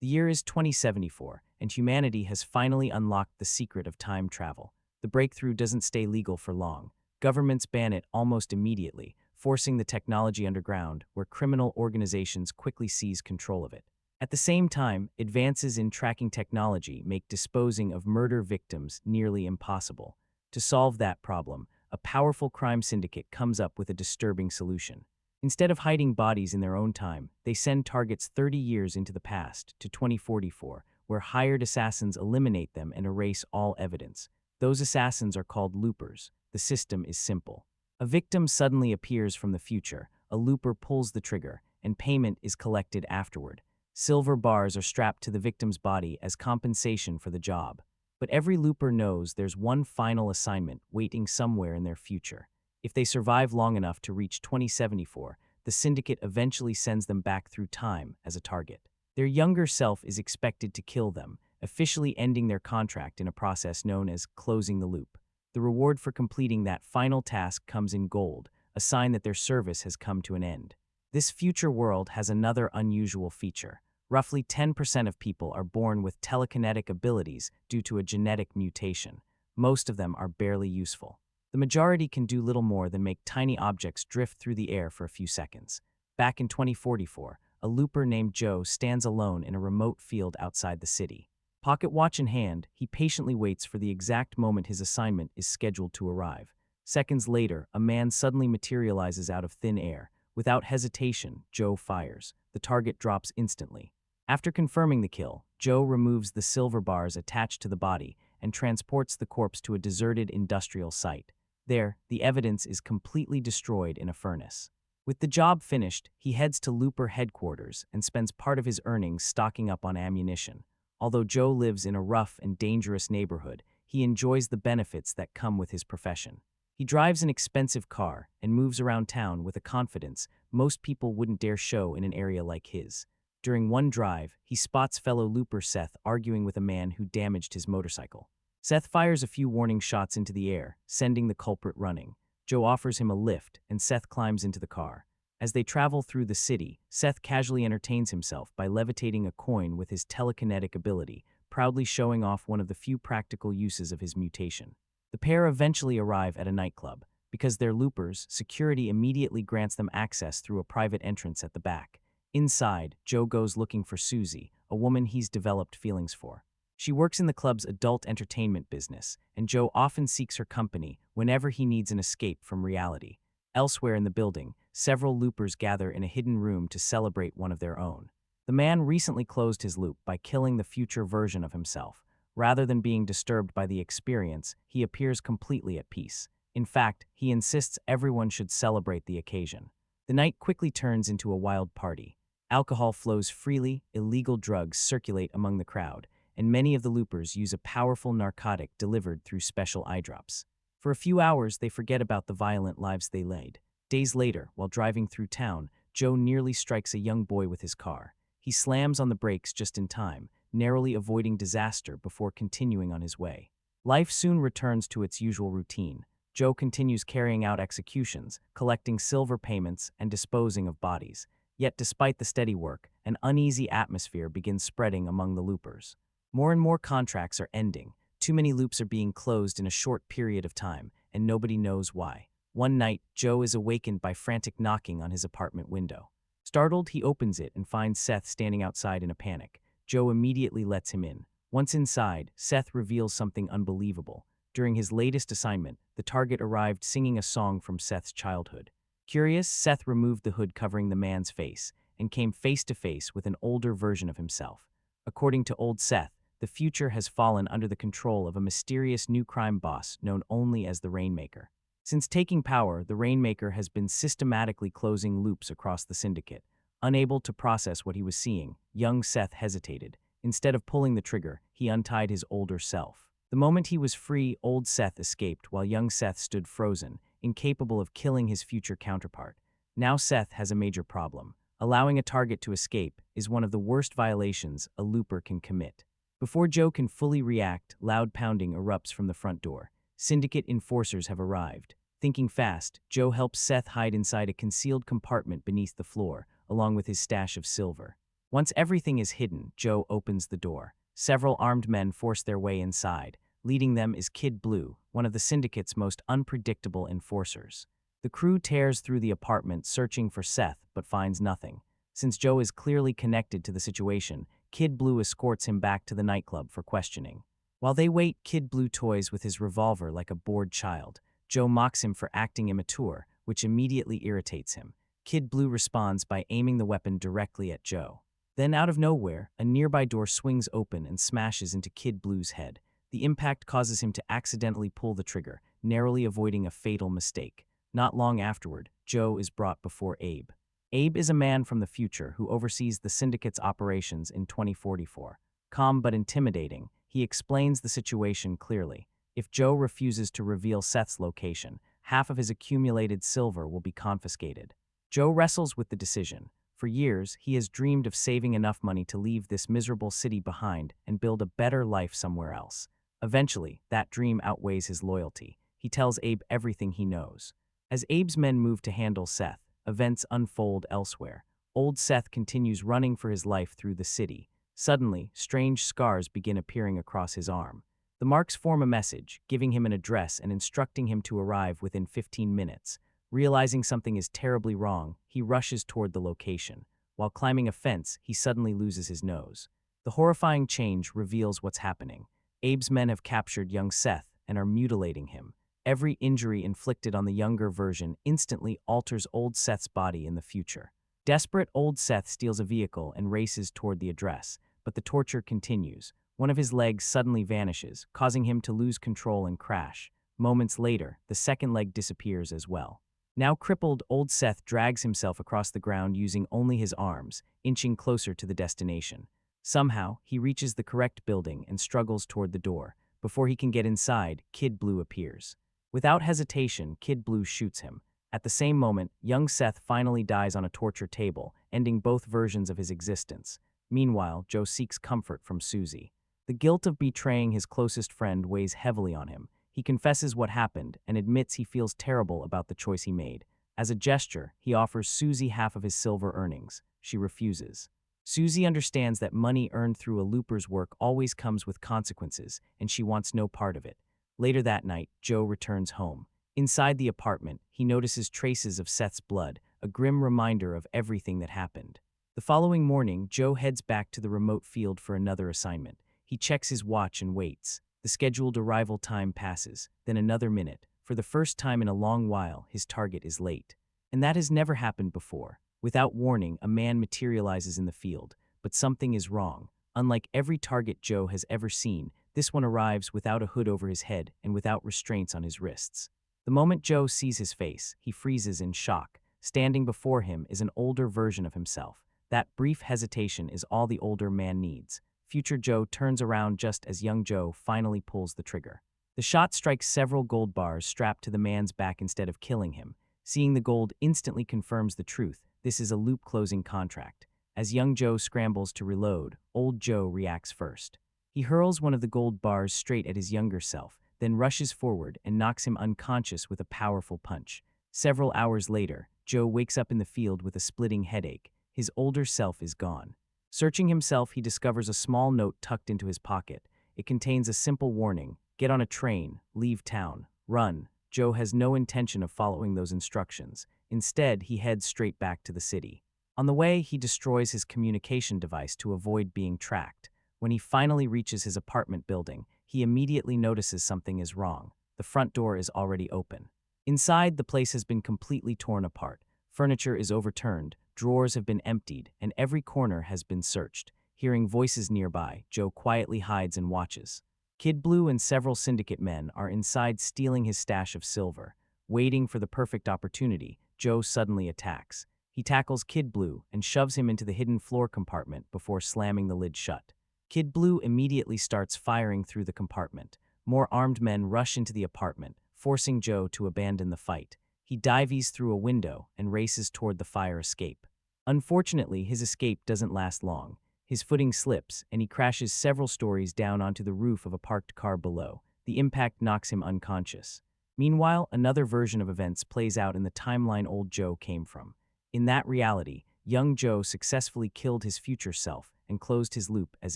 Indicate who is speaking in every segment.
Speaker 1: The year is 2074, and humanity has finally unlocked the secret of time travel. The breakthrough doesn't stay legal for long. Governments ban it almost immediately, forcing the technology underground, where criminal organizations quickly seize control of it. At the same time, advances in tracking technology make disposing of murder victims nearly impossible. To solve that problem, a powerful crime syndicate comes up with a disturbing solution. Instead of hiding bodies in their own time, they send targets 30 years into the past, to 2044, where hired assassins eliminate them and erase all evidence. Those assassins are called loopers. The system is simple. A victim suddenly appears from the future, a looper pulls the trigger, and payment is collected afterward. Silver bars are strapped to the victim's body as compensation for the job. But every looper knows there's one final assignment waiting somewhere in their future. If they survive long enough to reach 2074, the syndicate eventually sends them back through time as a target. Their younger self is expected to kill them, officially ending their contract in a process known as closing the loop. The reward for completing that final task comes in gold, a sign that their service has come to an end. This future world has another unusual feature. Roughly 10% of people are born with telekinetic abilities due to a genetic mutation. Most of them are barely useful. The majority can do little more than make tiny objects drift through the air for a few seconds. Back in 2044, a looper named Joe stands alone in a remote field outside the city. Pocket watch in hand, he patiently waits for the exact moment his assignment is scheduled to arrive. Seconds later, a man suddenly materializes out of thin air. Without hesitation, Joe fires. The target drops instantly. After confirming the kill, Joe removes the silver bars attached to the body and transports the corpse to a deserted industrial site. There, the evidence is completely destroyed in a furnace. With the job finished, he heads to Looper headquarters and spends part of his earnings stocking up on ammunition. Although Joe lives in a rough and dangerous neighborhood, he enjoys the benefits that come with his profession. He drives an expensive car and moves around town with a confidence most people wouldn't dare show in an area like his. During one drive, he spots fellow Looper Seth arguing with a man who damaged his motorcycle. Seth fires a few warning shots into the air, sending the culprit running. Joe offers him a lift, and Seth climbs into the car. As they travel through the city, Seth casually entertains himself by levitating a coin with his telekinetic ability, proudly showing off one of the few practical uses of his mutation. The pair eventually arrive at a nightclub. Because they're loopers, security immediately grants them access through a private entrance at the back. Inside, Joe goes looking for Susie, a woman he's developed feelings for. She works in the club's adult entertainment business, and Joe often seeks her company whenever he needs an escape from reality. Elsewhere in the building, several loopers gather in a hidden room to celebrate one of their own. The man recently closed his loop by killing the future version of himself. Rather than being disturbed by the experience, he appears completely at peace. In fact, he insists everyone should celebrate the occasion. The night quickly turns into a wild party. Alcohol flows freely, illegal drugs circulate among the crowd, and many of the loopers use a powerful narcotic delivered through special eye drops. For a few hours, they forget about the violent lives they led. Days later, while driving through town, Joe nearly strikes a young boy with his car. He slams on the brakes just in time, narrowly avoiding disaster before continuing on his way. Life soon returns to its usual routine. Joe continues carrying out executions, collecting silver payments, and disposing of bodies. Yet despite the steady work, an uneasy atmosphere begins spreading among the loopers. More and more contracts are ending. Too many loops are being closed in a short period of time, and nobody knows why. One night, Joe is awakened by frantic knocking on his apartment window. Startled, he opens it and finds Seth standing outside in a panic. Joe immediately lets him in. Once inside, Seth reveals something unbelievable. During his latest assignment, the target arrived singing a song from Seth's childhood. Curious, Seth removed the hood covering the man's face and came face to face with an older version of himself. According to old Seth, the future has fallen under the control of a mysterious new crime boss known only as the Rainmaker. Since taking power, the Rainmaker has been systematically closing loops across the syndicate. Unable to process what he was seeing, young Seth hesitated. Instead of pulling the trigger, he untied his older self. The moment he was free, old Seth escaped while young Seth stood frozen, incapable of killing his future counterpart. Now Seth has a major problem. Allowing a target to escape is one of the worst violations a looper can commit. Before Joe can fully react, loud pounding erupts from the front door. Syndicate enforcers have arrived. Thinking fast, Joe helps Seth hide inside a concealed compartment beneath the floor, along with his stash of silver. Once everything is hidden, Joe opens the door. Several armed men force their way inside. Leading them is Kid Blue, one of the syndicate's most unpredictable enforcers. The crew tears through the apartment searching for Seth, but finds nothing. Since Joe is clearly connected to the situation, Kid Blue escorts him back to the nightclub for questioning. While they wait, Kid Blue toys with his revolver like a bored child. Joe mocks him for acting immature, which immediately irritates him. Kid Blue responds by aiming the weapon directly at Joe. Then out of nowhere, a nearby door swings open and smashes into Kid Blue's head. The impact causes him to accidentally pull the trigger, narrowly avoiding a fatal mistake. Not long afterward, Joe is brought before Abe. Abe is a man from the future who oversees the syndicate's operations in 2044. Calm but intimidating, he explains the situation clearly. If Joe refuses to reveal Seth's location, half of his accumulated silver will be confiscated. Joe wrestles with the decision. For years, he has dreamed of saving enough money to leave this miserable city behind and build a better life somewhere else. Eventually, that dream outweighs his loyalty. He tells Abe everything he knows. As Abe's men move to handle Seth, events unfold elsewhere. Old Seth continues running for his life through the city. Suddenly, strange scars begin appearing across his arm. The marks form a message, giving him an address and instructing him to arrive within 15 minutes. Realizing something is terribly wrong, he rushes toward the location. While climbing a fence, he suddenly loses his nose. The horrifying change reveals what's happening. Abe's men have captured young Seth and are mutilating him. Every injury inflicted on the younger version instantly alters old Seth's body in the future. Desperate, old Seth steals a vehicle and races toward the address, but the torture continues. One of his legs suddenly vanishes, causing him to lose control and crash. Moments later, the second leg disappears as well. Now crippled, old Seth drags himself across the ground using only his arms, inching closer to the destination. Somehow, he reaches the correct building and struggles toward the door. Before he can get inside, Kid Blue appears. Without hesitation, Kid Blue shoots him. At the same moment, young Seth finally dies on a torture table, ending both versions of his existence. Meanwhile, Joe seeks comfort from Susie. The guilt of betraying his closest friend weighs heavily on him. He confesses what happened and admits he feels terrible about the choice he made. As a gesture, he offers Susie half of his silver earnings. She refuses. Susie understands that money earned through a looper's work always comes with consequences, and she wants no part of it. Later that night, Joe returns home. Inside the apartment, he notices traces of Seth's blood, a grim reminder of everything that happened. The following morning, Joe heads back to the remote field for another assignment. He checks his watch and waits. The scheduled arrival time passes, then another minute. For the first time in a long while, his target is late. And that has never happened before. Without warning, a man materializes in the field, but something is wrong. Unlike every target Joe has ever seen, this one arrives without a hood over his head and without restraints on his wrists. The moment Joe sees his face, he freezes in shock. Standing before him is an older version of himself. That brief hesitation is all the older man needs. Future Joe turns around just as young Joe finally pulls the trigger. The shot strikes several gold bars strapped to the man's back instead of killing him. Seeing the gold instantly confirms the truth. This is a loop-closing contract. As young Joe scrambles to reload, old Joe reacts first. He hurls one of the gold bars straight at his younger self, then rushes forward and knocks him unconscious with a powerful punch. Several hours later, Joe wakes up in the field with a splitting headache. His older self is gone. Searching himself, he discovers a small note tucked into his pocket. It contains a simple warning: get on a train, leave town, run. Joe has no intention of following those instructions. Instead, he heads straight back to the city. On the way, he destroys his communication device to avoid being tracked. When he finally reaches his apartment building, he immediately notices something is wrong. The front door is already open. Inside, the place has been completely torn apart. Furniture is overturned, drawers have been emptied, and every corner has been searched. Hearing voices nearby, Joe quietly hides and watches. Kid Blue and several syndicate men are inside stealing his stash of silver. Waiting for the perfect opportunity, Joe suddenly attacks. He tackles Kid Blue and shoves him into the hidden floor compartment before slamming the lid shut. Kid Blue immediately starts firing through the compartment. More armed men rush into the apartment, forcing Joe to abandon the fight. He dives through a window and races toward the fire escape. Unfortunately, his escape doesn't last long. His footing slips, and he crashes several stories down onto the roof of a parked car below. The impact knocks him unconscious. Meanwhile, another version of events plays out in the timeline old Joe came from. In that reality, young Joe successfully killed his future self and closed his loop as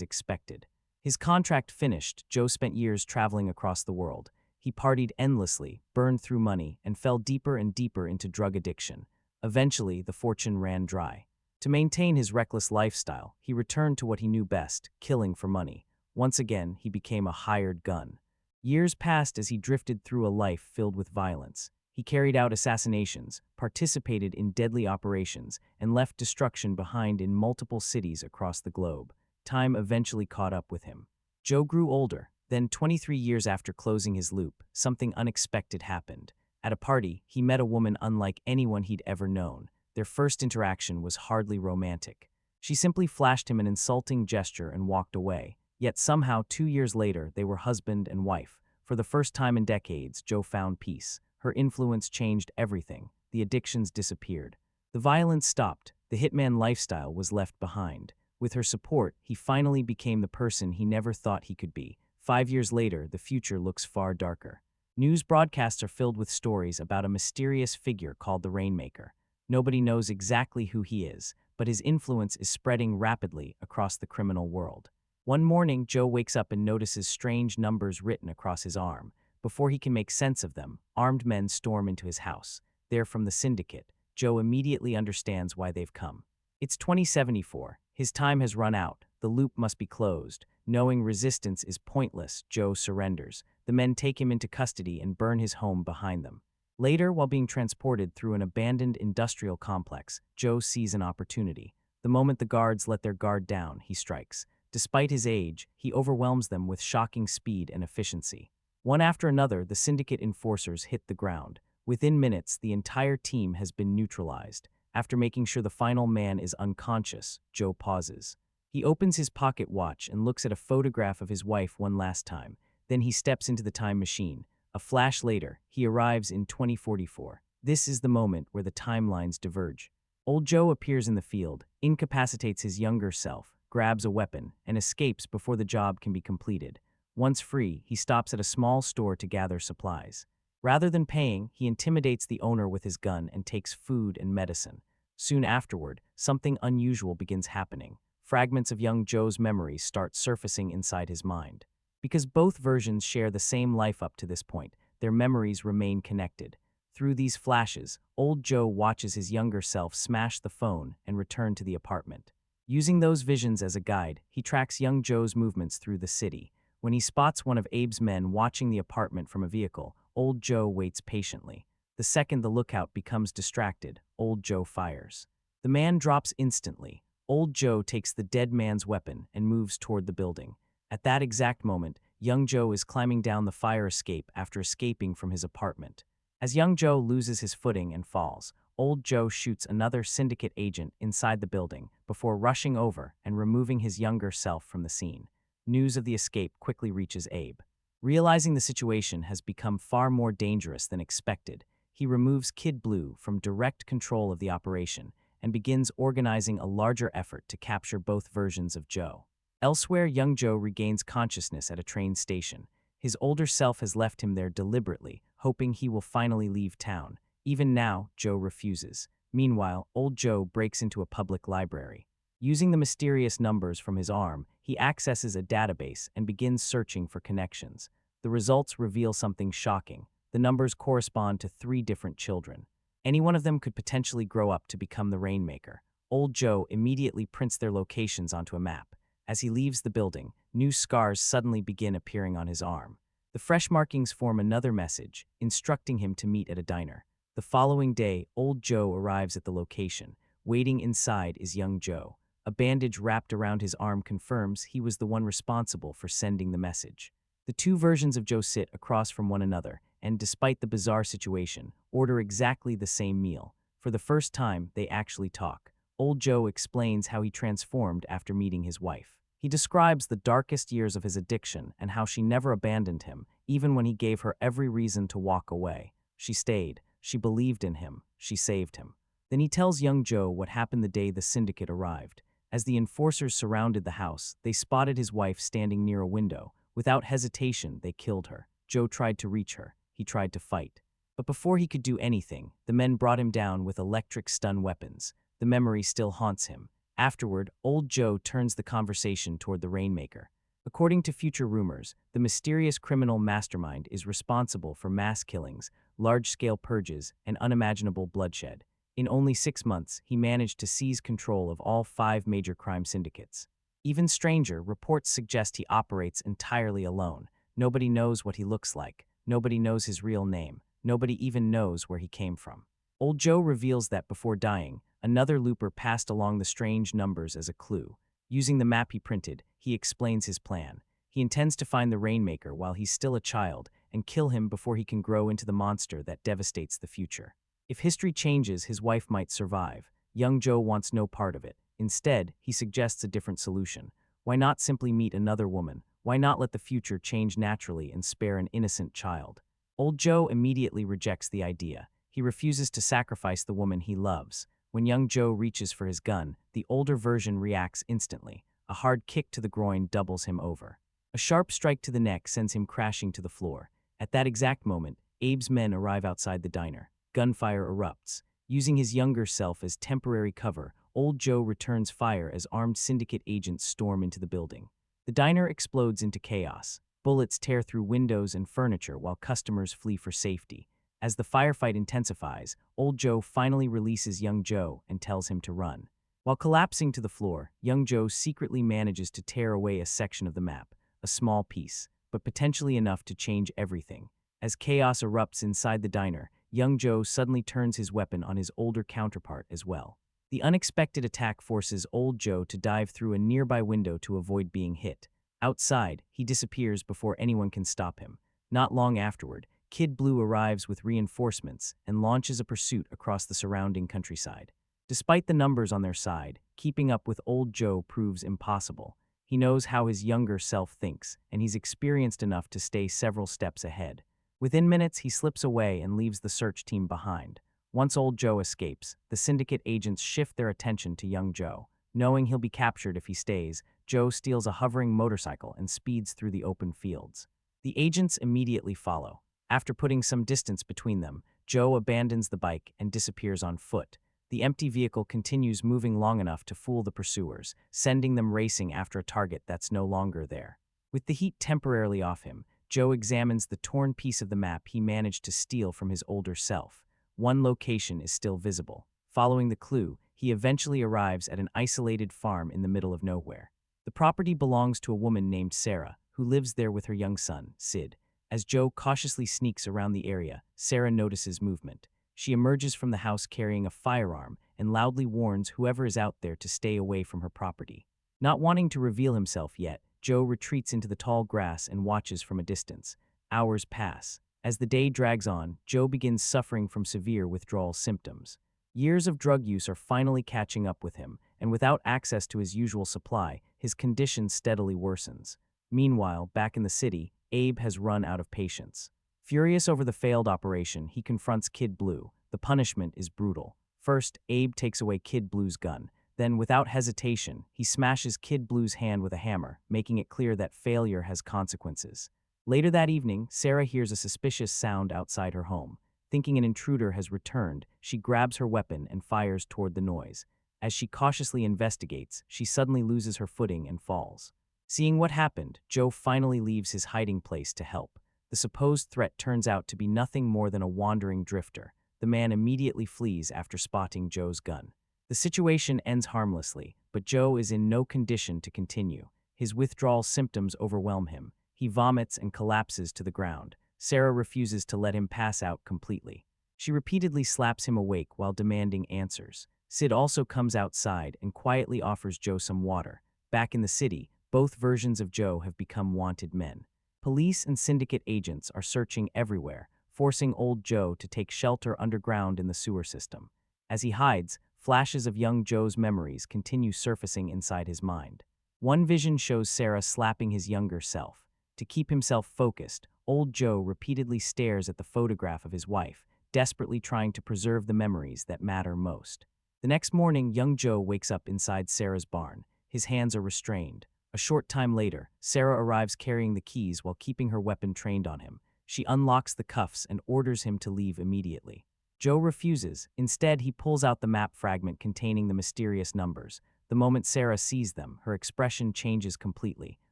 Speaker 1: expected. His contract finished, Joe spent years traveling across the world. He partied endlessly, burned through money, and fell deeper and deeper into drug addiction. Eventually, the fortune ran dry. To maintain his reckless lifestyle, he returned to what he knew best, killing for money. Once again, he became a hired gun. Years passed as he drifted through a life filled with violence. He carried out assassinations, participated in deadly operations, and left destruction behind in multiple cities across the globe. Time eventually caught up with him. Joe grew older. Then, 23 years after closing his loop, something unexpected happened. At a party, he met a woman unlike anyone he'd ever known. Their first interaction was hardly romantic. She simply flashed him an insulting gesture and walked away. Yet somehow, 2 years later, they were husband and wife. For the first time in decades, Joe found peace. Her influence changed everything. The addictions disappeared. The violence stopped. The hitman lifestyle was left behind. With her support, he finally became the person he never thought he could be. 5 years later, the future looks far darker. News broadcasts are filled with stories about a mysterious figure called the Rainmaker. Nobody knows exactly who he is, but his influence is spreading rapidly across the criminal world. One morning, Joe wakes up and notices strange numbers written across his arm. Before he can make sense of them, armed men storm into his house. They're from the syndicate. Joe immediately understands why they've come. It's 2074. His time has run out. The loop must be closed. Knowing resistance is pointless, Joe surrenders. The men take him into custody and burn his home behind them. Later, while being transported through an abandoned industrial complex, Joe sees an opportunity. The moment the guards let their guard down, he strikes. Despite his age, he overwhelms them with shocking speed and efficiency. One after another, the syndicate enforcers hit the ground. Within minutes, the entire team has been neutralized. After making sure the final man is unconscious, Joe pauses. He opens his pocket watch and looks at a photograph of his wife one last time. Then he steps into the time machine. A flash later, he arrives in 2044. This is the moment where the timelines diverge. Old Joe appears in the field, incapacitates his younger self, grabs a weapon, and escapes before the job can be completed. Once free, he stops at a small store to gather supplies. Rather than paying, he intimidates the owner with his gun and takes food and medicine. Soon afterward, something unusual begins happening. Fragments of young Joe's memories start surfacing inside his mind. Because both versions share the same life up to this point, their memories remain connected. Through these flashes, old Joe watches his younger self smash the phone and return to the apartment. Using those visions as a guide, he tracks young Joe's movements through the city. When he spots one of Abe's men watching the apartment from a vehicle, old Joe waits patiently. The second the lookout becomes distracted, old Joe fires. The man drops instantly. Old Joe takes the dead man's weapon and moves toward the building. At that exact moment, young Joe is climbing down the fire escape after escaping from his apartment. As young Joe loses his footing and falls, old Joe shoots another syndicate agent inside the building before rushing over and removing his younger self from the scene. News of the escape quickly reaches Abe. Realizing the situation has become far more dangerous than expected, he removes Kid Blue from direct control of the operation and begins organizing a larger effort to capture both versions of Joe. Elsewhere, young Joe regains consciousness at a train station. His older self has left him there deliberately, hoping he will finally leave town. Even now, Joe refuses. Meanwhile, old Joe breaks into a public library. Using the mysterious numbers from his arm, he accesses a database and begins searching for connections. The results reveal something shocking. The numbers correspond to 3 different children. Any one of them could potentially grow up to become the Rainmaker. Old Joe immediately prints their locations onto a map. As he leaves the building, new scars suddenly begin appearing on his arm. The fresh markings form another message, instructing him to meet at a diner. The following day, old Joe arrives at the location. Waiting inside is young Joe. A bandage wrapped around his arm confirms he was the one responsible for sending the message. The 2 versions of Joe sit across from one another, and despite the bizarre situation, order exactly the same meal. For the first time, they actually talk. Old Joe explains how he transformed after meeting his wife. He describes the darkest years of his addiction and how she never abandoned him, even when he gave her every reason to walk away. She stayed. She believed in him. She saved him. Then he tells young Joe what happened the day the syndicate arrived. As the enforcers surrounded the house, they spotted his wife standing near a window. Without hesitation, they killed her. Joe tried to reach her. He tried to fight. But before he could do anything, the men brought him down with electric stun weapons. the memory still haunts him. Afterward, old Joe turns the conversation toward the Rainmaker. According to future rumors, the mysterious criminal mastermind is responsible for mass killings, large-scale purges, and unimaginable bloodshed. In only 6 months, he managed to seize control of all 5 major crime syndicates. Even stranger, reports suggest he operates entirely alone. Nobody knows what he looks like. Nobody knows his real name. Nobody even knows where he came from. Old Joe reveals that before dying, another looper passed along the strange numbers as a clue. Using the map he printed, he explains his plan. He intends to find the Rainmaker while he's still a child and kill him before he can grow into the monster that devastates the future. If history changes, his wife might survive. Young Joe wants no part of it. Instead, he suggests a different solution. Why not simply meet another woman? Why not let the future change naturally and spare an innocent child? Old Joe immediately rejects the idea. He refuses to sacrifice the woman he loves. When young Joe reaches for his gun, the older version reacts instantly. A hard kick to the groin doubles him over. A sharp strike to the neck sends him crashing to the floor. At that exact moment, Abe's men arrive outside the diner. Gunfire erupts. Using his younger self as temporary cover, old Joe returns fire as armed syndicate agents storm into the building. The diner explodes into chaos. Bullets tear through windows and furniture while customers flee for safety. As the firefight intensifies, old Joe finally releases young Joe and tells him to run. While collapsing to the floor, young Joe secretly manages to tear away a section of the map, a small piece, but potentially enough to change everything. As chaos erupts inside the diner, young Joe suddenly turns his weapon on his older counterpart as well. The unexpected attack forces old Joe to dive through a nearby window to avoid being hit. Outside, he disappears before anyone can stop him. Not long afterward, Kid Blue arrives with reinforcements and launches a pursuit across the surrounding countryside. Despite the numbers on their side, keeping up with old Joe proves impossible. He knows how his younger self thinks, and he's experienced enough to stay several steps ahead. Within minutes, he slips away and leaves the search team behind. Once old Joe escapes, the syndicate agents shift their attention to young Joe. Knowing he'll be captured if he stays, Joe steals a hovering motorcycle and speeds through the open fields. The agents immediately follow. After putting some distance between them, Joe abandons the bike and disappears on foot. The empty vehicle continues moving long enough to fool the pursuers, sending them racing after a target that's no longer there. With the heat temporarily off him, Joe examines the torn piece of the map he managed to steal from his older self. One location is still visible. Following the clue, he eventually arrives at an isolated farm in the middle of nowhere. The property belongs to a woman named Sarah, who lives there with her young son, Sid. As Joe cautiously sneaks around the area, Sarah notices movement. She emerges from the house carrying a firearm and loudly warns whoever is out there to stay away from her property. Not wanting to reveal himself yet, Joe retreats into the tall grass and watches from a distance. Hours pass. As the day drags on, Joe begins suffering from severe withdrawal symptoms. Years of drug use are finally catching up with him, and without access to his usual supply, his condition steadily worsens. Meanwhile, back in the city, Abe has run out of patience. Furious over the failed operation, he confronts Kid Blue. The punishment is brutal. First, Abe takes away Kid Blue's gun. Then, without hesitation, he smashes Kid Blue's hand with a hammer, making it clear that failure has consequences. Later that evening, Sarah hears a suspicious sound outside her home. Thinking an intruder has returned, she grabs her weapon and fires toward the noise. As she cautiously investigates, she suddenly loses her footing and falls. Seeing what happened, Joe finally leaves his hiding place to help. The supposed threat turns out to be nothing more than a wandering drifter. The man immediately flees after spotting Joe's gun. The situation ends harmlessly, but Joe is in no condition to continue. His withdrawal symptoms overwhelm him. He vomits and collapses to the ground. Sarah refuses to let him pass out completely. She repeatedly slaps him awake while demanding answers. Sid also comes outside and quietly offers Joe some water. Back in the city, both versions of Joe have become wanted men. Police and syndicate agents are searching everywhere, forcing old Joe to take shelter underground in the sewer system. As he hides, flashes of young Joe's memories continue surfacing inside his mind. One vision shows Sarah slapping his younger self. To keep himself focused, old Joe repeatedly stares at the photograph of his wife, desperately trying to preserve the memories that matter most. The next morning, young Joe wakes up inside Sarah's barn. His hands are restrained. A short time later, Sarah arrives carrying the keys while keeping her weapon trained on him. She unlocks the cuffs and orders him to leave immediately. Joe refuses. Instead, he pulls out the map fragment containing the mysterious numbers. The moment Sarah sees them, her expression changes completely.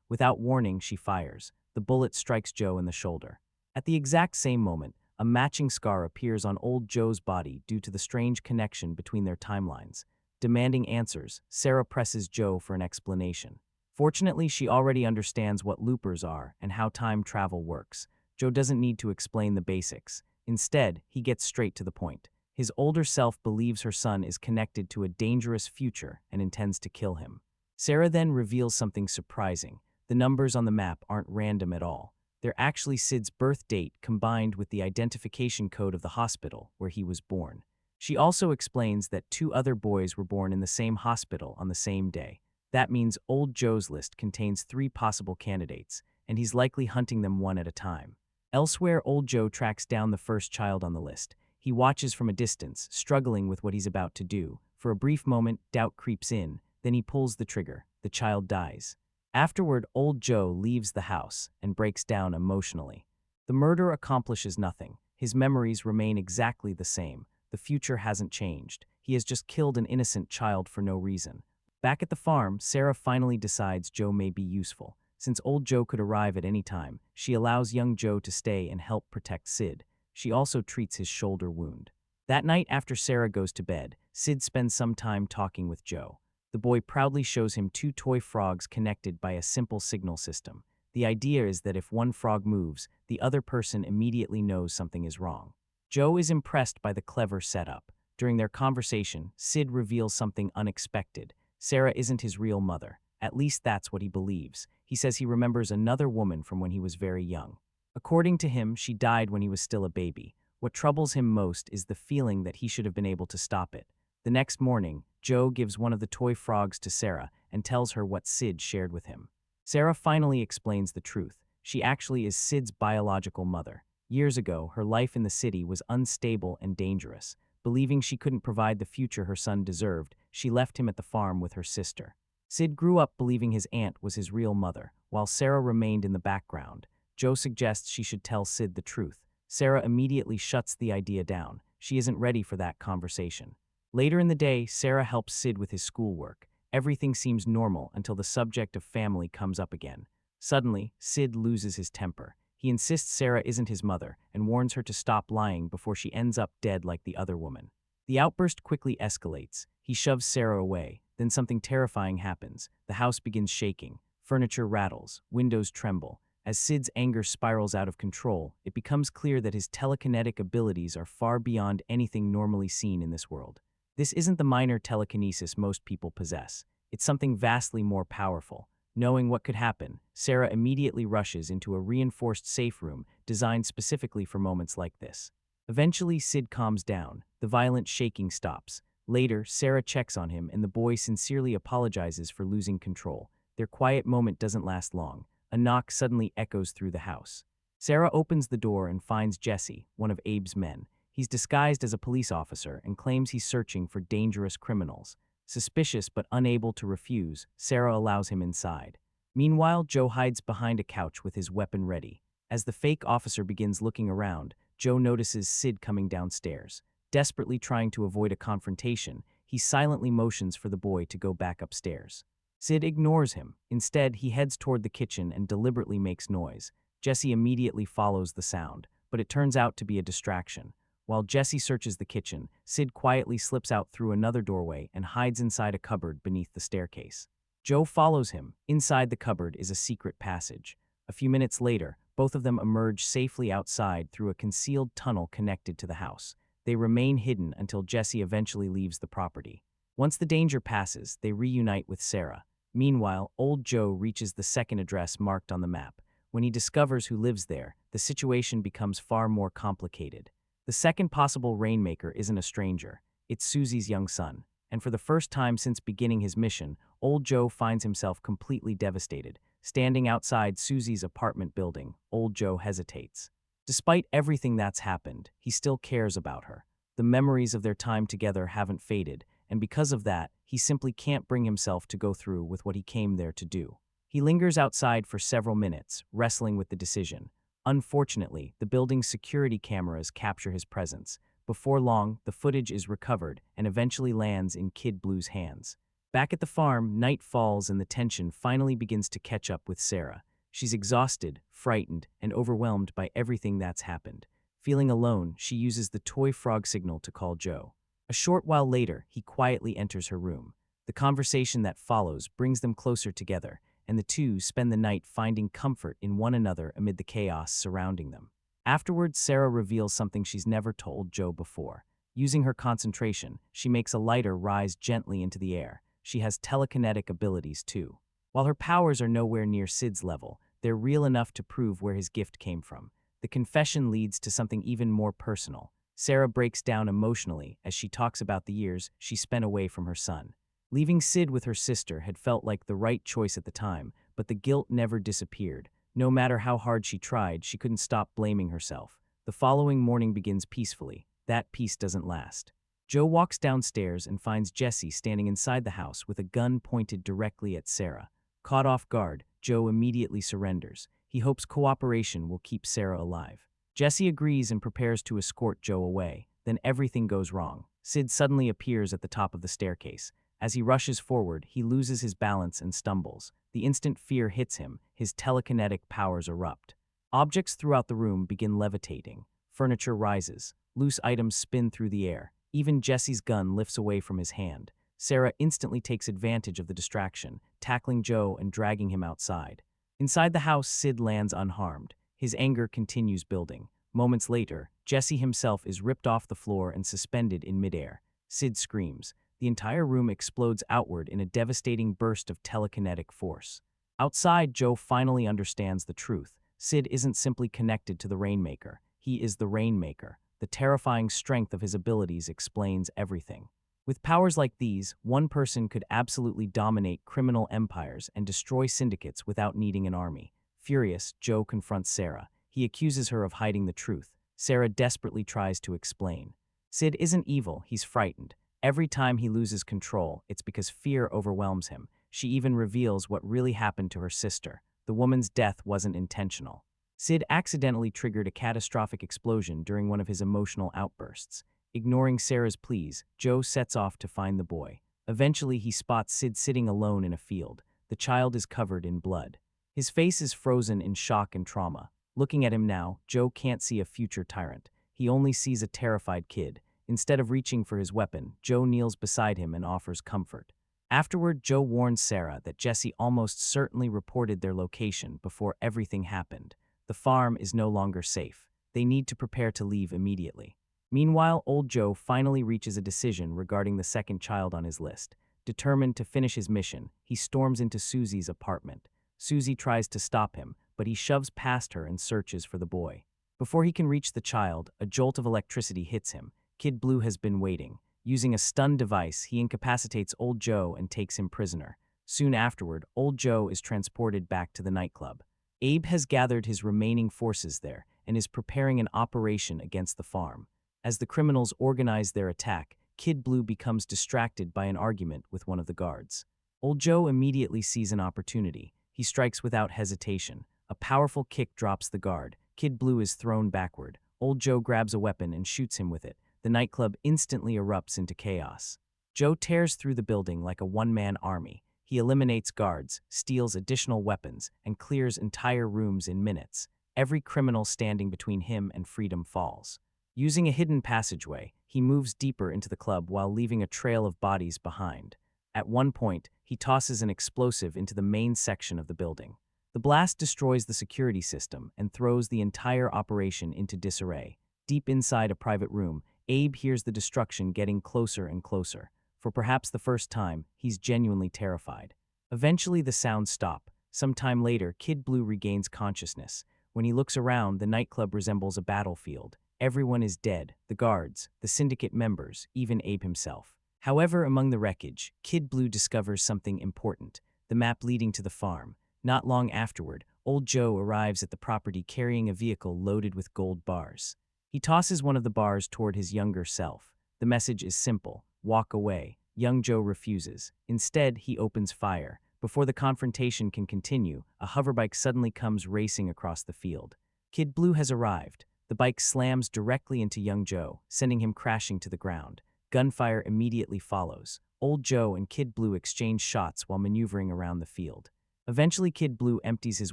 Speaker 1: Without warning, she fires. The bullet strikes Joe in the shoulder. At the exact same moment, a matching scar appears on old Joe's body due to the strange connection between their timelines. Demanding answers, Sarah presses Joe for an explanation. Fortunately, she already understands what loopers are and how time travel works. Joe doesn't need to explain the basics. Instead, he gets straight to the point. His older self believes her son is connected to a dangerous future and intends to kill him. Sarah then reveals something surprising. The numbers on the map aren't random at all. They're actually Sid's birth date combined with the identification code of the hospital where he was born. She also explains that 2 other boys were born in the same hospital on the same day. That means old Joe's list contains 3 possible candidates, and he's likely hunting them one at a time. Elsewhere, old Joe tracks down the first child on the list. He watches from a distance, struggling with what he's about to do. For a brief moment, doubt creeps in, then he pulls the trigger. The child dies. Afterward, old Joe leaves the house and breaks down emotionally. The murder accomplishes nothing. His memories remain exactly the same. The future hasn't changed. He has just killed an innocent child for no reason. Back at the farm, Sarah finally decides Joe may be useful. Since old Joe could arrive at any time, she allows young Joe to stay and help protect Sid. She also treats his shoulder wound. That night after Sarah goes to bed, Sid spends some time talking with Joe. The boy proudly shows him 2 toy frogs connected by a simple signal system. The idea is that if one frog moves, the other person immediately knows something is wrong. Joe is impressed by the clever setup. During their conversation, Sid reveals something unexpected. Sarah isn't his real mother. At least that's what he believes. He says he remembers another woman from when he was very young. According to him, she died when he was still a baby. What troubles him most is the feeling that he should have been able to stop it. The next morning, Joe gives one of the toy frogs to Sarah and tells her what Sid shared with him. Sarah finally explains the truth. She actually is Sid's biological mother. Years ago, her life in the city was unstable and dangerous. Believing she couldn't provide the future her son deserved, she left him at the farm with her sister. Sid grew up believing his aunt was his real mother, while Sarah remained in the background. Joe suggests she should tell Sid the truth. Sarah immediately shuts the idea down. She isn't ready for that conversation. Later in the day, Sarah helps Sid with his schoolwork. Everything seems normal until the subject of family comes up again. Suddenly, Sid loses his temper. He insists Sarah isn't his mother and warns her to stop lying before she ends up dead like the other woman. The outburst quickly escalates. He shoves Sarah away. Then something terrifying happens. The house begins shaking. Furniture rattles. Windows tremble. As Sid's anger spirals out of control, it becomes clear that his telekinetic abilities are far beyond anything normally seen in this world. This isn't the minor telekinesis most people possess. It's something vastly more powerful. Knowing what could happen, Sarah immediately rushes into a reinforced safe room designed specifically for moments like this. Eventually, Sid calms down. The violent shaking stops. Later, Sarah checks on him and the boy sincerely apologizes for losing control. Their quiet moment doesn't last long. A knock suddenly echoes through the house. Sarah opens the door and finds Jesse, one of Abe's men. He's disguised as a police officer and claims he's searching for dangerous criminals. Suspicious but unable to refuse, Sarah allows him inside. Meanwhile, Joe hides behind a couch with his weapon ready. As the fake officer begins looking around, Joe notices Sid coming downstairs. Desperately trying to avoid a confrontation, he silently motions for the boy to go back upstairs. Sid ignores him. Instead, he heads toward the kitchen and deliberately makes noise. Jesse immediately follows the sound, but it turns out to be a distraction. While Jesse searches the kitchen, Sid quietly slips out through another doorway and hides inside a cupboard beneath the staircase. Joe follows him. Inside the cupboard is a secret passage. A few minutes later, both of them emerge safely outside through a concealed tunnel connected to the house. They remain hidden until Jesse eventually leaves the property. Once the danger passes, they reunite with Sarah. Meanwhile, old Joe reaches the second address marked on the map. When he discovers who lives there, the situation becomes far more complicated. The second possible rainmaker isn't a stranger. It's Susie's young son. And for the first time since beginning his mission, old Joe finds himself completely devastated. Standing outside Susie's apartment building, old Joe hesitates. Despite everything that's happened, he still cares about her. The memories of their time together haven't faded, and because of that, he simply can't bring himself to go through with what he came there to do. He lingers outside for several minutes, wrestling with the decision. Unfortunately, the building's security cameras capture his presence. Before long, the footage is recovered and eventually lands in Kid Blue's hands. Back at the farm, night falls and the tension finally begins to catch up with Sarah. She's exhausted, frightened, and overwhelmed by everything that's happened. Feeling alone, she uses the toy frog signal to call Joe. A short while later, he quietly enters her room. The conversation that follows brings them closer together, and the two spend the night finding comfort in one another amid the chaos surrounding them. Afterwards, Sarah reveals something she's never told Joe before. Using her concentration, she makes a lighter rise gently into the air. She has telekinetic abilities too. While her powers are nowhere near Sid's level, they're real enough to prove where his gift came from. The confession leads to something even more personal. Sarah breaks down emotionally as she talks about the years she spent away from her son. Leaving Sid with her sister had felt like the right choice at the time, but the guilt never disappeared. No matter how hard she tried, she couldn't stop blaming herself. The following morning begins peacefully. That peace doesn't last. Joe walks downstairs and finds Jesse standing inside the house with a gun pointed directly at Sarah. Caught off guard, Joe immediately surrenders. He hopes cooperation will keep Sarah alive. Jesse agrees and prepares to escort Joe away. Then everything goes wrong. Sid suddenly appears at the top of the staircase. As he rushes forward, he loses his balance and stumbles. The instant fear hits him, his telekinetic powers erupt. Objects throughout the room begin levitating. Furniture rises. Loose items spin through the air. Even Jesse's gun lifts away from his hand. Sarah instantly takes advantage of the distraction, tackling Joe and dragging him outside. Inside the house, Sid lands unharmed. His anger continues building. Moments later, Jesse himself is ripped off the floor and suspended in midair. Sid screams. The entire room explodes outward in a devastating burst of telekinetic force. Outside, Joe finally understands the truth. Sid isn't simply connected to the Rainmaker. He is the Rainmaker. The terrifying strength of his abilities explains everything. With powers like these, one person could absolutely dominate criminal empires and destroy syndicates without needing an army. Furious, Joe confronts Sarah. He accuses her of hiding the truth. Sarah desperately tries to explain. Sid isn't evil, he's frightened. Every time he loses control, it's because fear overwhelms him. She even reveals what really happened to her sister. The woman's death wasn't intentional. Sid accidentally triggered a catastrophic explosion during one of his emotional outbursts. Ignoring Sarah's pleas, Joe sets off to find the boy. Eventually, he spots Sid sitting alone in a field. The child is covered in blood. His face is frozen in shock and trauma. Looking at him now, Joe can't see a future tyrant. He only sees a terrified kid. Instead of reaching for his weapon, Joe kneels beside him and offers comfort. Afterward, Joe warns Sarah that Jesse almost certainly reported their location before everything happened. The farm is no longer safe. They need to prepare to leave immediately. Meanwhile, old Joe finally reaches a decision regarding the second child on his list. Determined to finish his mission, he storms into Susie's apartment. Susie tries to stop him, but he shoves past her and searches for the boy. Before he can reach the child, a jolt of electricity hits him. Kid Blue has been waiting. Using a stun device, he incapacitates old Joe and takes him prisoner. Soon afterward, old Joe is transported back to the nightclub. Abe has gathered his remaining forces there and is preparing an operation against the farm. As the criminals organize their attack, Kid Blue becomes distracted by an argument with one of the guards. Old Joe immediately sees an opportunity. He strikes without hesitation. A powerful kick drops the guard. Kid Blue is thrown backward. Old Joe grabs a weapon and shoots him with it. The nightclub instantly erupts into chaos. Joe tears through the building like a one-man army. He eliminates guards, steals additional weapons, and clears entire rooms in minutes. Every criminal standing between him and freedom falls. Using a hidden passageway, he moves deeper into the club while leaving a trail of bodies behind. At one point, he tosses an explosive into the main section of the building. The blast destroys the security system and throws the entire operation into disarray. Deep inside a private room, Abe hears the destruction getting closer and closer. For perhaps the first time, he's genuinely terrified. Eventually, the sounds stop. Some time later, Kid Blue regains consciousness. When he looks around, the nightclub resembles a battlefield. Everyone is dead, the guards, the syndicate members, even Abe himself. However, among the wreckage, Kid Blue discovers something important, the map leading to the farm. Not long afterward, old Joe arrives at the property carrying a vehicle loaded with gold bars. He tosses one of the bars toward his younger self. The message is simple: walk away. Young Joe refuses. Instead, he opens fire. Before the confrontation can continue, a hoverbike suddenly comes racing across the field. Kid Blue has arrived. The bike slams directly into young Joe, sending him crashing to the ground. Gunfire immediately follows. Old Joe and Kid Blue exchange shots while maneuvering around the field. Eventually, Kid Blue empties his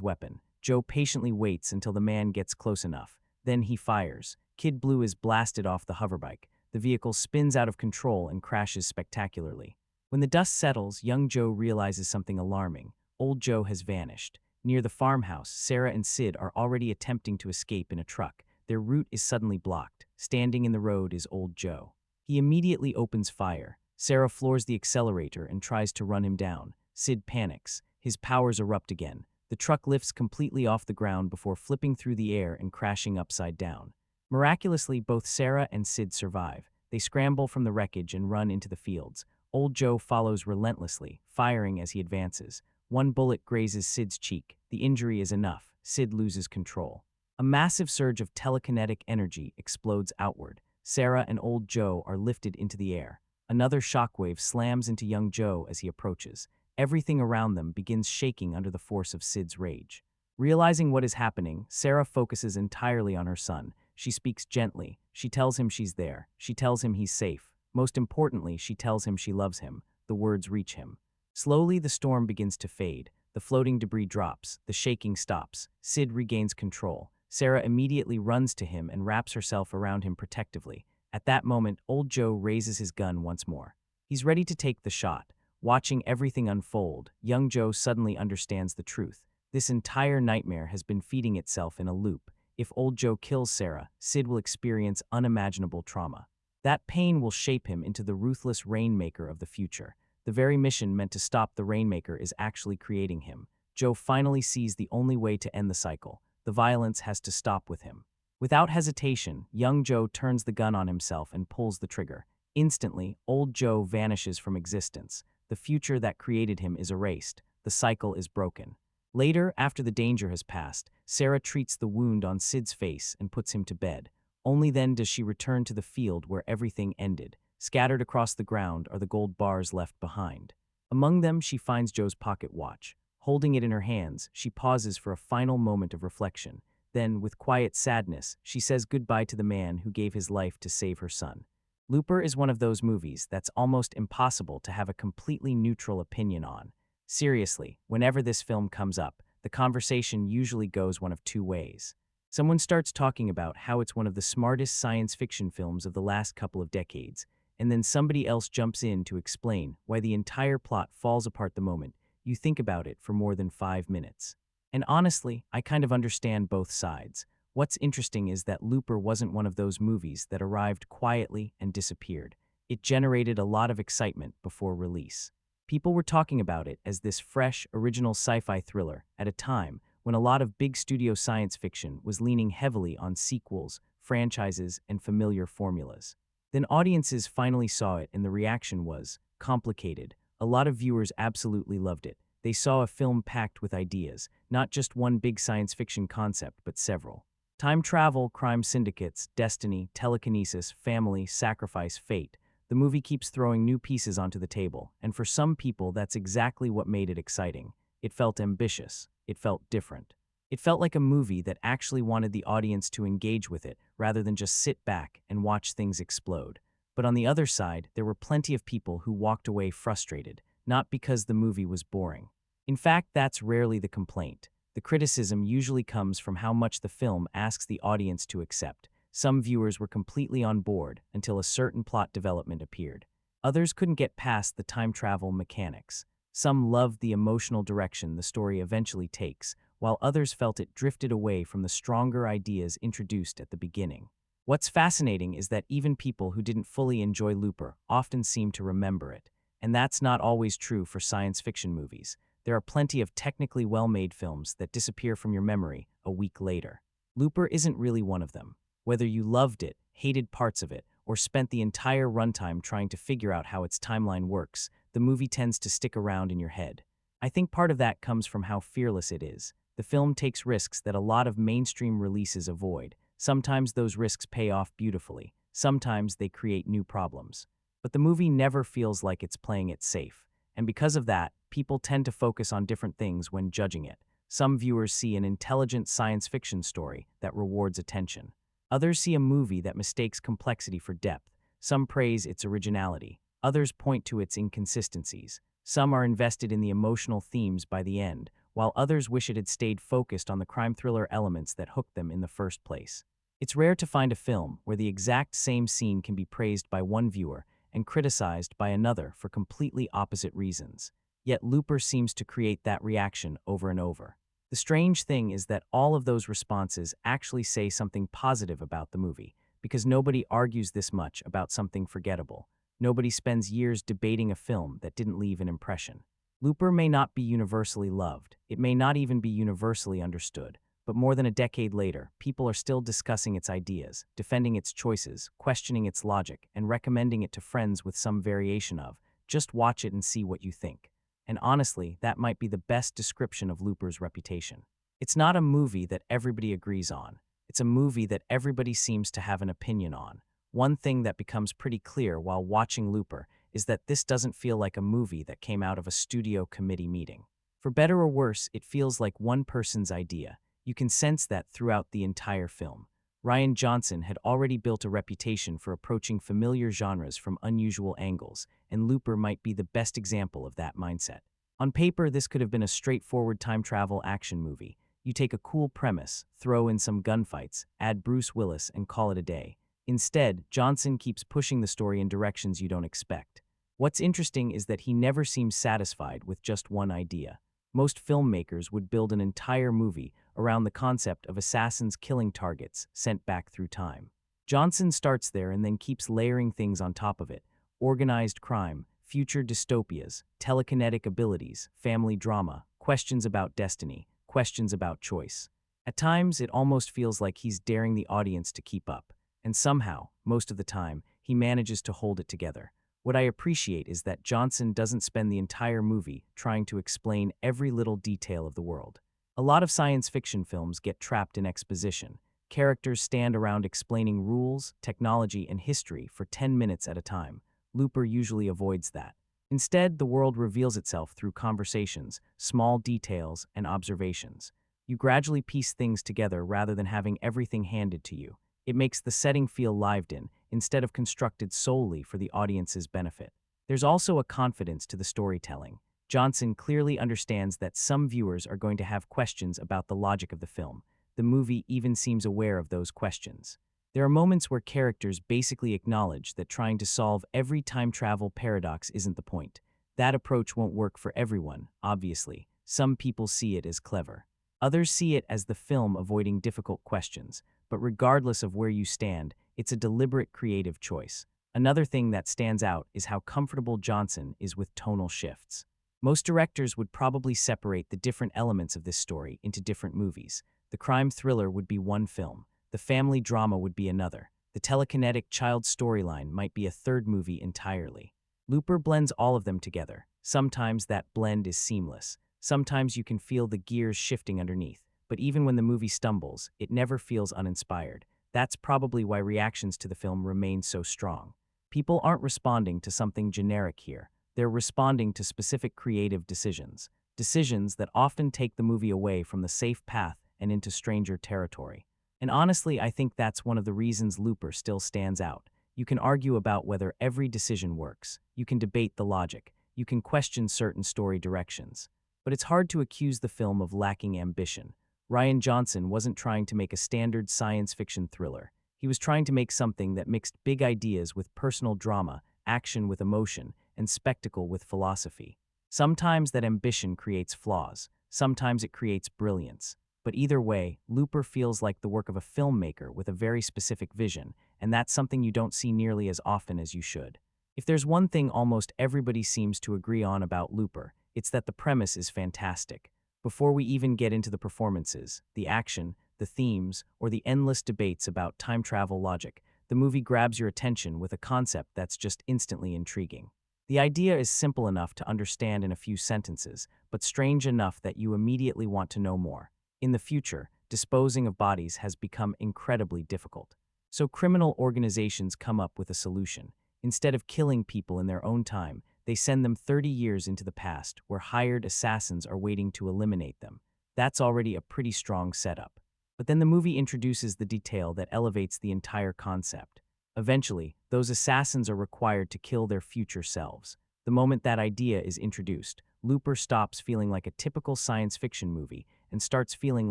Speaker 1: weapon. Joe patiently waits until the man gets close enough. Then he fires. Kid Blue is blasted off the hoverbike. The vehicle spins out of control and crashes spectacularly. When the dust settles, young Joe realizes something alarming. Old Joe has vanished. Near the farmhouse, Sarah and Sid are already attempting to escape in a truck. Their route is suddenly blocked. Standing in the road is Old Joe. He immediately opens fire. Sarah floors the accelerator and tries to run him down. Sid panics. His powers erupt again. The truck lifts completely off the ground before flipping through the air and crashing upside down. Miraculously, both Sarah and Sid survive. They scramble from the wreckage and run into the fields. Old Joe follows relentlessly, firing as he advances. One bullet grazes Sid's cheek. The injury is enough. Sid loses control. A massive surge of telekinetic energy explodes outward. Sarah and Old Joe are lifted into the air. Another shockwave slams into young Joe as he approaches. Everything around them begins shaking under the force of Sid's rage. Realizing what is happening, Sarah focuses entirely on her son. She speaks gently. She tells him she's there. She tells him he's safe. Most importantly, she tells him she loves him. The words reach him. Slowly, the storm begins to fade. The floating debris drops. The shaking stops. Sid regains control. Sarah immediately runs to him and wraps herself around him protectively. At that moment, Old Joe raises his gun once more. He's ready to take the shot. Watching everything unfold, young Joe suddenly understands the truth. This entire nightmare has been feeding itself in a loop. If Old Joe kills Sarah, Sid will experience unimaginable trauma. That pain will shape him into the ruthless rainmaker of the future. The very mission meant to stop the rainmaker is actually creating him. Joe finally sees the only way to end the cycle. The violence has to stop with him. Without hesitation, young Joe turns the gun on himself and pulls the trigger. Instantly, Old Joe vanishes from existence. The future that created him is erased. The cycle is broken. Later, after the danger has passed, Sarah treats the wound on Sid's face and puts him to bed. Only then does she return to the field where everything ended. Scattered across the ground are the gold bars left behind. Among them, she finds Joe's pocket watch. Holding it in her hands, she pauses for a final moment of reflection. Then, with quiet sadness, she says goodbye to the man who gave his life to save her son. Looper is one of those movies that's almost impossible to have a completely neutral opinion on. Seriously, whenever this film comes up, the conversation usually goes one of two ways. Someone starts talking about how it's one of the smartest science fiction films of the last couple of decades, and then somebody else jumps in to explain why the entire plot falls apart the moment you think about it for more than 5 minutes. And honestly, I kind of understand both sides. What's interesting is that Looper wasn't one of those movies that arrived quietly and disappeared. It generated a lot of excitement before release. People were talking about it as this fresh, original sci-fi thriller at a time when a lot of big studio science fiction was leaning heavily on sequels, franchises, and familiar formulas. Then audiences finally saw it and the reaction was complicated. A lot of viewers absolutely loved it. They saw a film packed with ideas, not just one big science fiction concept, but several. Time travel, crime syndicates, destiny, telekinesis, family, sacrifice, fate. The movie keeps throwing new pieces onto the table, and for some people, that's exactly what made it exciting. It felt ambitious. It felt different. It felt like a movie that actually wanted the audience to engage with it, rather than just sit back and watch things explode. But on the other side, there were plenty of people who walked away frustrated, not because the movie was boring. In fact, that's rarely the complaint. The criticism usually comes from how much the film asks the audience to accept. Some viewers were completely on board until a certain plot development appeared. Others couldn't get past the time travel mechanics. Some loved the emotional direction the story eventually takes, while others felt it drifted away from the stronger ideas introduced at the beginning. What's fascinating is that even people who didn't fully enjoy Looper often seem to remember it. And that's not always true for science fiction movies. There are plenty of technically well-made films that disappear from your memory a week later. Looper isn't really one of them. Whether you loved it, hated parts of it, or spent the entire runtime trying to figure out how its timeline works, the movie tends to stick around in your head. I think part of that comes from how fearless it is. The film takes risks that a lot of mainstream releases avoid. Sometimes those risks pay off beautifully. Sometimes they create new problems. But the movie never feels like it's playing it safe. And because of that, people tend to focus on different things when judging it. Some viewers see an intelligent science fiction story that rewards attention. Others see a movie that mistakes complexity for depth. Some praise its originality. Others point to its inconsistencies. Some are invested in the emotional themes by the end, while others wish it had stayed focused on the crime thriller elements that hooked them in the first place. It's rare to find a film where the exact same scene can be praised by one viewer and criticized by another for completely opposite reasons. Yet Looper seems to create that reaction over and over. The strange thing is that all of those responses actually say something positive about the movie, because nobody argues this much about something forgettable. Nobody spends years debating a film that didn't leave an impression. Looper may not be universally loved, it may not even be universally understood, but more than a decade later, people are still discussing its ideas, defending its choices, questioning its logic, and recommending it to friends with some variation of, "Just watch it and see what you think." And honestly, that might be the best description of Looper's reputation. It's not a movie that everybody agrees on. It's a movie that everybody seems to have an opinion on. One thing that becomes pretty clear while watching Looper is that this doesn't feel like a movie that came out of a studio committee meeting. For better or worse, it feels like one person's idea. You can sense that throughout the entire film. Rian Johnson had already built a reputation for approaching familiar genres from unusual angles, and Looper might be the best example of that mindset. On paper, this could have been a straightforward time travel action movie. You take a cool premise, throw in some gunfights, add Bruce Willis, and call it a day. Instead, Johnson keeps pushing the story in directions you don't expect. What's interesting is that he never seems satisfied with just one idea. Most filmmakers would build an entire movie around the concept of assassins killing targets sent back through time. Johnson starts there and then keeps layering things on top of it: organized crime, future dystopias, telekinetic abilities, family drama, questions about destiny, questions about choice. At times, it almost feels like he's daring the audience to keep up, and somehow, most of the time, he manages to hold it together. What I appreciate is that Johnson doesn't spend the entire movie trying to explain every little detail of the world. A lot of science fiction films get trapped in exposition. Characters stand around explaining rules, technology, and history for 10 minutes at a time. Looper usually avoids that. Instead, the world reveals itself through conversations, small details, and observations. You gradually piece things together rather than having everything handed to you. It makes the setting feel lived in, instead of constructed solely for the audience's benefit. There's also a confidence to the storytelling. Johnson clearly understands that some viewers are going to have questions about the logic of the film. The movie even seems aware of those questions. There are moments where characters basically acknowledge that trying to solve every time travel paradox isn't the point. That approach won't work for everyone, obviously. Some people see it as clever. Others see it as the film avoiding difficult questions. But regardless of where you stand, it's a deliberate creative choice. Another thing that stands out is how comfortable Johnson is with tonal shifts. Most directors would probably separate the different elements of this story into different movies. The crime thriller would be one film. The family drama would be another. The telekinetic child storyline might be a third movie entirely. Looper blends all of them together. Sometimes that blend is seamless. Sometimes you can feel the gears shifting underneath. But even when the movie stumbles, it never feels uninspired. That's probably why reactions to the film remain so strong. People aren't responding to something generic here. They're responding to specific creative decisions. Decisions that often take the movie away from the safe path and into stranger territory. And honestly, I think that's one of the reasons Looper still stands out. You can argue about whether every decision works. You can debate the logic. You can question certain story directions. But it's hard to accuse the film of lacking ambition. Rian Johnson wasn't trying to make a standard science fiction thriller. He was trying to make something that mixed big ideas with personal drama, action with emotion, and spectacle with philosophy. Sometimes that ambition creates flaws. Sometimes it creates brilliance. But either way, Looper feels like the work of a filmmaker with a very specific vision, and that's something you don't see nearly as often as you should. If there's one thing almost everybody seems to agree on about Looper, it's that the premise is fantastic. Before we even get into the performances, the action, the themes, or the endless debates about time travel logic, the movie grabs your attention with a concept that's just instantly intriguing. The idea is simple enough to understand in a few sentences, but strange enough that you immediately want to know more. In the future, disposing of bodies has become incredibly difficult. So criminal organizations come up with a solution. Instead of killing people in their own time, they send them 30 years into the past, where hired assassins are waiting to eliminate them. That's already a pretty strong setup. But then the movie introduces the detail that elevates the entire concept. Eventually, those assassins are required to kill their future selves. The moment that idea is introduced, Looper stops feeling like a typical science fiction movie and starts feeling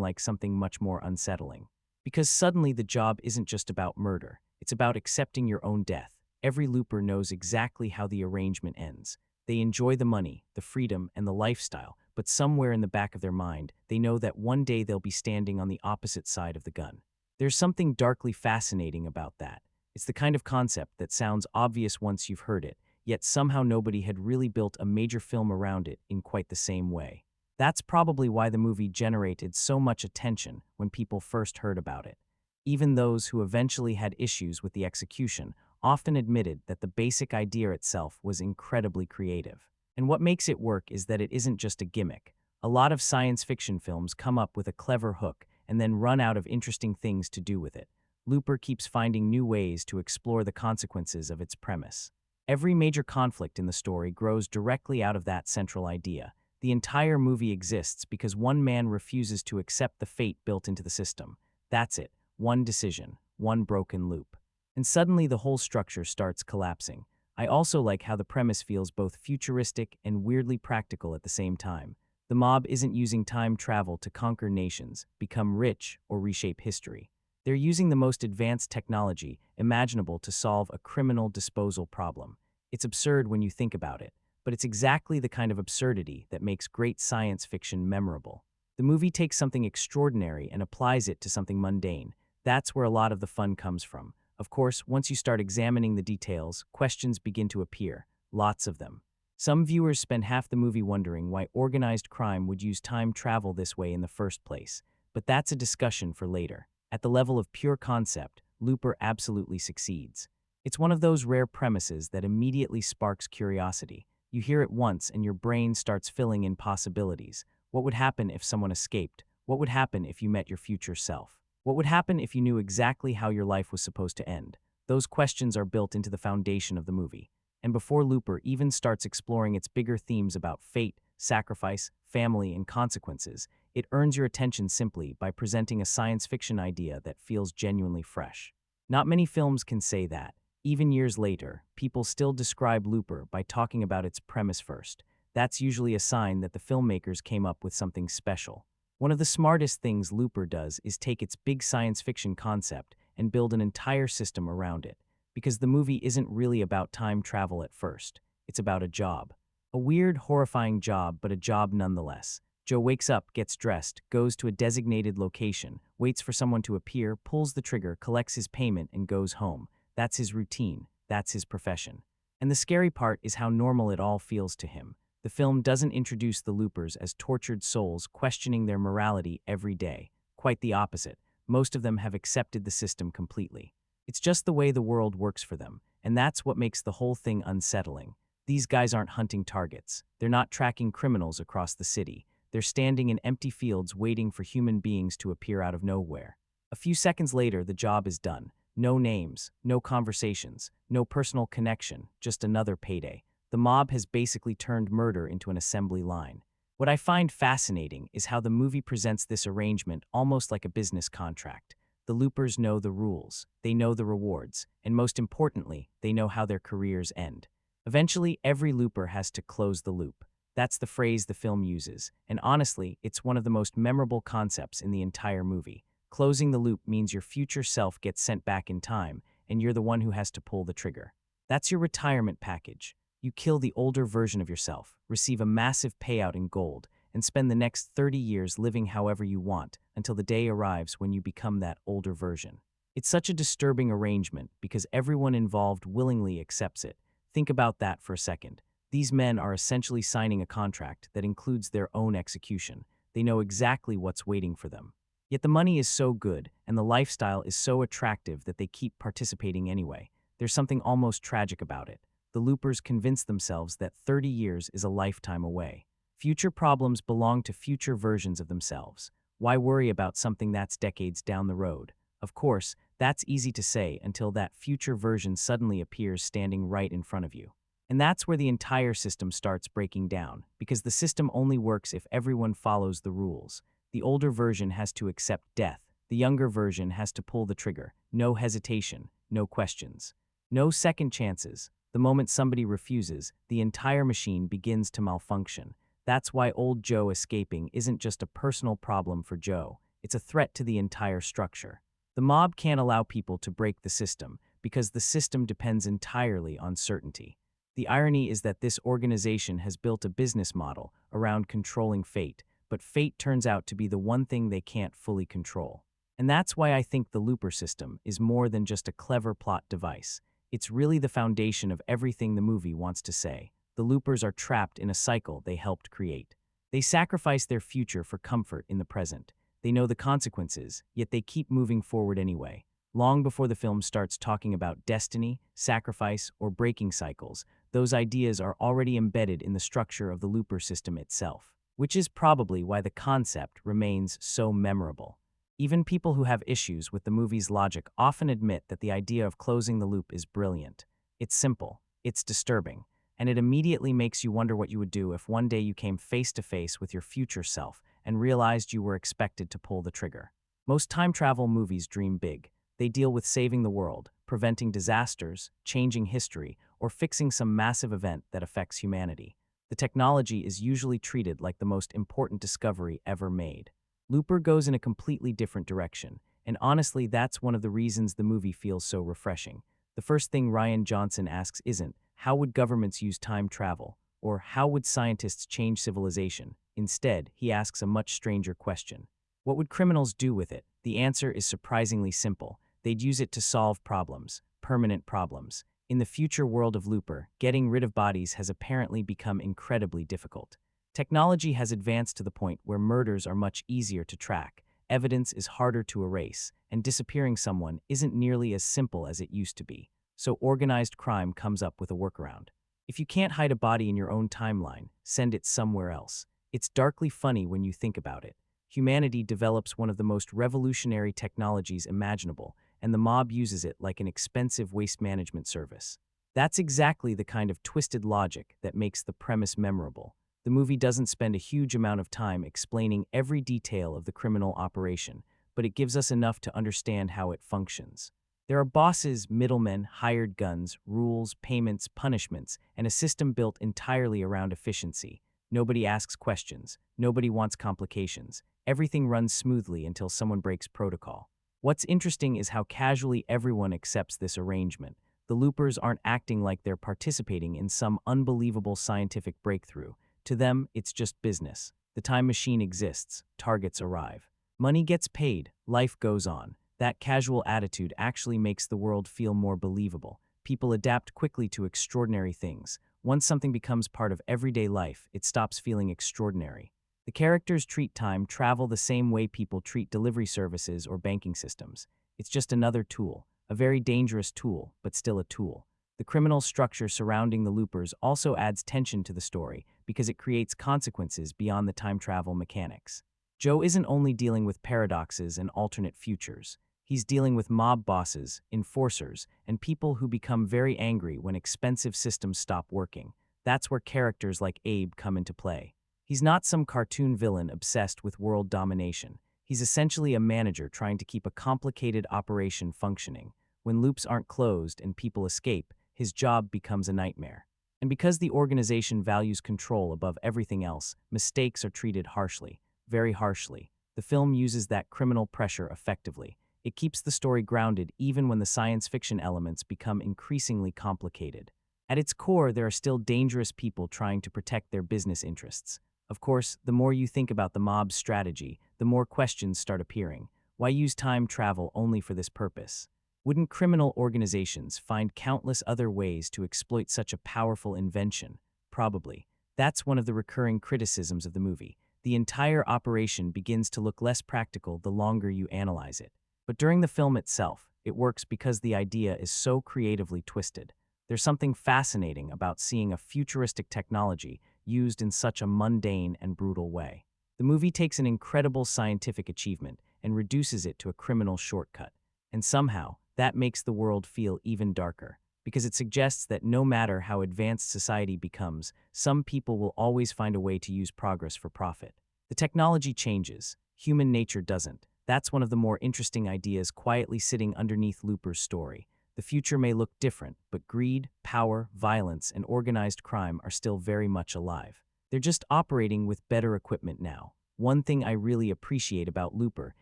Speaker 1: like something much more unsettling. Because suddenly the job isn't just about murder, it's about accepting your own death. Every Looper knows exactly how the arrangement ends. They enjoy the money, the freedom, and the lifestyle, but somewhere in the back of their mind, they know that one day they'll be standing on the opposite side of the gun. There's something darkly fascinating about that. It's the kind of concept that sounds obvious once you've heard it, yet somehow nobody had really built a major film around it in quite the same way. That's probably why the movie generated so much attention when people first heard about it. Even those who eventually had issues with the execution often admitted that the basic idea itself was incredibly creative. And what makes it work is that it isn't just a gimmick. A lot of science fiction films come up with a clever hook and then run out of interesting things to do with it. Looper keeps finding new ways to explore the consequences of its premise. Every major conflict in the story grows directly out of that central idea. The entire movie exists because one man refuses to accept the fate built into the system. That's it. One decision, one broken loop. And suddenly the whole structure starts collapsing. I also like how the premise feels both futuristic and weirdly practical at the same time. The mob isn't using time travel to conquer nations, become rich, or reshape history. They're using the most advanced technology imaginable to solve a criminal disposal problem. It's absurd when you think about it, but it's exactly the kind of absurdity that makes great science fiction memorable. The movie takes something extraordinary and applies it to something mundane. That's where a lot of the fun comes from. Of course, once you start examining the details, questions begin to appear. Lots of them. Some viewers spend half the movie wondering why organized crime would use time travel this way in the first place. But that's a discussion for later. At the level of pure concept, Looper absolutely succeeds. It's one of those rare premises that immediately sparks curiosity. You hear it once and your brain starts filling in possibilities. What would happen if someone escaped? What would happen if you met your future self? What would happen if you knew exactly how your life was supposed to end? Those questions are built into the foundation of the movie. And before Looper even starts exploring its bigger themes about fate, sacrifice, family, and consequences, it earns your attention simply by presenting a science fiction idea that feels genuinely fresh. Not many films can say that. Even years later, people still describe Looper by talking about its premise first. That's usually a sign that the filmmakers came up with something special. One of the smartest things Looper does is take its big science fiction concept and build an entire system around it. Because the movie isn't really about time travel at first. It's about a job. A weird, horrifying job, but a job nonetheless. Joe wakes up, gets dressed, goes to a designated location, waits for someone to appear, pulls the trigger, collects his payment, and goes home. That's his routine. That's his profession. And the scary part is how normal it all feels to him. The film doesn't introduce the Loopers as tortured souls questioning their morality every day. Quite the opposite. Most of them have accepted the system completely. It's just the way the world works for them, and that's what makes the whole thing unsettling. These guys aren't hunting targets. They're not tracking criminals across the city. They're standing in empty fields waiting for human beings to appear out of nowhere. A few seconds later, the job is done. No names, no conversations, no personal connection, just another payday. The mob has basically turned murder into an assembly line. What I find fascinating is how the movie presents this arrangement almost like a business contract. The Loopers know the rules, they know the rewards, and most importantly, they know how their careers end. Eventually, every Looper has to close the loop. That's the phrase the film uses, and honestly, it's one of the most memorable concepts in the entire movie. Closing the loop means your future self gets sent back in time, and you're the one who has to pull the trigger. That's your retirement package. You kill the older version of yourself, receive a massive payout in gold, and spend the next 30 years living however you want until the day arrives when you become that older version. It's such a disturbing arrangement because everyone involved willingly accepts it. Think about that for a second. These men are essentially signing a contract that includes their own execution. They know exactly what's waiting for them. Yet the money is so good and the lifestyle is so attractive that they keep participating anyway. There's something almost tragic about it. The Loopers convince themselves that 30 years is a lifetime away. Future problems belong to future versions of themselves. Why worry about something that's decades down the road? Of course, that's easy to say until that future version suddenly appears standing right in front of you. And that's where the entire system starts breaking down, because the system only works if everyone follows the rules. The older version has to accept death. The younger version has to pull the trigger. No hesitation, no questions. No second chances. The moment somebody refuses, the entire machine begins to malfunction. That's why old Joe escaping isn't just a personal problem for Joe. It's a threat to the entire structure. The mob can't allow people to break the system because the system depends entirely on certainty. The irony is that this organization has built a business model around controlling fate, but fate turns out to be the one thing they can't fully control. And that's why I think the looper system is more than just a clever plot device. It's really the foundation of everything the movie wants to say. The loopers are trapped in a cycle they helped create. They sacrifice their future for comfort in the present. They know the consequences, yet they keep moving forward anyway. Long before the film starts talking about destiny, sacrifice, or breaking cycles, those ideas are already embedded in the structure of the looper system itself, which is probably why the concept remains so memorable. Even people who have issues with the movie's logic often admit that the idea of closing the loop is brilliant. It's simple, it's disturbing, and it immediately makes you wonder what you would do if one day you came face to face with your future self and realized you were expected to pull the trigger. Most time travel movies dream big. They deal with saving the world, preventing disasters, changing history, or fixing some massive event that affects humanity. The technology is usually treated like the most important discovery ever made. Looper goes in a completely different direction, and honestly, that's one of the reasons the movie feels so refreshing. The first thing Rian Johnson asks isn't, how would governments use time travel, or how would scientists change civilization? Instead, he asks a much stranger question. What would criminals do with it? The answer is surprisingly simple. They'd use it to solve problems, permanent problems. In the future world of Looper, getting rid of bodies has apparently become incredibly difficult. Technology has advanced to the point where murders are much easier to track, evidence is harder to erase, and disappearing someone isn't nearly as simple as it used to be. So organized crime comes up with a workaround. If you can't hide a body in your own timeline, send it somewhere else. It's darkly funny when you think about it. Humanity develops one of the most revolutionary technologies imaginable, and the mob uses it like an expensive waste management service. That's exactly the kind of twisted logic that makes the premise memorable. The movie doesn't spend a huge amount of time explaining every detail of the criminal operation, but it gives us enough to understand how it functions. There are bosses, middlemen, hired guns, rules, payments, punishments, and a system built entirely around efficiency. Nobody asks questions. Nobody wants complications. Everything runs smoothly until someone breaks protocol. What's interesting is how casually everyone accepts this arrangement. The loopers aren't acting like they're participating in some unbelievable scientific breakthrough. To them, it's just business. The time machine exists, targets arrive. Money gets paid, life goes on. That casual attitude actually makes the world feel more believable. People adapt quickly to extraordinary things. Once something becomes part of everyday life, it stops feeling extraordinary. The characters treat time travel the same way people treat delivery services or banking systems. It's just another tool, a very dangerous tool, but still a tool. The criminal structure surrounding the loopers also adds tension to the story because it creates consequences beyond the time travel mechanics. Joe isn't only dealing with paradoxes and alternate futures. He's dealing with mob bosses, enforcers, and people who become very angry when expensive systems stop working. That's where characters like Abe come into play. He's not some cartoon villain obsessed with world domination. He's essentially a manager trying to keep a complicated operation functioning. When loops aren't closed and people escape, his job becomes a nightmare. And because the organization values control above everything else, mistakes are treated harshly, very harshly. The film uses that criminal pressure effectively. It keeps the story grounded even when the science fiction elements become increasingly complicated. At its core, there are still dangerous people trying to protect their business interests. Of course, the more you think about the mob's strategy, the more questions start appearing. Why use time travel only for this purpose? Wouldn't criminal organizations find countless other ways to exploit such a powerful invention? Probably. That's one of the recurring criticisms of the movie. The entire operation begins to look less practical the longer you analyze it. But during the film itself, it works because the idea is so creatively twisted. There's something fascinating about seeing a futuristic technology used in such a mundane and brutal way. The movie takes an incredible scientific achievement and reduces it to a criminal shortcut. And somehow, that makes the world feel even darker, because it suggests that no matter how advanced society becomes, some people will always find a way to use progress for profit. The technology changes, human nature doesn't. That's one of the more interesting ideas quietly sitting underneath Looper's story. The future may look different, but greed, power, violence, and organized crime are still very much alive. They're just operating with better equipment now. One thing I really appreciate about Looper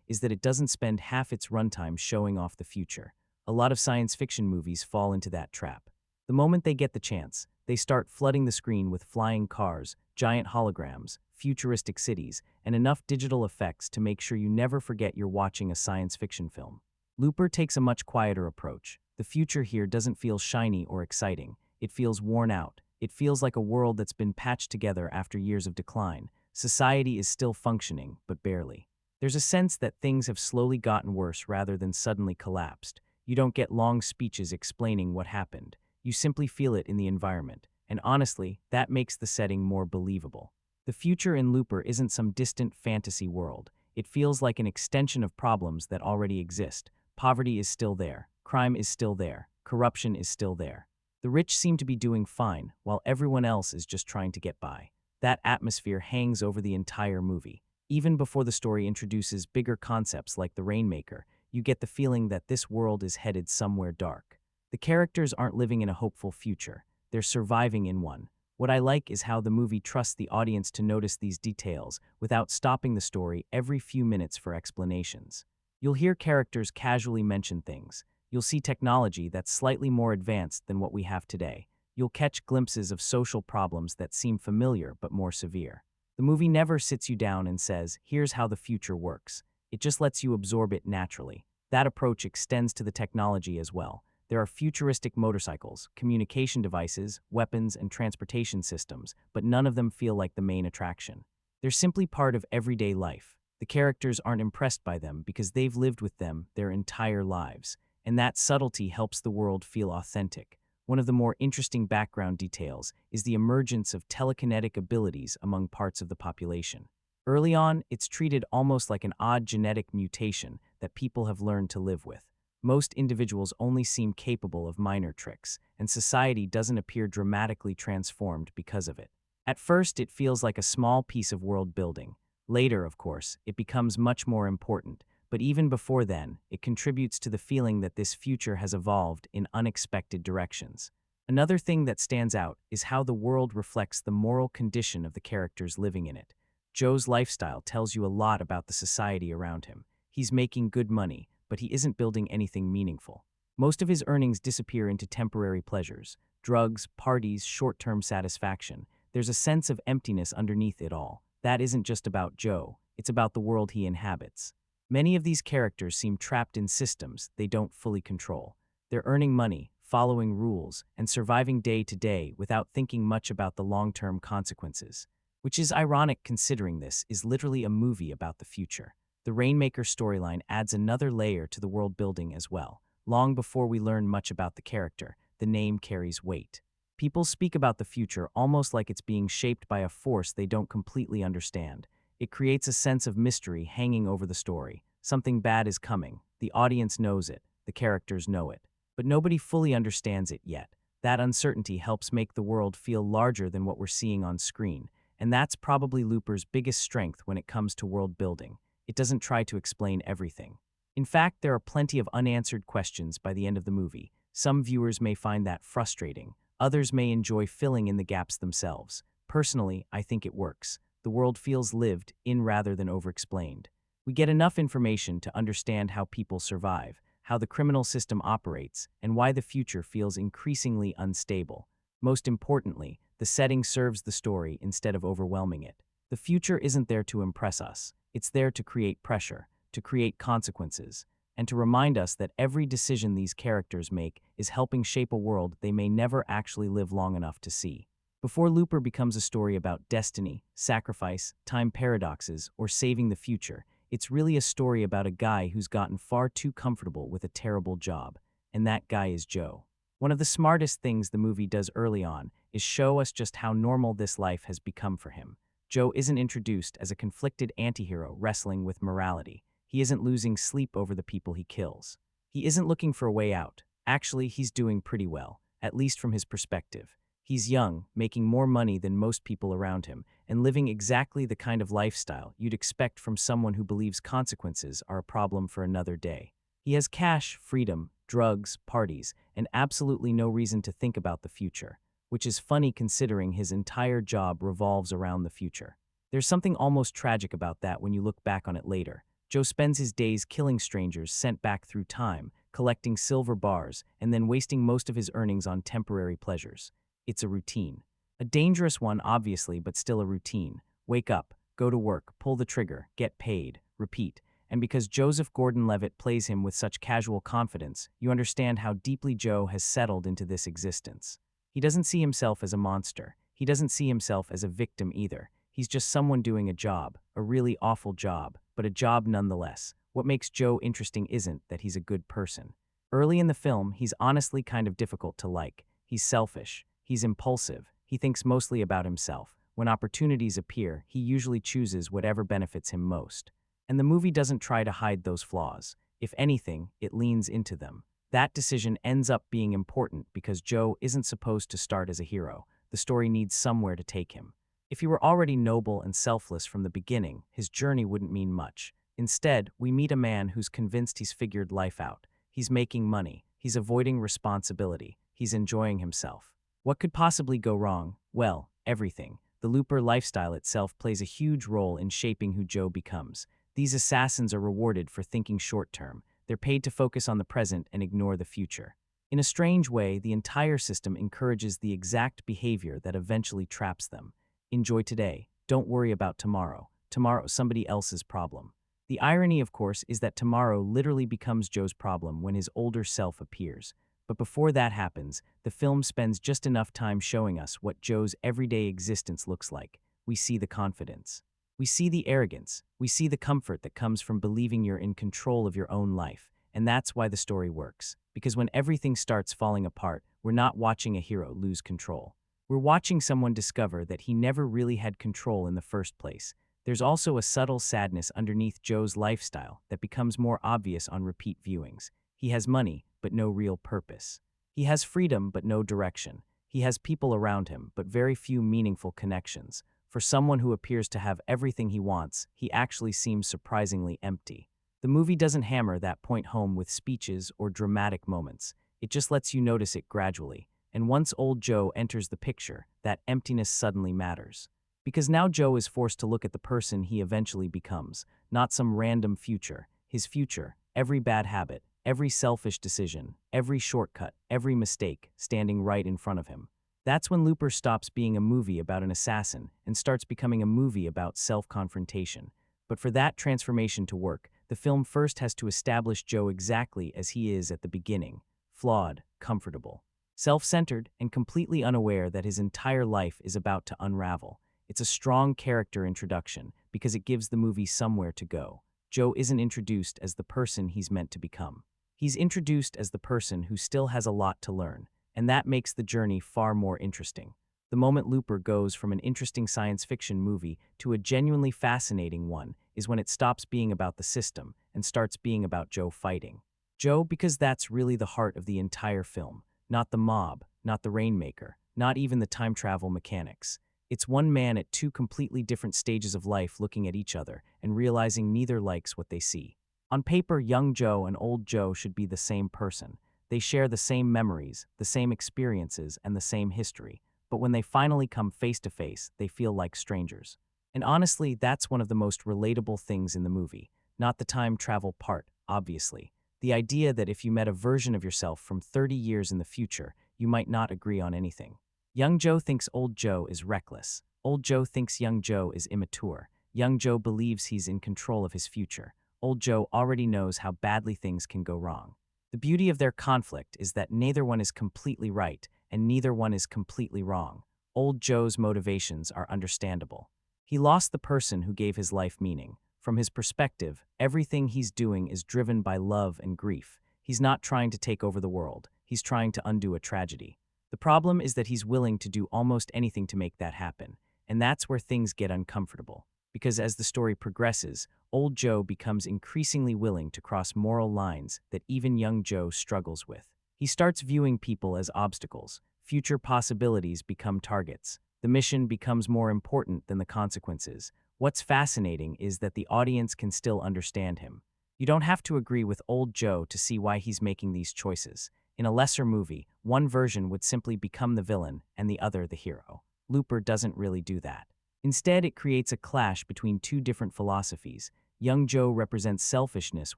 Speaker 1: is that it doesn't spend half its runtime showing off the future. A lot of science fiction movies fall into that trap. The moment they get the chance, they start flooding the screen with flying cars, giant holograms, futuristic cities, and enough digital effects to make sure you never forget you're watching a science fiction film. Looper takes a much quieter approach. The future here doesn't feel shiny or exciting. It feels worn out. It feels like a world that's been patched together after years of decline. Society is still functioning, but barely. There's a sense that things have slowly gotten worse rather than suddenly collapsed. You don't get long speeches explaining what happened. You simply feel it in the environment. And honestly, that makes the setting more believable. The future in Looper isn't some distant fantasy world. It feels like an extension of problems that already exist. Poverty is still there. Crime is still there. Corruption is still there. The rich seem to be doing fine, while everyone else is just trying to get by. That atmosphere hangs over the entire movie. Even before the story introduces bigger concepts like the Rainmaker, you get the feeling that this world is headed somewhere dark. The characters aren't living in a hopeful future. They're surviving in one. What I like is how the movie trusts the audience to notice these details without stopping the story every few minutes for explanations. You'll hear characters casually mention things. You'll see technology that's slightly more advanced than what we have today. You'll catch glimpses of social problems that seem familiar but more severe. The movie never sits you down and says, "Here's how the future works." It just lets you absorb it naturally. That approach extends to the technology as well. There are futuristic motorcycles, communication devices, weapons, and transportation systems, but none of them feel like the main attraction. They're simply part of everyday life. The characters aren't impressed by them because they've lived with them their entire lives, and that subtlety helps the world feel authentic. One of the more interesting background details is the emergence of telekinetic abilities among parts of the population. Early on, it's treated almost like an odd genetic mutation that people have learned to live with. Most individuals only seem capable of minor tricks, and society doesn't appear dramatically transformed because of it. At first, it feels like a small piece of world building. Later, of course, it becomes much more important, but even before then, it contributes to the feeling that this future has evolved in unexpected directions. Another thing that stands out is how the world reflects the moral condition of the characters living in it. Joe's lifestyle tells you a lot about the society around him. He's making good money, but he isn't building anything meaningful. Most of his earnings disappear into temporary pleasures, drugs, parties, short-term satisfaction. There's a sense of emptiness underneath it all. That isn't just about Joe, it's about the world he inhabits. Many of these characters seem trapped in systems they don't fully control. They're earning money, following rules, and surviving day to day without thinking much about the long-term consequences. Which is ironic considering this is literally a movie about the future. The Rainmaker storyline adds another layer to the world building as well. Long before we learn much about the character, the name carries weight. People speak about the future almost like it's being shaped by a force they don't completely understand. It creates a sense of mystery hanging over the story. Something bad is coming. The audience knows it. The characters know it. But nobody fully understands it yet. That uncertainty helps make the world feel larger than what we're seeing on screen. And that's probably Looper's biggest strength when it comes to world building. It doesn't try to explain everything. In fact, there are plenty of unanswered questions by the end of the movie. Some viewers may find that frustrating. Others may enjoy filling in the gaps themselves. Personally, I think it works. The world feels lived in rather than overexplained. We get enough information to understand how people survive, how the criminal system operates, and why the future feels increasingly unstable. Most importantly, the setting serves the story instead of overwhelming it. The future isn't there to impress us. It's there to create pressure, to create consequences, and to remind us that every decision these characters make is helping shape a world they may never actually live long enough to see. Before Looper becomes a story about destiny, sacrifice, time paradoxes, or saving the future, it's really a story about a guy who's gotten far too comfortable with a terrible job, and that guy is Joe. One of the smartest things the movie does early on is show us just how normal this life has become for him. Joe isn't introduced as a conflicted antihero wrestling with morality. He isn't losing sleep over the people he kills. He isn't looking for a way out. Actually, he's doing pretty well, at least from his perspective. He's young, making more money than most people around him, and living exactly the kind of lifestyle you'd expect from someone who believes consequences are a problem for another day. He has cash, freedom, drugs, parties, and absolutely no reason to think about the future, which is funny considering his entire job revolves around the future. There's something almost tragic about that when you look back on it later. Joe spends his days killing strangers sent back through time, collecting silver bars, and then wasting most of his earnings on temporary pleasures. It's a routine. A dangerous one, obviously, but still a routine. Wake up, go to work, pull the trigger, get paid, repeat. And because Joseph Gordon-Levitt plays him with such casual confidence, you understand how deeply Joe has settled into this existence. He doesn't see himself as a monster. He doesn't see himself as a victim either. He's just someone doing a job, a really awful job, but a job nonetheless. What makes Joe interesting isn't that he's a good person. Early in the film, he's honestly kind of difficult to like. He's selfish. He's impulsive. He thinks mostly about himself. When opportunities appear, he usually chooses whatever benefits him most. And the movie doesn't try to hide those flaws. If anything, it leans into them. That decision ends up being important because Joe isn't supposed to start as a hero. The story needs somewhere to take him. If he were already noble and selfless from the beginning, his journey wouldn't mean much. Instead, we meet a man who's convinced he's figured life out. He's making money. He's avoiding responsibility. He's enjoying himself. What could possibly go wrong? Well, everything. The Looper lifestyle itself plays a huge role in shaping who Joe becomes. These assassins are rewarded for thinking short-term. They're paid to focus on the present and ignore the future. In a strange way, the entire system encourages the exact behavior that eventually traps them. Enjoy today. Don't worry about tomorrow. Tomorrow's somebody else's problem. The irony, of course, is that tomorrow literally becomes Joe's problem when his older self appears. But before that happens, the film spends just enough time showing us what Joe's everyday existence looks like. We see the confidence. We see the arrogance. We see the comfort that comes from believing you're in control of your own life. And that's why the story works. Because when everything starts falling apart, we're not watching a hero lose control. We're watching someone discover that he never really had control in the first place. There's also a subtle sadness underneath Joe's lifestyle that becomes more obvious on repeat viewings. He has money, but no real purpose. He has freedom, but no direction. He has people around him, but very few meaningful connections. For someone who appears to have everything he wants, he actually seems surprisingly empty. The movie doesn't hammer that point home with speeches or dramatic moments. It just lets you notice it gradually. And once old Joe enters the picture, that emptiness suddenly matters. Because now Joe is forced to look at the person he eventually becomes, not some random future. His future, every bad habit, every selfish decision, every shortcut, every mistake, standing right in front of him. That's when Looper stops being a movie about an assassin and starts becoming a movie about self-confrontation. But for that transformation to work, the film first has to establish Joe exactly as he is at the beginning: flawed, comfortable, self-centered, and completely unaware that his entire life is about to unravel. It's a strong character introduction because it gives the movie somewhere to go. Joe isn't introduced as the person he's meant to become. He's introduced as the person who still has a lot to learn, and that makes the journey far more interesting. The moment Looper goes from an interesting science fiction movie to a genuinely fascinating one is when it stops being about the system and starts being about Joe fighting. Joe, because that's really the heart of the entire film. Not the mob, not the Rainmaker, not even the time travel mechanics. It's one man at two completely different stages of life looking at each other and realizing neither likes what they see. On paper, young Joe and old Joe should be the same person. They share the same memories, the same experiences, and the same history. But when they finally come face to face, they feel like strangers. And honestly, that's one of the most relatable things in the movie. Not the time travel part, obviously. The idea that if you met a version of yourself from 30 years in the future, you might not agree on anything. Young Joe thinks old Joe is reckless. Old Joe thinks young Joe is immature. Young Joe believes he's in control of his future. Old Joe already knows how badly things can go wrong. The beauty of their conflict is that neither one is completely right, and neither one is completely wrong. Old Joe's motivations are understandable. He lost the person who gave his life meaning. From his perspective, everything he's doing is driven by love and grief. He's not trying to take over the world. He's trying to undo a tragedy. The problem is that he's willing to do almost anything to make that happen, and that's where things get uncomfortable. Because as the story progresses, old Joe becomes increasingly willing to cross moral lines that even young Joe struggles with. He starts viewing people as obstacles, future possibilities become targets. The mission becomes more important than the consequences. What's fascinating is that the audience can still understand him. You don't have to agree with old Joe to see why he's making these choices. In a lesser movie, one version would simply become the villain and the other the hero. Looper doesn't really do that. Instead, it creates a clash between two different philosophies. Young Joe represents selfishness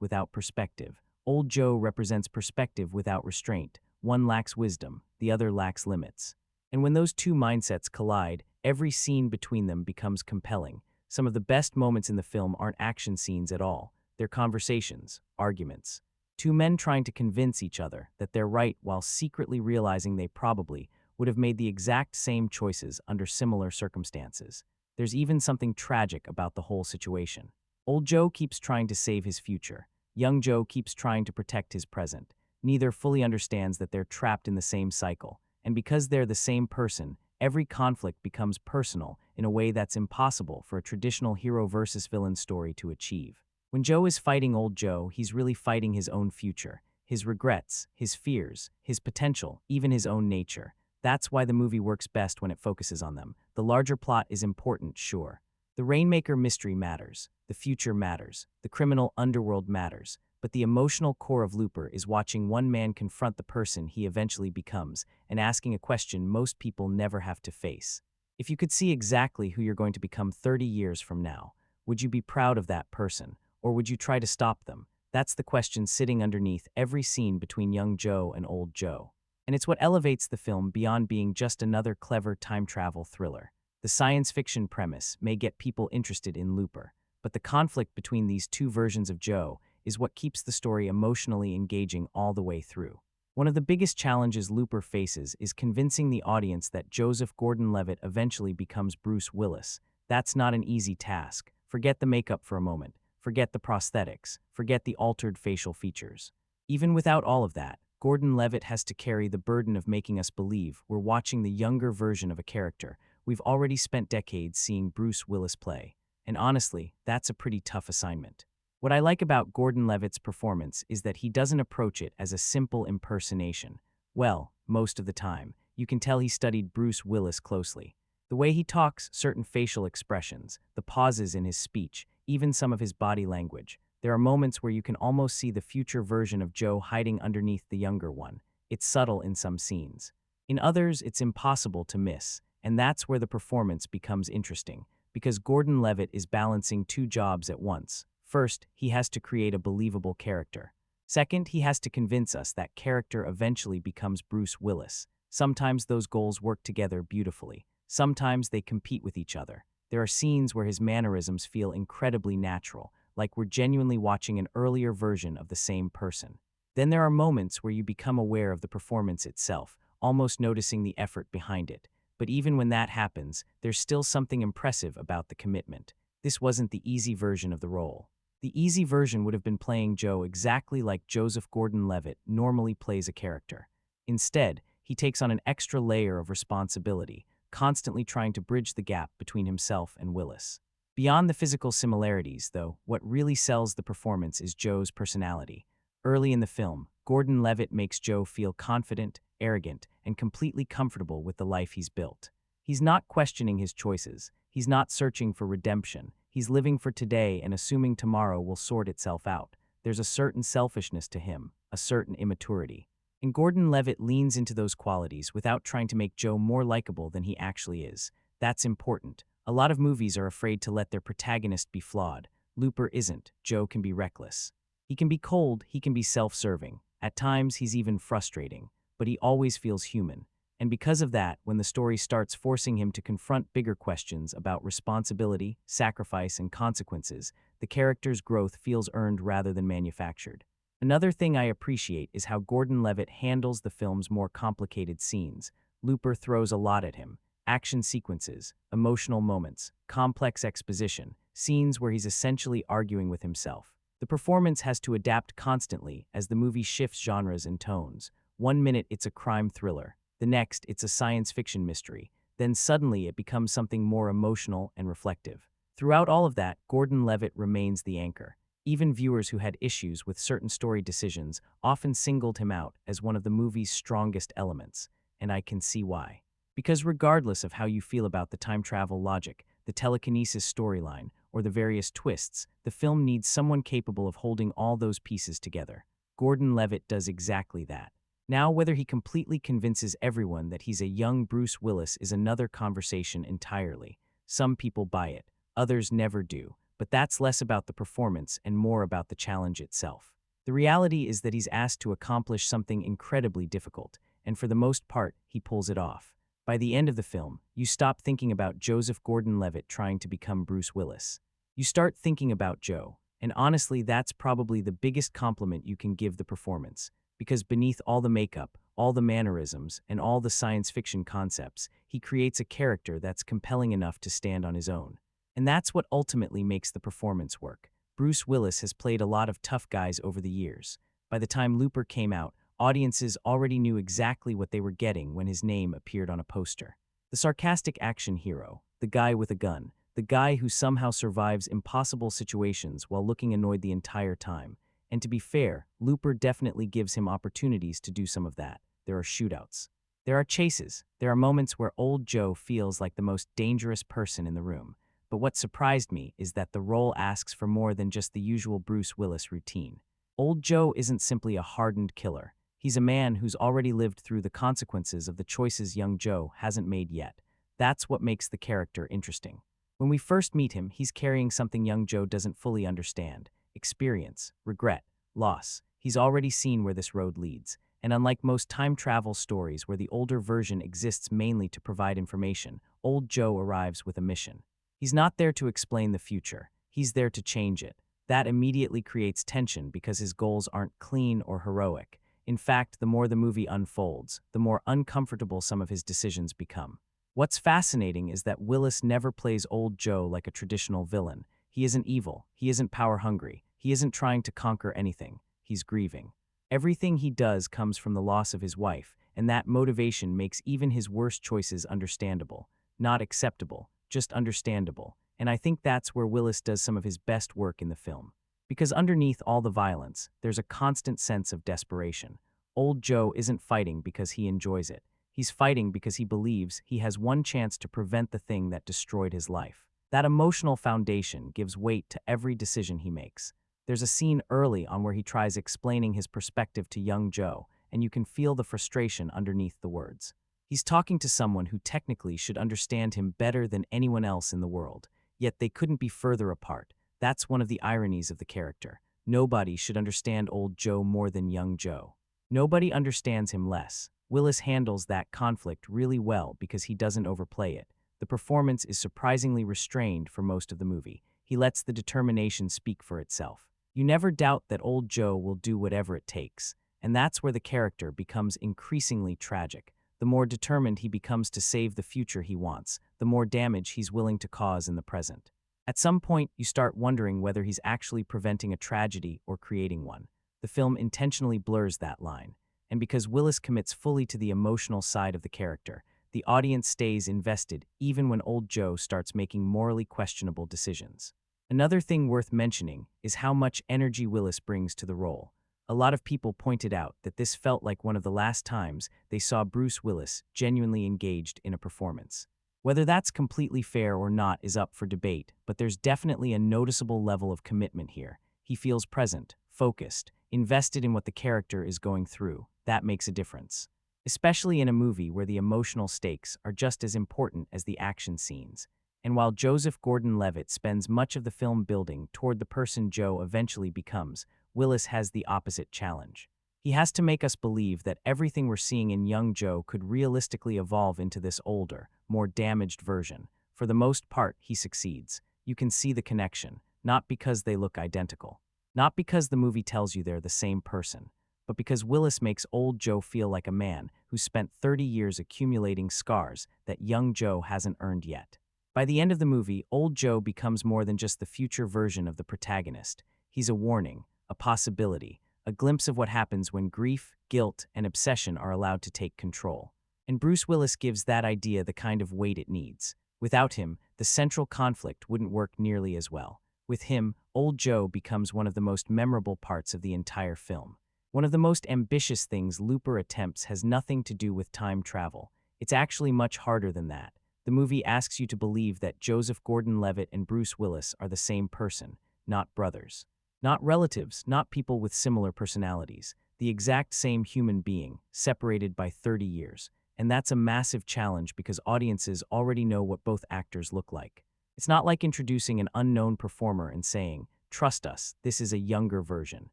Speaker 1: without perspective. Old Joe represents perspective without restraint. One lacks wisdom, the other lacks limits. And when those two mindsets collide, every scene between them becomes compelling. Some of the best moments in the film aren't action scenes at all. They're conversations, arguments. Two men trying to convince each other that they're right while secretly realizing they probably would have made the exact same choices under similar circumstances. There's even something tragic about the whole situation. Old Joe keeps trying to save his future. Young Joe keeps trying to protect his present. Neither fully understands that they're trapped in the same cycle. And because they're the same person, every conflict becomes personal in a way that's impossible for a traditional hero versus villain story to achieve. When Joe is fighting old Joe, he's really fighting his own future, his regrets, his fears, his potential, even his own nature. That's why the movie works best when it focuses on them. The larger plot is important, sure. The Rainmaker mystery matters, the future matters, the criminal underworld matters, but the emotional core of Looper is watching one man confront the person he eventually becomes and asking a question most people never have to face. If you could see exactly who you're going to become 30 years from now, would you be proud of that person, or would you try to stop them? That's the question sitting underneath every scene between young Joe and old Joe. And it's what elevates the film beyond being just another clever time travel thriller. The science fiction premise may get people interested in Looper, but the conflict between these two versions of Joe is what keeps the story emotionally engaging all the way through. One of the biggest challenges Looper faces is convincing the audience that Joseph Gordon-Levitt eventually becomes Bruce Willis. That's not an easy task. Forget the makeup for a moment. Forget the prosthetics. Forget the altered facial features. Even without all of that, Gordon-Levitt has to carry the burden of making us believe we're watching the younger version of a character we've already spent decades seeing Bruce Willis play. And honestly, that's a pretty tough assignment. What I like about Gordon-Levitt's performance is that he doesn't approach it as a simple impersonation. Well, most of the time, you can tell he studied Bruce Willis closely. The way he talks, certain facial expressions, the pauses in his speech, even some of his body language. There are moments where you can almost see the future version of Joe hiding underneath the younger one. It's subtle in some scenes. In others, it's impossible to miss, and that's where the performance becomes interesting, because Gordon-Levitt is balancing two jobs at once. First, he has to create a believable character. Second, he has to convince us that character eventually becomes Bruce Willis. Sometimes those goals work together beautifully. Sometimes they compete with each other. There are scenes where his mannerisms feel incredibly natural, like we're genuinely watching an earlier version of the same person. Then there are moments where you become aware of the performance itself, almost noticing the effort behind it. But even when that happens, there's still something impressive about the commitment. This wasn't the easy version of the role. The easy version would have been playing Joe exactly like Joseph Gordon-Levitt normally plays a character. Instead, he takes on an extra layer of responsibility, constantly trying to bridge the gap between himself and Willis. Beyond the physical similarities, though, what really sells the performance is Joe's personality. Early in the film, Gordon-Levitt makes Joe feel confident, arrogant, and completely comfortable with the life he's built. He's not questioning his choices. He's not searching for redemption. He's living for today and assuming tomorrow will sort itself out. There's a certain selfishness to him, a certain immaturity. And Gordon-Levitt leans into those qualities without trying to make Joe more likable than he actually is. That's important. A lot of movies are afraid to let their protagonist be flawed. Looper isn't. Joe can be reckless. He can be cold, he can be self-serving. At times, he's even frustrating, but he always feels human. And because of that, when the story starts forcing him to confront bigger questions about responsibility, sacrifice, and consequences, the character's growth feels earned rather than manufactured. Another thing I appreciate is how Gordon-Levitt handles the film's more complicated scenes. Looper throws a lot at him. Action sequences, emotional moments, complex exposition, scenes where he's essentially arguing with himself. The performance has to adapt constantly as the movie shifts genres and tones. One minute it's a crime thriller. The next, it's a science fiction mystery. Then suddenly it becomes something more emotional and reflective. Throughout all of that, Gordon-Levitt remains the anchor. Even viewers who had issues with certain story decisions often singled him out as one of the movie's strongest elements. and I can see why. Because regardless of how you feel about the time travel logic, the telekinesis storyline, or the various twists, the film needs someone capable of holding all those pieces together. Gordon-Levitt does exactly that. Now, whether he completely convinces everyone that he's a young Bruce Willis is another conversation entirely. Some people buy it, others never do, but that's less about the performance and more about the challenge itself. The reality is that he's asked to accomplish something incredibly difficult, and for the most part, he pulls it off. By the end of the film, you stop thinking about Joseph Gordon-Levitt trying to become Bruce Willis. You start thinking about Joe, and honestly, that's probably the biggest compliment you can give the performance, because beneath all the makeup, all the mannerisms, and all the science fiction concepts, he creates a character that's compelling enough to stand on his own. And that's what ultimately makes the performance work. Bruce Willis has played a lot of tough guys over the years. By the time Looper came out, audiences already knew exactly what they were getting when his name appeared on a poster. The sarcastic action hero, the guy with a gun, the guy who somehow survives impossible situations while looking annoyed the entire time. And to be fair, Looper definitely gives him opportunities to do some of that. There are shootouts. There are chases. There are moments where old Joe feels like the most dangerous person in the room. But what surprised me is that the role asks for more than just the usual Bruce Willis routine. Old Joe isn't simply a hardened killer. He's a man who's already lived through the consequences of the choices young Joe hasn't made yet. That's what makes the character interesting. When we first meet him, he's carrying something young Joe doesn't fully understand: experience, regret, loss. He's already seen where this road leads. And unlike most time travel stories where the older version exists mainly to provide information, old Joe arrives with a mission. He's not there to explain the future. He's there to change it. That immediately creates tension because his goals aren't clean or heroic. In fact, the more the movie unfolds, the more uncomfortable some of his decisions become. What's fascinating is that Willis never plays old Joe like a traditional villain. He isn't evil. He isn't power-hungry. He isn't trying to conquer anything. He's grieving. Everything he does comes from the loss of his wife, and that motivation makes even his worst choices understandable. Not acceptable, just understandable. And I think that's where Willis does some of his best work in the film. Because underneath all the violence, there's a constant sense of desperation. Old Joe isn't fighting because he enjoys it. He's fighting because he believes he has one chance to prevent the thing that destroyed his life. That emotional foundation gives weight to every decision he makes. There's a scene early on where he tries explaining his perspective to young Joe, and you can feel the frustration underneath the words. He's talking to someone who technically should understand him better than anyone else in the world, yet they couldn't be further apart. That's one of the ironies of the character. Nobody should understand old Joe more than young Joe. Nobody understands him less. Willis handles that conflict really well because he doesn't overplay it. The performance is surprisingly restrained for most of the movie. He lets the determination speak for itself. You never doubt that old Joe will do whatever it takes, and that's where the character becomes increasingly tragic. The more determined he becomes to save the future he wants, the more damage he's willing to cause in the present. At some point, you start wondering whether he's actually preventing a tragedy or creating one. The film intentionally blurs that line. And because Willis commits fully to the emotional side of the character, the audience stays invested even when old Joe starts making morally questionable decisions. Another thing worth mentioning is how much energy Willis brings to the role. A lot of people pointed out that this felt like one of the last times they saw Bruce Willis genuinely engaged in a performance. Whether that's completely fair or not is up for debate, but there's definitely a noticeable level of commitment here. He feels present, focused, invested in what the character is going through. That makes a difference. Especially in a movie where the emotional stakes are just as important as the action scenes. And while Joseph Gordon-Levitt spends much of the film building toward the person Joe eventually becomes, Willis has the opposite challenge. He has to make us believe that everything we're seeing in young Joe could realistically evolve into this older, more damaged version. For the most part, he succeeds. You can see the connection, not because they look identical. Not because the movie tells you they're the same person, but because Willis makes old Joe feel like a man who spent 30 years accumulating scars that young Joe hasn't earned yet. By the end of the movie, old Joe becomes more than just the future version of the protagonist. He's a warning, a possibility, a glimpse of what happens when grief, guilt, and obsession are allowed to take control. And Bruce Willis gives that idea the kind of weight it needs. Without him, the central conflict wouldn't work nearly as well. With him, old Joe becomes one of the most memorable parts of the entire film. One of the most ambitious things Looper attempts has nothing to do with time travel. It's actually much harder than that. The movie asks you to believe that Joseph Gordon-Levitt and Bruce Willis are the same person, not brothers. Not relatives, not people with similar personalities. The exact same human being, separated by 30 years. And that's a massive challenge because audiences already know what both actors look like. It's not like introducing an unknown performer and saying, "Trust us, this is a younger version."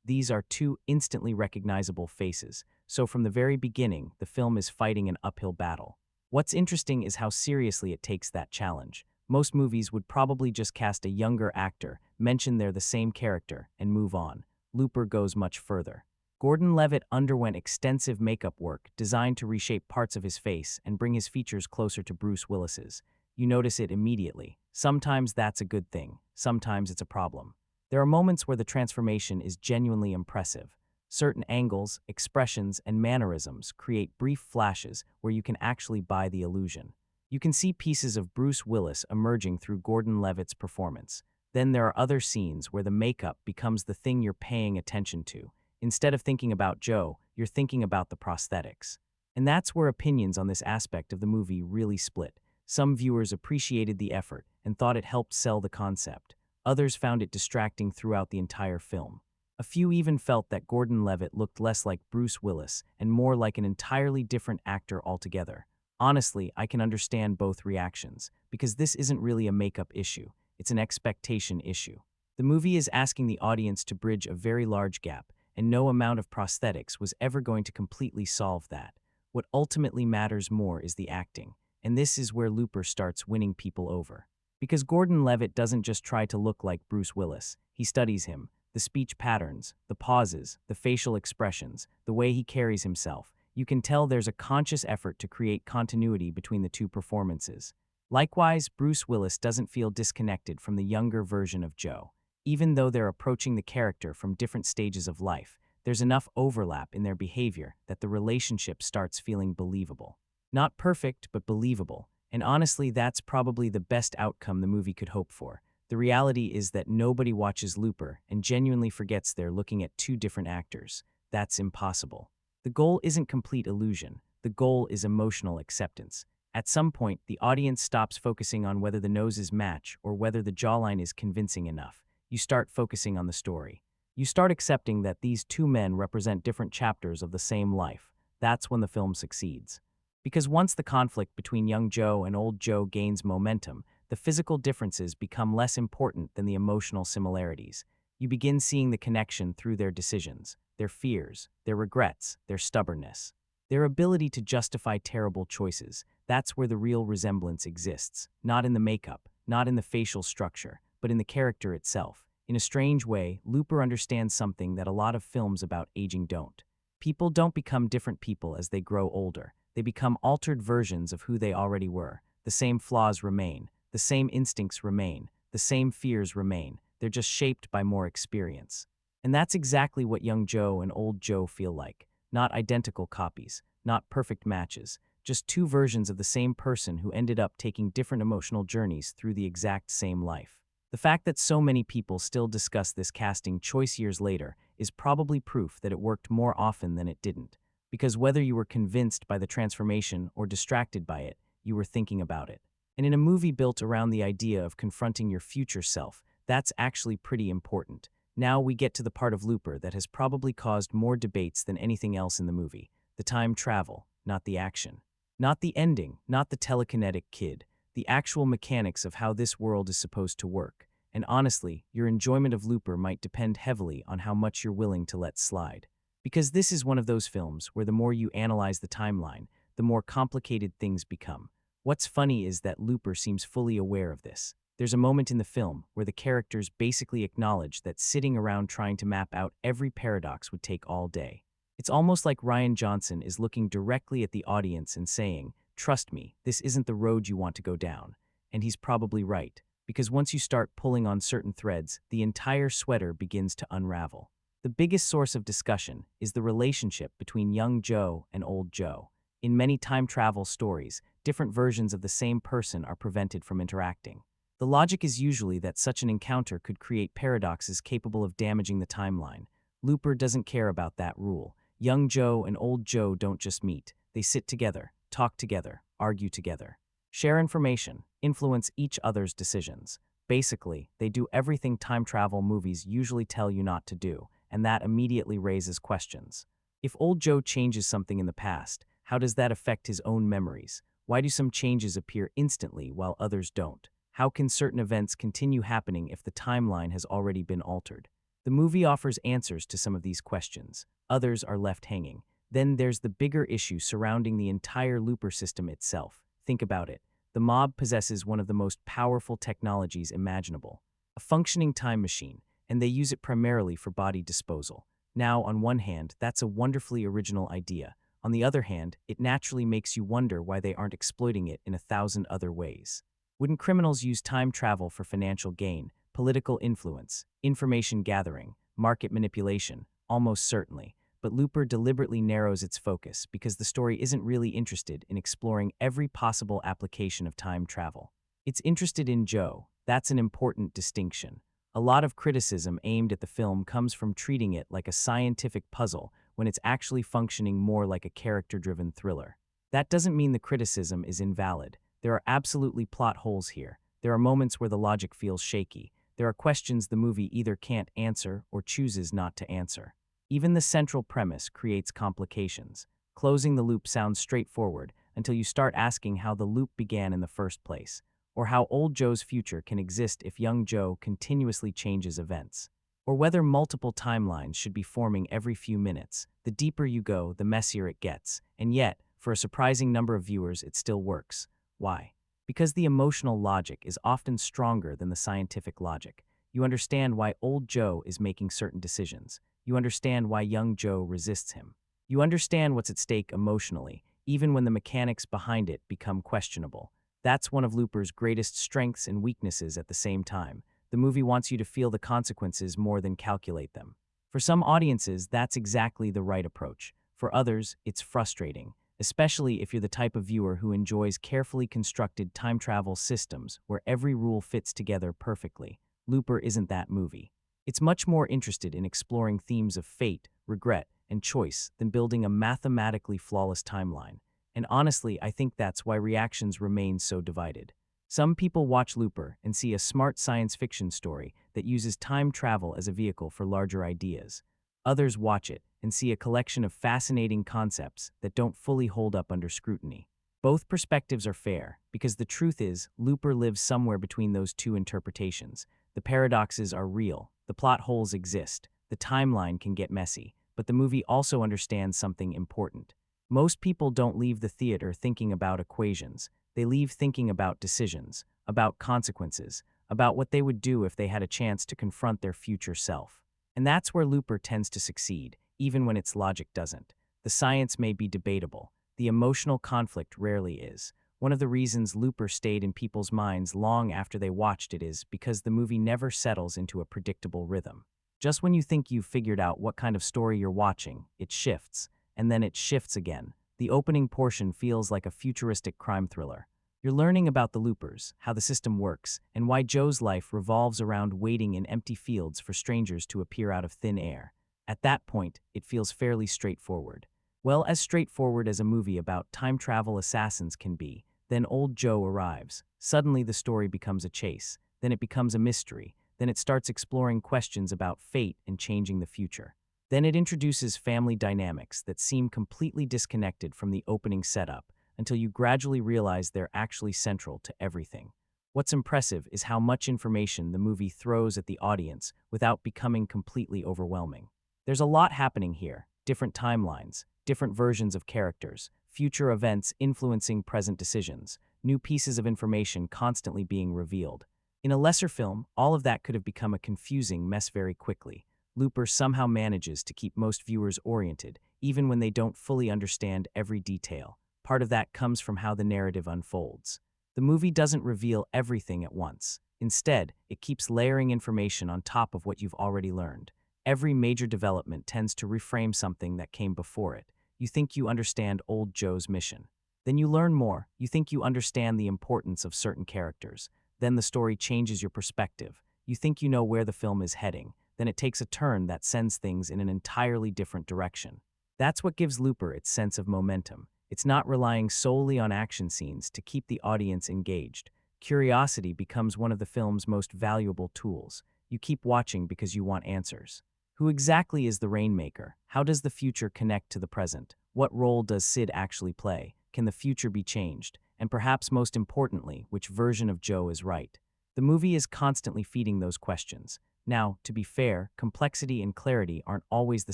Speaker 1: These are two instantly recognizable faces, so from the very beginning, the film is fighting an uphill battle. What's interesting is how seriously it takes that challenge. Most movies would probably just cast a younger actor, mention they're the same character, and move on. Looper goes much further. Gordon-Levitt underwent extensive makeup work designed to reshape parts of his face and bring his features closer to Bruce Willis's. You notice it immediately. Sometimes that's a good thing, sometimes it's a problem. There are moments where the transformation is genuinely impressive. Certain angles, expressions, and mannerisms create brief flashes where you can actually buy the illusion. You can see pieces of Bruce Willis emerging through Gordon-Levitt's performance. Then there are other scenes where the makeup becomes the thing you're paying attention to. Instead of thinking about Joe, you're thinking about the prosthetics. And that's where opinions on this aspect of the movie really split. Some viewers appreciated the effort and thought it helped sell the concept. Others found it distracting throughout the entire film. A few even felt that Gordon-Levitt looked less like Bruce Willis and more like an entirely different actor altogether. Honestly, I can understand both reactions, because this isn't really a makeup issue, it's an expectation issue. The movie is asking the audience to bridge a very large gap, and no amount of prosthetics was ever going to completely solve that. What ultimately matters more is the acting, and this is where Looper starts winning people over. Because Gordon-Levitt doesn't just try to look like Bruce Willis, he studies him. The speech patterns, the pauses, the facial expressions, the way he carries himself. You can tell there's a conscious effort to create continuity between the two performances. Likewise, Bruce Willis doesn't feel disconnected from the younger version of Joe. Even though they're approaching the character from different stages of life, there's enough overlap in their behavior that the relationship starts feeling believable. Not perfect, but believable. And honestly, that's probably the best outcome the movie could hope for. The reality is that nobody watches Looper and genuinely forgets they're looking at two different actors. That's impossible. The goal isn't complete illusion. The goal is emotional acceptance. At some point, the audience stops focusing on whether the noses match or whether the jawline is convincing enough. You start focusing on the story. You start accepting that these two men represent different chapters of the same life. That's when the film succeeds. Because once the conflict between young Joe and old Joe gains momentum, the physical differences become less important than the emotional similarities. You begin seeing the connection through their decisions, their fears, their regrets, their stubbornness. Their ability to justify terrible choices. That's where the real resemblance exists. Not in the makeup, not in the facial structure, but in the character itself. In a strange way, Looper understands something that a lot of films about aging don't. People don't become different people as they grow older. They become altered versions of who they already were. The same flaws remain. The same instincts remain. The same fears remain. They're just shaped by more experience. And that's exactly what young Joe and old Joe feel like. Not identical copies, not perfect matches, just two versions of the same person who ended up taking different emotional journeys through the exact same life. The fact that so many people still discuss this casting choice years later is probably proof that it worked more often than it didn't. Because whether you were convinced by the transformation or distracted by it, you were thinking about it. And in a movie built around the idea of confronting your future self, that's actually pretty important. Now we get to the part of Looper that has probably caused more debates than anything else in the movie. The time travel, not the action. Not the ending, not the telekinetic kid. The actual mechanics of how this world is supposed to work. And honestly, your enjoyment of Looper might depend heavily on how much you're willing to let slide. Because this is one of those films where the more you analyze the timeline, the more complicated things become. What's funny is that Looper seems fully aware of this. There's a moment in the film where the characters basically acknowledge that sitting around trying to map out every paradox would take all day. It's almost like Rian Johnson is looking directly at the audience and saying, "Trust me, this isn't the road you want to go down." And he's probably right, because once you start pulling on certain threads, the entire sweater begins to unravel. The biggest source of discussion is the relationship between young Joe and old Joe. In many time travel stories, different versions of the same person are prevented from interacting. The logic is usually that such an encounter could create paradoxes capable of damaging the timeline. Looper doesn't care about that rule. Young Joe and old Joe don't just meet. They sit together, talk together, argue together, share information, influence each other's decisions. Basically, they do everything time travel movies usually tell you not to do, and that immediately raises questions. If old Joe changes something in the past, how does that affect his own memories? Why do some changes appear instantly while others don't? How can certain events continue happening if the timeline has already been altered? The movie offers answers to some of these questions. Others are left hanging. Then there's the bigger issue surrounding the entire Looper system itself. Think about it. The mob possesses one of the most powerful technologies imaginable, a functioning time machine, and they use it primarily for body disposal. Now, on one hand, that's a wonderfully original idea. On the other hand, it naturally makes you wonder why they aren't exploiting it in 1,000 other ways. Wouldn't criminals use time travel for financial gain, political influence, information gathering, market manipulation? Almost certainly. But Looper deliberately narrows its focus because the story isn't really interested in exploring every possible application of time travel. It's interested in Joe. That's an important distinction. A lot of criticism aimed at the film comes from treating it like a scientific puzzle when it's actually functioning more like a character-driven thriller. That doesn't mean the criticism is invalid. There are absolutely plot holes here. There are moments where the logic feels shaky. There are questions the movie either can't answer or chooses not to answer. Even the central premise creates complications. Closing the loop sounds straightforward until you start asking how the loop began in the first place, or how old Joe's future can exist if young Joe continuously changes events, or whether multiple timelines should be forming every few minutes. The deeper you go, the messier it gets, and yet, for a surprising number of viewers, it still works. Why? Because the emotional logic is often stronger than the scientific logic. You understand why old Joe is making certain decisions. You understand why young Joe resists him. You understand what's at stake emotionally, even when the mechanics behind it become questionable. That's one of Looper's greatest strengths and weaknesses at the same time. The movie wants you to feel the consequences more than calculate them. For some audiences, that's exactly the right approach. For others, it's frustrating, especially if you're the type of viewer who enjoys carefully constructed time travel systems where every rule fits together perfectly. Looper isn't that movie. It's much more interested in exploring themes of fate, regret, and choice than building a mathematically flawless timeline. And honestly, I think that's why reactions remain so divided. Some people watch Looper and see a smart science fiction story that uses time travel as a vehicle for larger ideas. Others watch it and see a collection of fascinating concepts that don't fully hold up under scrutiny. Both perspectives are fair, because the truth is, Looper lives somewhere between those two interpretations. The paradoxes are real, the plot holes exist, the timeline can get messy, but the movie also understands something important. Most people don't leave the theater thinking about equations. They leave thinking about decisions, about consequences, about what they would do if they had a chance to confront their future self. And that's where Looper tends to succeed, even when its logic doesn't. The science may be debatable. The emotional conflict rarely is. One of the reasons Looper stayed in people's minds long after they watched it is because the movie never settles into a predictable rhythm. Just when you think you've figured out what kind of story you're watching, it shifts, and then it shifts again. The opening portion feels like a futuristic crime thriller. You're learning about the Loopers, how the system works, and why Joe's life revolves around waiting in empty fields for strangers to appear out of thin air. At that point, it feels fairly straightforward. Well, as straightforward as a movie about time travel assassins can be. Then old Joe arrives. Suddenly the story becomes a chase. Then it becomes a mystery. Then it starts exploring questions about fate and changing the future. Then it introduces family dynamics that seem completely disconnected from the opening setup until you gradually realize they're actually central to everything. What's impressive is how much information the movie throws at the audience without becoming completely overwhelming. There's a lot happening here, different timelines, different versions of characters, future events influencing present decisions, new pieces of information constantly being revealed. In a lesser film, all of that could have become a confusing mess very quickly. Looper somehow manages to keep most viewers oriented, even when they don't fully understand every detail. Part of that comes from how the narrative unfolds. The movie doesn't reveal everything at once. Instead, it keeps layering information on top of what you've already learned. Every major development tends to reframe something that came before it. You think you understand old Joe's mission. Then you learn more. You think you understand the importance of certain characters. Then the story changes your perspective. You think you know where the film is heading. then it takes a turn that sends things in an entirely different direction. That's what gives Looper its sense of momentum. It's not relying solely on action scenes to keep the audience engaged. Curiosity becomes one of the film's most valuable tools. You keep watching because you want answers. Who exactly is the Rainmaker? How does the future connect to the present? What role does Sid actually play? Can the future be changed? And perhaps most importantly, which version of Joe is right? The movie is constantly feeding those questions. Now, to be fair, complexity and clarity aren't always the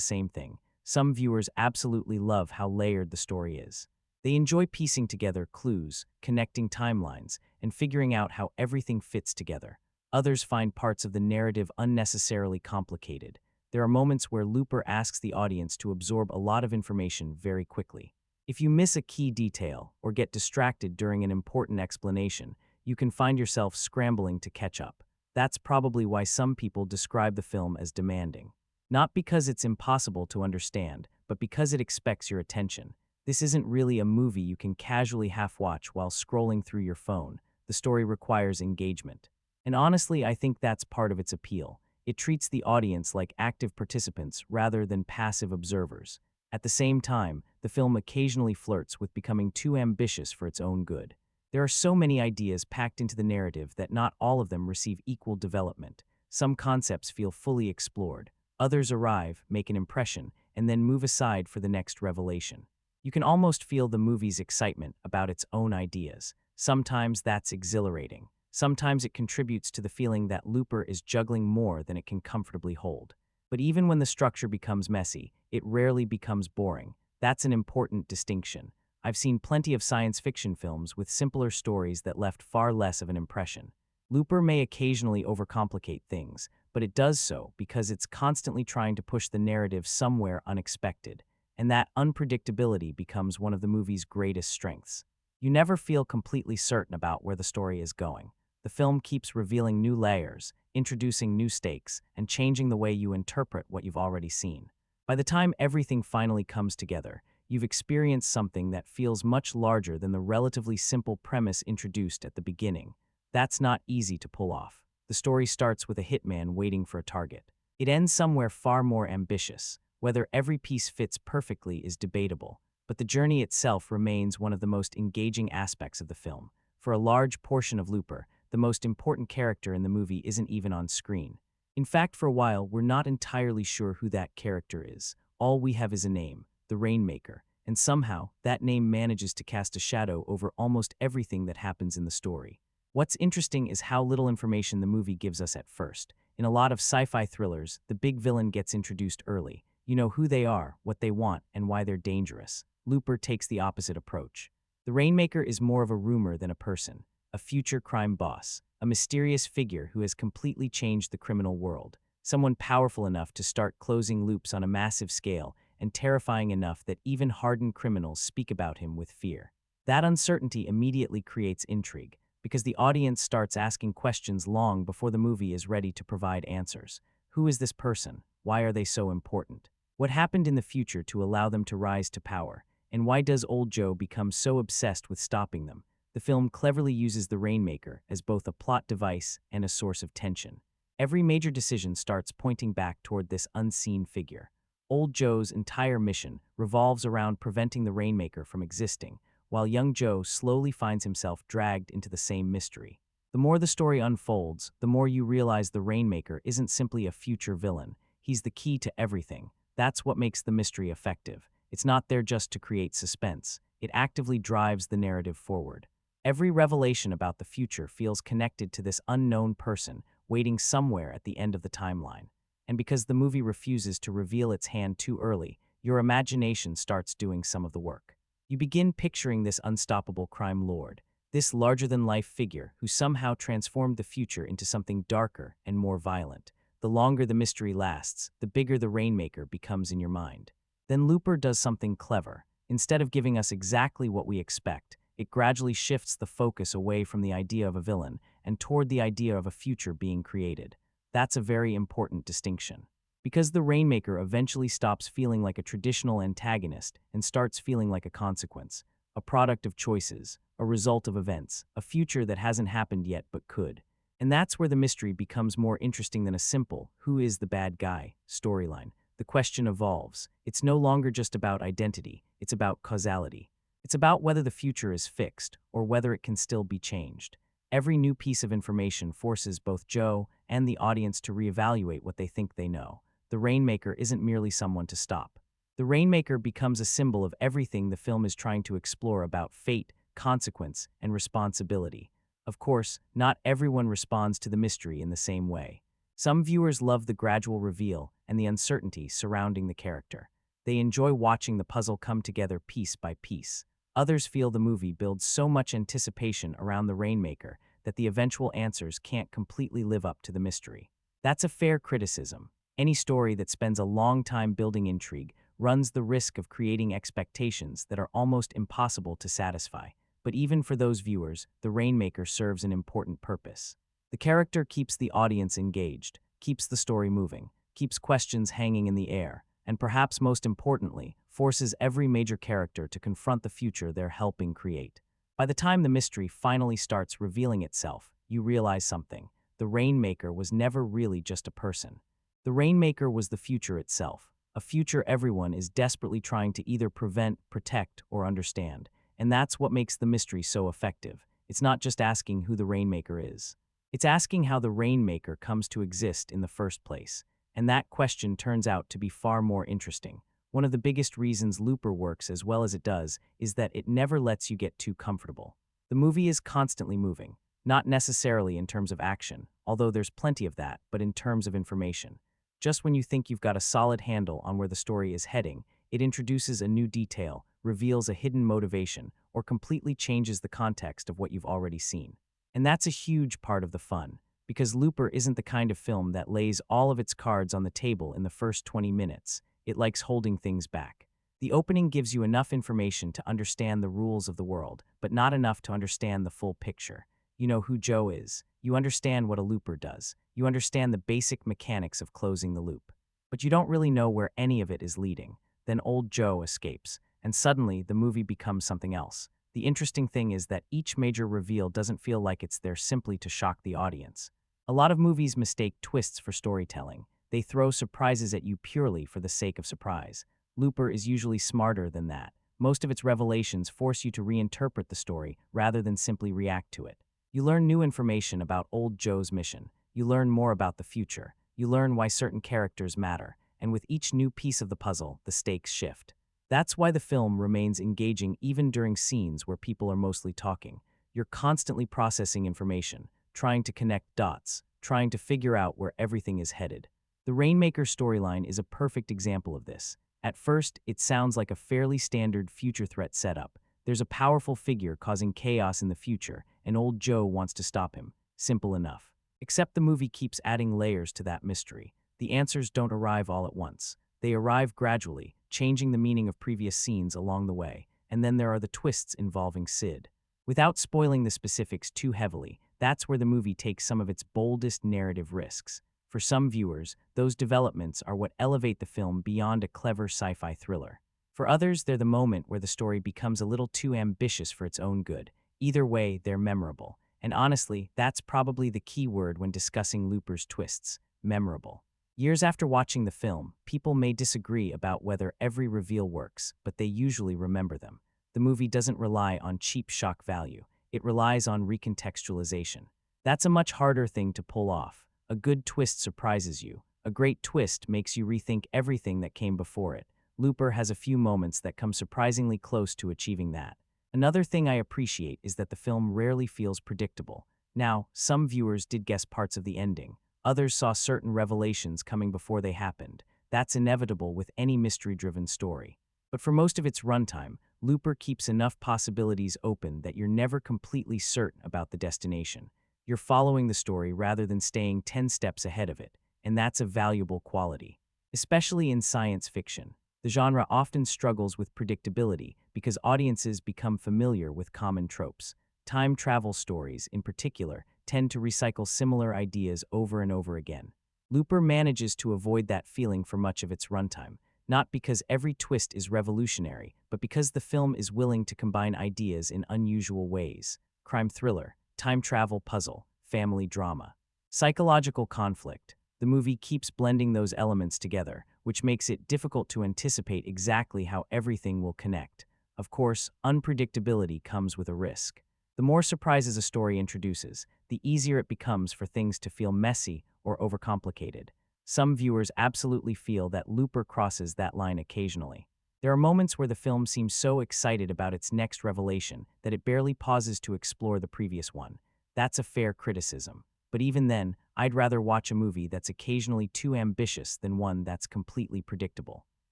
Speaker 1: same thing. Some viewers absolutely love how layered the story is. They enjoy piecing together clues, connecting timelines, and figuring out how everything fits together. Others find parts of the narrative unnecessarily complicated. There are moments where Looper asks the audience to absorb a lot of information very quickly. If you miss a key detail or get distracted during an important explanation, you can find yourself scrambling to catch up. That's probably why some people describe the film as demanding. Not because it's impossible to understand, but because it expects your attention. This isn't really a movie you can casually half-watch while scrolling through your phone. The story requires engagement. And honestly, I think that's part of its appeal. It treats the audience like active participants rather than passive observers. At the same time, the film occasionally flirts with becoming too ambitious for its own good. There are so many ideas packed into the narrative that not all of them receive equal development. Some concepts feel fully explored. Others arrive, make an impression, and then move aside for the next revelation. You can almost feel the movie's excitement about its own ideas. Sometimes that's exhilarating. Sometimes it contributes to the feeling that Looper is juggling more than it can comfortably hold. But even when the structure becomes messy, it rarely becomes boring. That's an important distinction. I've seen plenty of science fiction films with simpler stories that left far less of an impression. Looper may occasionally overcomplicate things, but it does so because it's constantly trying to push the narrative somewhere unexpected, and that unpredictability becomes one of the movie's greatest strengths. You never feel completely certain about where the story is going. The film keeps revealing new layers, introducing new stakes, and changing the way you interpret what you've already seen. By the time everything finally comes together, you've experienced something that feels much larger than the relatively simple premise introduced at the beginning. That's not easy to pull off. The story starts with a hitman waiting for a target. It ends somewhere far more ambitious. Whether every piece fits perfectly is debatable, but the journey itself remains one of the most engaging aspects of the film. For a large portion of Looper, the most important character in the movie isn't even on screen. In fact, for a while, we're not entirely sure who that character is. All we have is a name, the Rainmaker, and somehow, that name manages to cast a shadow over almost everything that happens in the story. What's interesting is how little information the movie gives us at first. In a lot of sci-fi thrillers, the big villain gets introduced early. You know who they are, what they want, and why they're dangerous. Looper takes the opposite approach. The Rainmaker is more of a rumor than a person, a future crime boss, a mysterious figure who has completely changed the criminal world, someone powerful enough to start closing loops on a massive scale and terrifying enough that even hardened criminals speak about him with fear. That uncertainty immediately creates intrigue, because the audience starts asking questions long before the movie is ready to provide answers. Who is this person? Why are they so important? What happened in the future to allow them to rise to power? And why does old Joe become so obsessed with stopping them? The film cleverly uses the Rainmaker as both a plot device and a source of tension. Every major decision starts pointing back toward this unseen figure. Old Joe's entire mission revolves around preventing the Rainmaker from existing, while young Joe slowly finds himself dragged into the same mystery. The more the story unfolds, the more you realize the Rainmaker isn't simply a future villain. He's the key to everything. That's what makes the mystery effective. It's not there just to create suspense. It actively drives the narrative forward. Every revelation about the future feels connected to this unknown person waiting somewhere at the end of the timeline. And because the movie refuses to reveal its hand too early, your imagination starts doing some of the work. You begin picturing this unstoppable crime lord, this larger-than-life figure who somehow transformed the future into something darker and more violent. The longer the mystery lasts, the bigger the Rainmaker becomes in your mind. Then Looper does something clever. Instead of giving us exactly what we expect, it gradually shifts the focus away from the idea of a villain and toward the idea of a future being created. That's a very important distinction. Because the Rainmaker eventually stops feeling like a traditional antagonist and starts feeling like a consequence, a product of choices, a result of events, a future that hasn't happened yet but could. And that's where the mystery becomes more interesting than a simple, who is the bad guy, storyline. The question evolves. It's no longer just about identity, it's about causality. It's about whether the future is fixed or whether it can still be changed. Every new piece of information forces both Joe and the audience to reevaluate what they think they know. The Rainmaker isn't merely someone to stop. The Rainmaker becomes a symbol of everything the film is trying to explore about fate, consequence, and responsibility. Of course, not everyone responds to the mystery in the same way. Some viewers love the gradual reveal and the uncertainty surrounding the character. They enjoy watching the puzzle come together piece by piece. Others feel the movie builds so much anticipation around the Rainmaker that the eventual answers can't completely live up to the mystery. That's a fair criticism. Any story that spends a long time building intrigue runs the risk of creating expectations that are almost impossible to satisfy. But even for those viewers, the Rainmaker serves an important purpose. The character keeps the audience engaged, keeps the story moving, keeps questions hanging in the air, and perhaps most importantly, forces every major character to confront the future they're helping create. By the time the mystery finally starts revealing itself, you realize something. The Rainmaker was never really just a person. The Rainmaker was the future itself, a future everyone is desperately trying to either prevent, protect, or understand. And that's what makes the mystery so effective. It's not just asking who the Rainmaker is. It's asking how the Rainmaker comes to exist in the first place. And that question turns out to be far more interesting. One of the biggest reasons Looper works as well as it does is that it never lets you get too comfortable. The movie is constantly moving, not necessarily in terms of action, although there's plenty of that, but in terms of information. Just when you think you've got a solid handle on where the story is heading, it introduces a new detail, reveals a hidden motivation, or completely changes the context of what you've already seen. And that's a huge part of the fun, because Looper isn't the kind of film that lays all of its cards on the table in the first 20 minutes. It likes holding things back. The opening gives you enough information to understand the rules of the world, but not enough to understand the full picture. You know who Joe is. You understand what a looper does. You understand the basic mechanics of closing the loop. But you don't really know where any of it is leading. Then old Joe escapes, and suddenly the movie becomes something else. The interesting thing is that each major reveal doesn't feel like it's there simply to shock the audience. A lot of movies mistake twists for storytelling. They throw surprises at you purely for the sake of surprise. Looper is usually smarter than that. Most of its revelations force you to reinterpret the story rather than simply react to it. You learn new information about old Joe's mission. You learn more about the future. You learn why certain characters matter. And with each new piece of the puzzle, the stakes shift. That's why the film remains engaging even during scenes where people are mostly talking. You're constantly processing information, trying to connect dots, trying to figure out where everything is headed. The Rainmaker storyline is a perfect example of this. At first, it sounds like a fairly standard future threat setup. There's a powerful figure causing chaos in the future, and old Joe wants to stop him. Simple enough. Except the movie keeps adding layers to that mystery. The answers don't arrive all at once. They arrive gradually, changing the meaning of previous scenes along the way, and then there are the twists involving Sid. Without spoiling the specifics too heavily, that's where the movie takes some of its boldest narrative risks. For some viewers, those developments are what elevate the film beyond a clever sci-fi thriller. For others, they're the moment where the story becomes a little too ambitious for its own good. Either way, they're memorable. And honestly, that's probably the key word when discussing Looper's twists: memorable. Years after watching the film, people may disagree about whether every reveal works, but they usually remember them. The movie doesn't rely on cheap shock value. It relies on recontextualization. That's a much harder thing to pull off. A good twist surprises you. A great twist makes you rethink everything that came before it. Looper has a few moments that come surprisingly close to achieving that. Another thing I appreciate is that the film rarely feels predictable. Now, some viewers did guess parts of the ending. Others saw certain revelations coming before they happened. That's inevitable with any mystery-driven story. But for most of its runtime, Looper keeps enough possibilities open that you're never completely certain about the destination. You're following the story rather than staying 10 steps ahead of it, and that's a valuable quality. Especially in science fiction, the genre often struggles with predictability because audiences become familiar with common tropes. Time travel stories, in particular, tend to recycle similar ideas over and over again. Looper manages to avoid that feeling for much of its runtime, not because every twist is revolutionary, but because the film is willing to combine ideas in unusual ways. Crime thriller, time travel puzzle, family drama. Psychological conflict. The movie keeps blending those elements together, which makes it difficult to anticipate exactly how everything will connect. Of course, unpredictability comes with a risk. The more surprises a story introduces, the easier it becomes for things to feel messy or overcomplicated. Some viewers absolutely feel that Looper crosses that line occasionally. There are moments where the film seems so excited about its next revelation that it barely pauses to explore the previous one. That's a fair criticism. But even then, I'd rather watch a movie that's occasionally too ambitious than one that's completely predictable.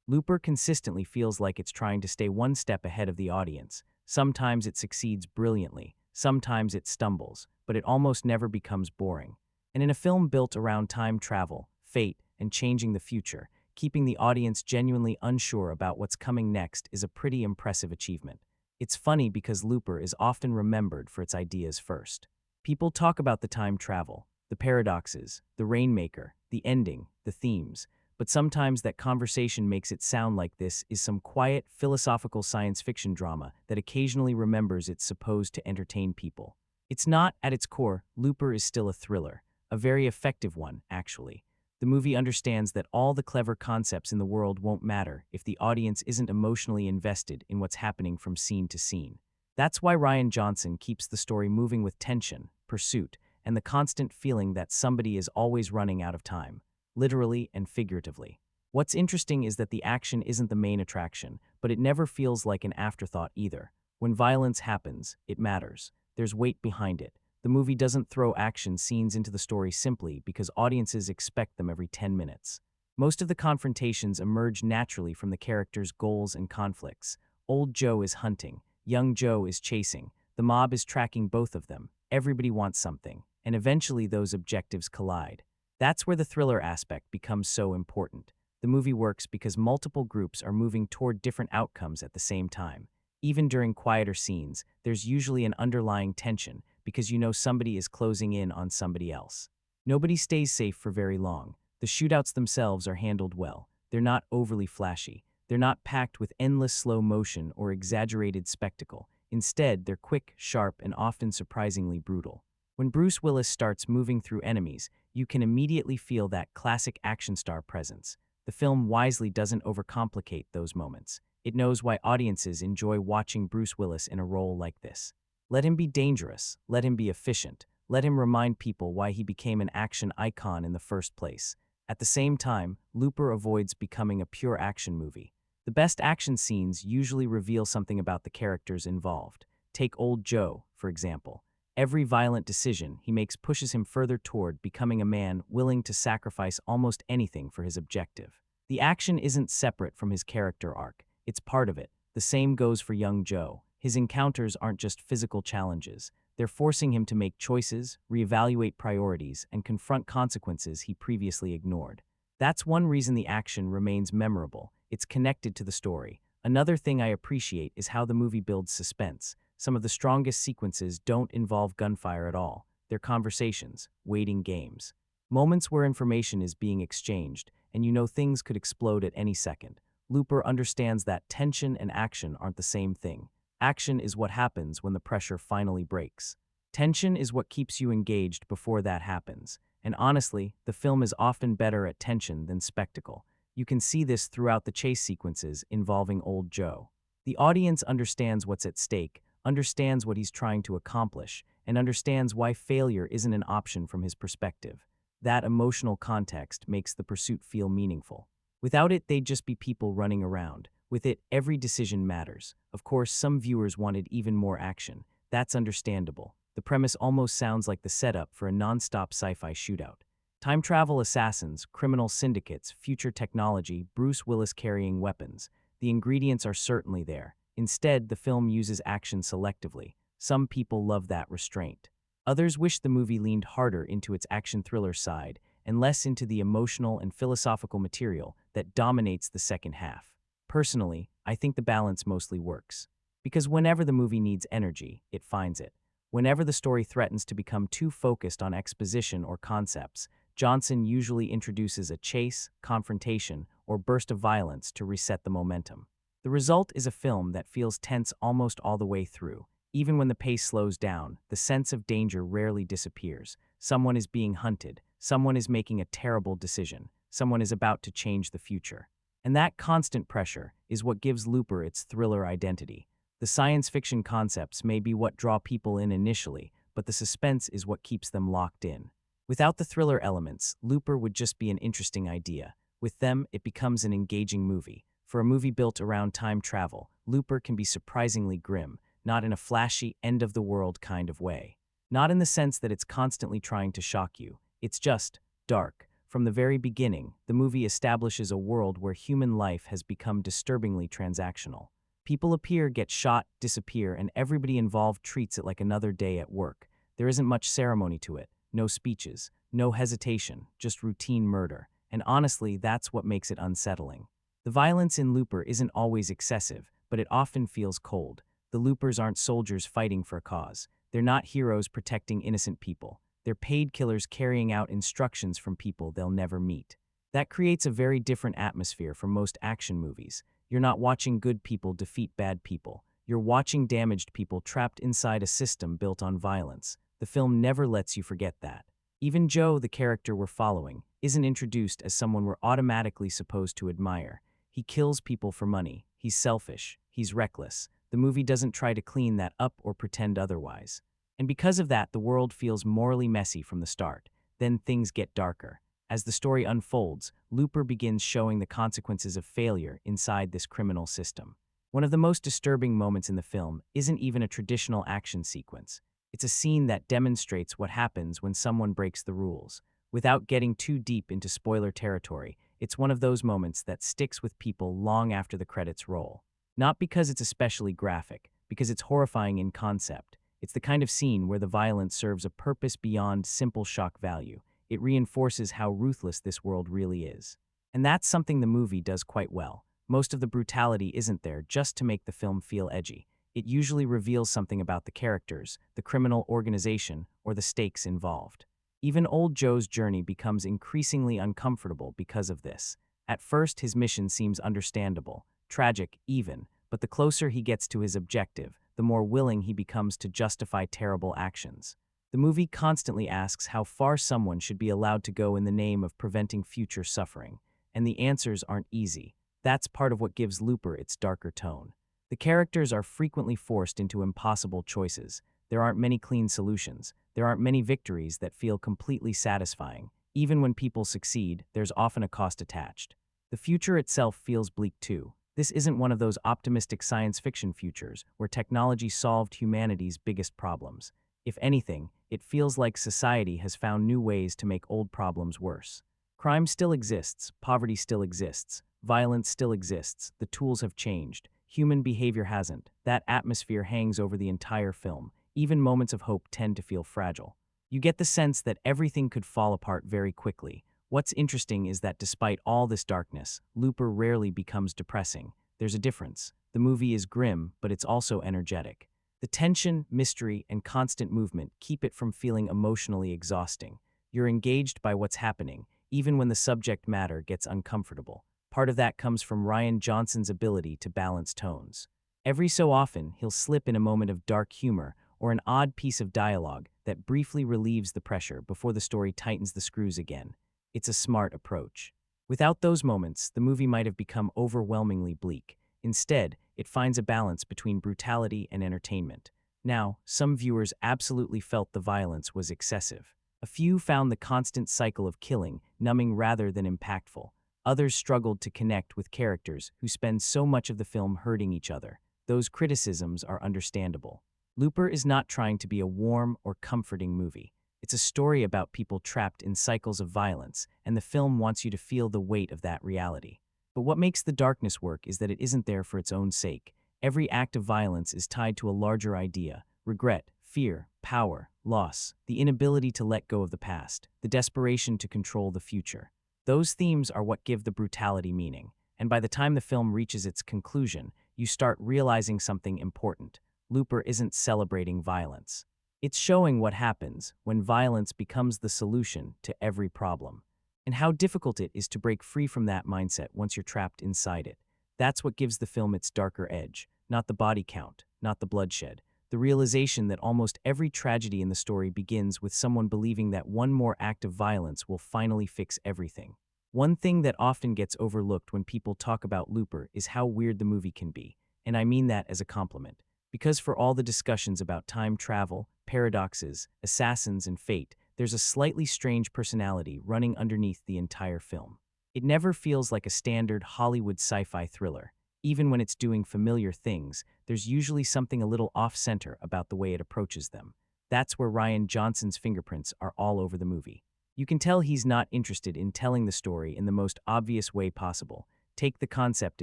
Speaker 1: Looper consistently feels like it's trying to stay one step ahead of the audience. Sometimes it succeeds brilliantly, sometimes it stumbles, but it almost never becomes boring. And in a film built around time travel, fate, and changing the future, keeping the audience genuinely unsure about what's coming next is a pretty impressive achievement. It's funny because Looper is often remembered for its ideas first. People talk about the time travel, the paradoxes, the rainmaker, the ending, the themes, but sometimes that conversation makes it sound like this is some quiet, philosophical science fiction drama that occasionally remembers it's supposed to entertain people. It's not, at its core. Looper is still a thriller, a very effective one, actually. The movie understands that all the clever concepts in the world won't matter if the audience isn't emotionally invested in what's happening from scene to scene. That's why Rian Johnson keeps the story moving with tension, pursuit, and the constant feeling that somebody is always running out of time, literally and figuratively. What's interesting is that the action isn't the main attraction, but it never feels like an afterthought either. When violence happens, it matters. There's weight behind it. The movie doesn't throw action scenes into the story simply because audiences expect them every 10 minutes. Most of the confrontations emerge naturally from the characters' goals and conflicts. Old Joe is hunting, young Joe is chasing, the mob is tracking both of them, everybody wants something, and eventually those objectives collide. That's where the thriller aspect becomes so important. The movie works because multiple groups are moving toward different outcomes at the same time. Even during quieter scenes, there's usually an underlying tension because you know somebody is closing in on somebody else. Nobody stays safe for very long. The shootouts themselves are handled well. They're not overly flashy. They're not packed with endless slow motion or exaggerated spectacle. Instead, they're quick, sharp, and often surprisingly brutal. When Bruce Willis starts moving through enemies, you can immediately feel that classic action star presence. The film wisely doesn't overcomplicate those moments. It knows why audiences enjoy watching Bruce Willis in a role like this. Let him be dangerous, let him be efficient, let him remind people why he became an action icon in the first place. At the same time, Looper avoids becoming a pure action movie. The best action scenes usually reveal something about the characters involved. Take Old Joe, for example. Every violent decision he makes pushes him further toward becoming a man willing to sacrifice almost anything for his objective. The action isn't separate from his character arc, it's part of it. The same goes for young Joe. His encounters aren't just physical challenges. They're forcing him to make choices, reevaluate priorities, and confront consequences he previously ignored. That's one reason the action remains memorable. It's connected to the story. Another thing I appreciate is how the movie builds suspense. Some of the strongest sequences don't involve gunfire at all. They're conversations, waiting games. Moments where information is being exchanged, and you know things could explode at any second. Looper understands that tension and action aren't the same thing. Action is what happens when the pressure finally breaks. Tension is what keeps you engaged before that happens. And honestly, the film is often better at tension than spectacle. You can see this throughout the chase sequences involving Old Joe. The audience understands what's at stake, understands what he's trying to accomplish, and understands why failure isn't an option from his perspective. That emotional context makes the pursuit feel meaningful. Without it, they'd just be people running around. With it, every decision matters. Of course, some viewers wanted even more action. That's understandable. The premise almost sounds like the setup for a non-stop sci-fi shootout. Time travel assassins, criminal syndicates, future technology, Bruce Willis carrying weapons. The ingredients are certainly there. Instead, the film uses action selectively. Some people love that restraint. Others wish the movie leaned harder into its action thriller side and less into the emotional and philosophical material that dominates the second half. Personally, I think the balance mostly works. Because whenever the movie needs energy, it finds it. Whenever the story threatens to become too focused on exposition or concepts, Johnson usually introduces a chase, confrontation, or burst of violence to reset the momentum. The result is a film that feels tense almost all the way through. Even when the pace slows down, the sense of danger rarely disappears. Someone is being hunted, someone is making a terrible decision, someone is about to change the future. And that constant pressure is what gives Looper its thriller identity. The science fiction concepts may be what draw people in initially, but the suspense is what keeps them locked in. Without the thriller elements, Looper would just be an interesting idea. With them, it becomes an engaging movie. For a movie built around time travel, Looper can be surprisingly grim, not in a flashy, end-of-the-world kind of way. Not in the sense that it's constantly trying to shock you. It's just dark. From the very beginning, the movie establishes a world where human life has become disturbingly transactional. People appear, get shot, disappear, and everybody involved treats it like another day at work. There isn't much ceremony to it, no speeches, no hesitation, just routine murder. And honestly, that's what makes it unsettling. The violence in Looper isn't always excessive, but it often feels cold. The Loopers aren't soldiers fighting for a cause. They're not heroes protecting innocent people. They're paid killers carrying out instructions from people they'll never meet. That creates a very different atmosphere from most action movies. You're not watching good people defeat bad people. You're watching damaged people trapped inside a system built on violence. The film never lets you forget that. Even Joe, the character we're following, isn't introduced as someone we're automatically supposed to admire. He kills people for money. He's selfish. He's reckless. The movie doesn't try to clean that up or pretend otherwise. And because of that, the world feels morally messy from the start. Then things get darker. As the story unfolds, Looper begins showing the consequences of failure inside this criminal system. One of the most disturbing moments in the film isn't even a traditional action sequence. It's a scene that demonstrates what happens when someone breaks the rules. Without getting too deep into spoiler territory, it's one of those moments that sticks with people long after the credits roll. Not because it's especially graphic, because it's horrifying in concept. It's the kind of scene where the violence serves a purpose beyond simple shock value. It reinforces how ruthless this world really is. And that's something the movie does quite well. Most of the brutality isn't there just to make the film feel edgy. It usually reveals something about the characters, the criminal organization, or the stakes involved. Even old Joe's journey becomes increasingly uncomfortable because of this. At first, his mission seems understandable, tragic even, but the closer he gets to his objective, the more willing he becomes to justify terrible actions. The movie constantly asks how far someone should be allowed to go in the name of preventing future suffering, and the answers aren't easy. That's part of what gives Looper its darker tone. The characters are frequently forced into impossible choices. There aren't many clean solutions. There aren't many victories that feel completely satisfying. Even when people succeed, there's often a cost attached. The future itself feels bleak too. This isn't one of those optimistic science fiction futures where technology solved humanity's biggest problems. If anything, it feels like society has found new ways to make old problems worse. Crime still exists, poverty still exists, violence still exists, the tools have changed. Human behavior hasn't. That atmosphere hangs over the entire film. Even moments of hope tend to feel fragile. You get the sense that everything could fall apart very quickly. What's interesting is that despite all this darkness, Looper rarely becomes depressing. There's a difference. The movie is grim, but it's also energetic. The tension, mystery, and constant movement keep it from feeling emotionally exhausting. You're engaged by what's happening, even when the subject matter gets uncomfortable. Part of that comes from Rian Johnson's ability to balance tones. Every so often, he'll slip in a moment of dark humor or an odd piece of dialogue that briefly relieves the pressure before the story tightens the screws again. It's a smart approach. Without those moments, the movie might have become overwhelmingly bleak. Instead, it finds a balance between brutality and entertainment. Now, some viewers absolutely felt the violence was excessive. A few found the constant cycle of killing numbing rather than impactful. Others struggled to connect with characters who spend so much of the film hurting each other. Those criticisms are understandable. Looper is not trying to be a warm or comforting movie. It's a story about people trapped in cycles of violence, and the film wants you to feel the weight of that reality. But what makes the darkness work is that it isn't there for its own sake. Every act of violence is tied to a larger idea: regret, fear, power, loss, the inability to let go of the past, the desperation to control the future. Those themes are what give the brutality meaning, and by the time the film reaches its conclusion, you start realizing something important. Looper isn't celebrating violence. It's showing what happens when violence becomes the solution to every problem, and how difficult it is to break free from that mindset once you're trapped inside it. That's what gives the film its darker edge, not the body count, not the bloodshed, the realization that almost every tragedy in the story begins with someone believing that one more act of violence will finally fix everything. One thing that often gets overlooked when people talk about Looper is how weird the movie can be, and I mean that as a compliment. Because for all the discussions about time travel, paradoxes, assassins, and fate, there's a slightly strange personality running underneath the entire film. It never feels like a standard Hollywood sci-fi thriller. Even when it's doing familiar things, there's usually something a little off-center about the way it approaches them. That's where Rian Johnson's fingerprints are all over the movie. You can tell he's not interested in telling the story in the most obvious way possible. Take the concept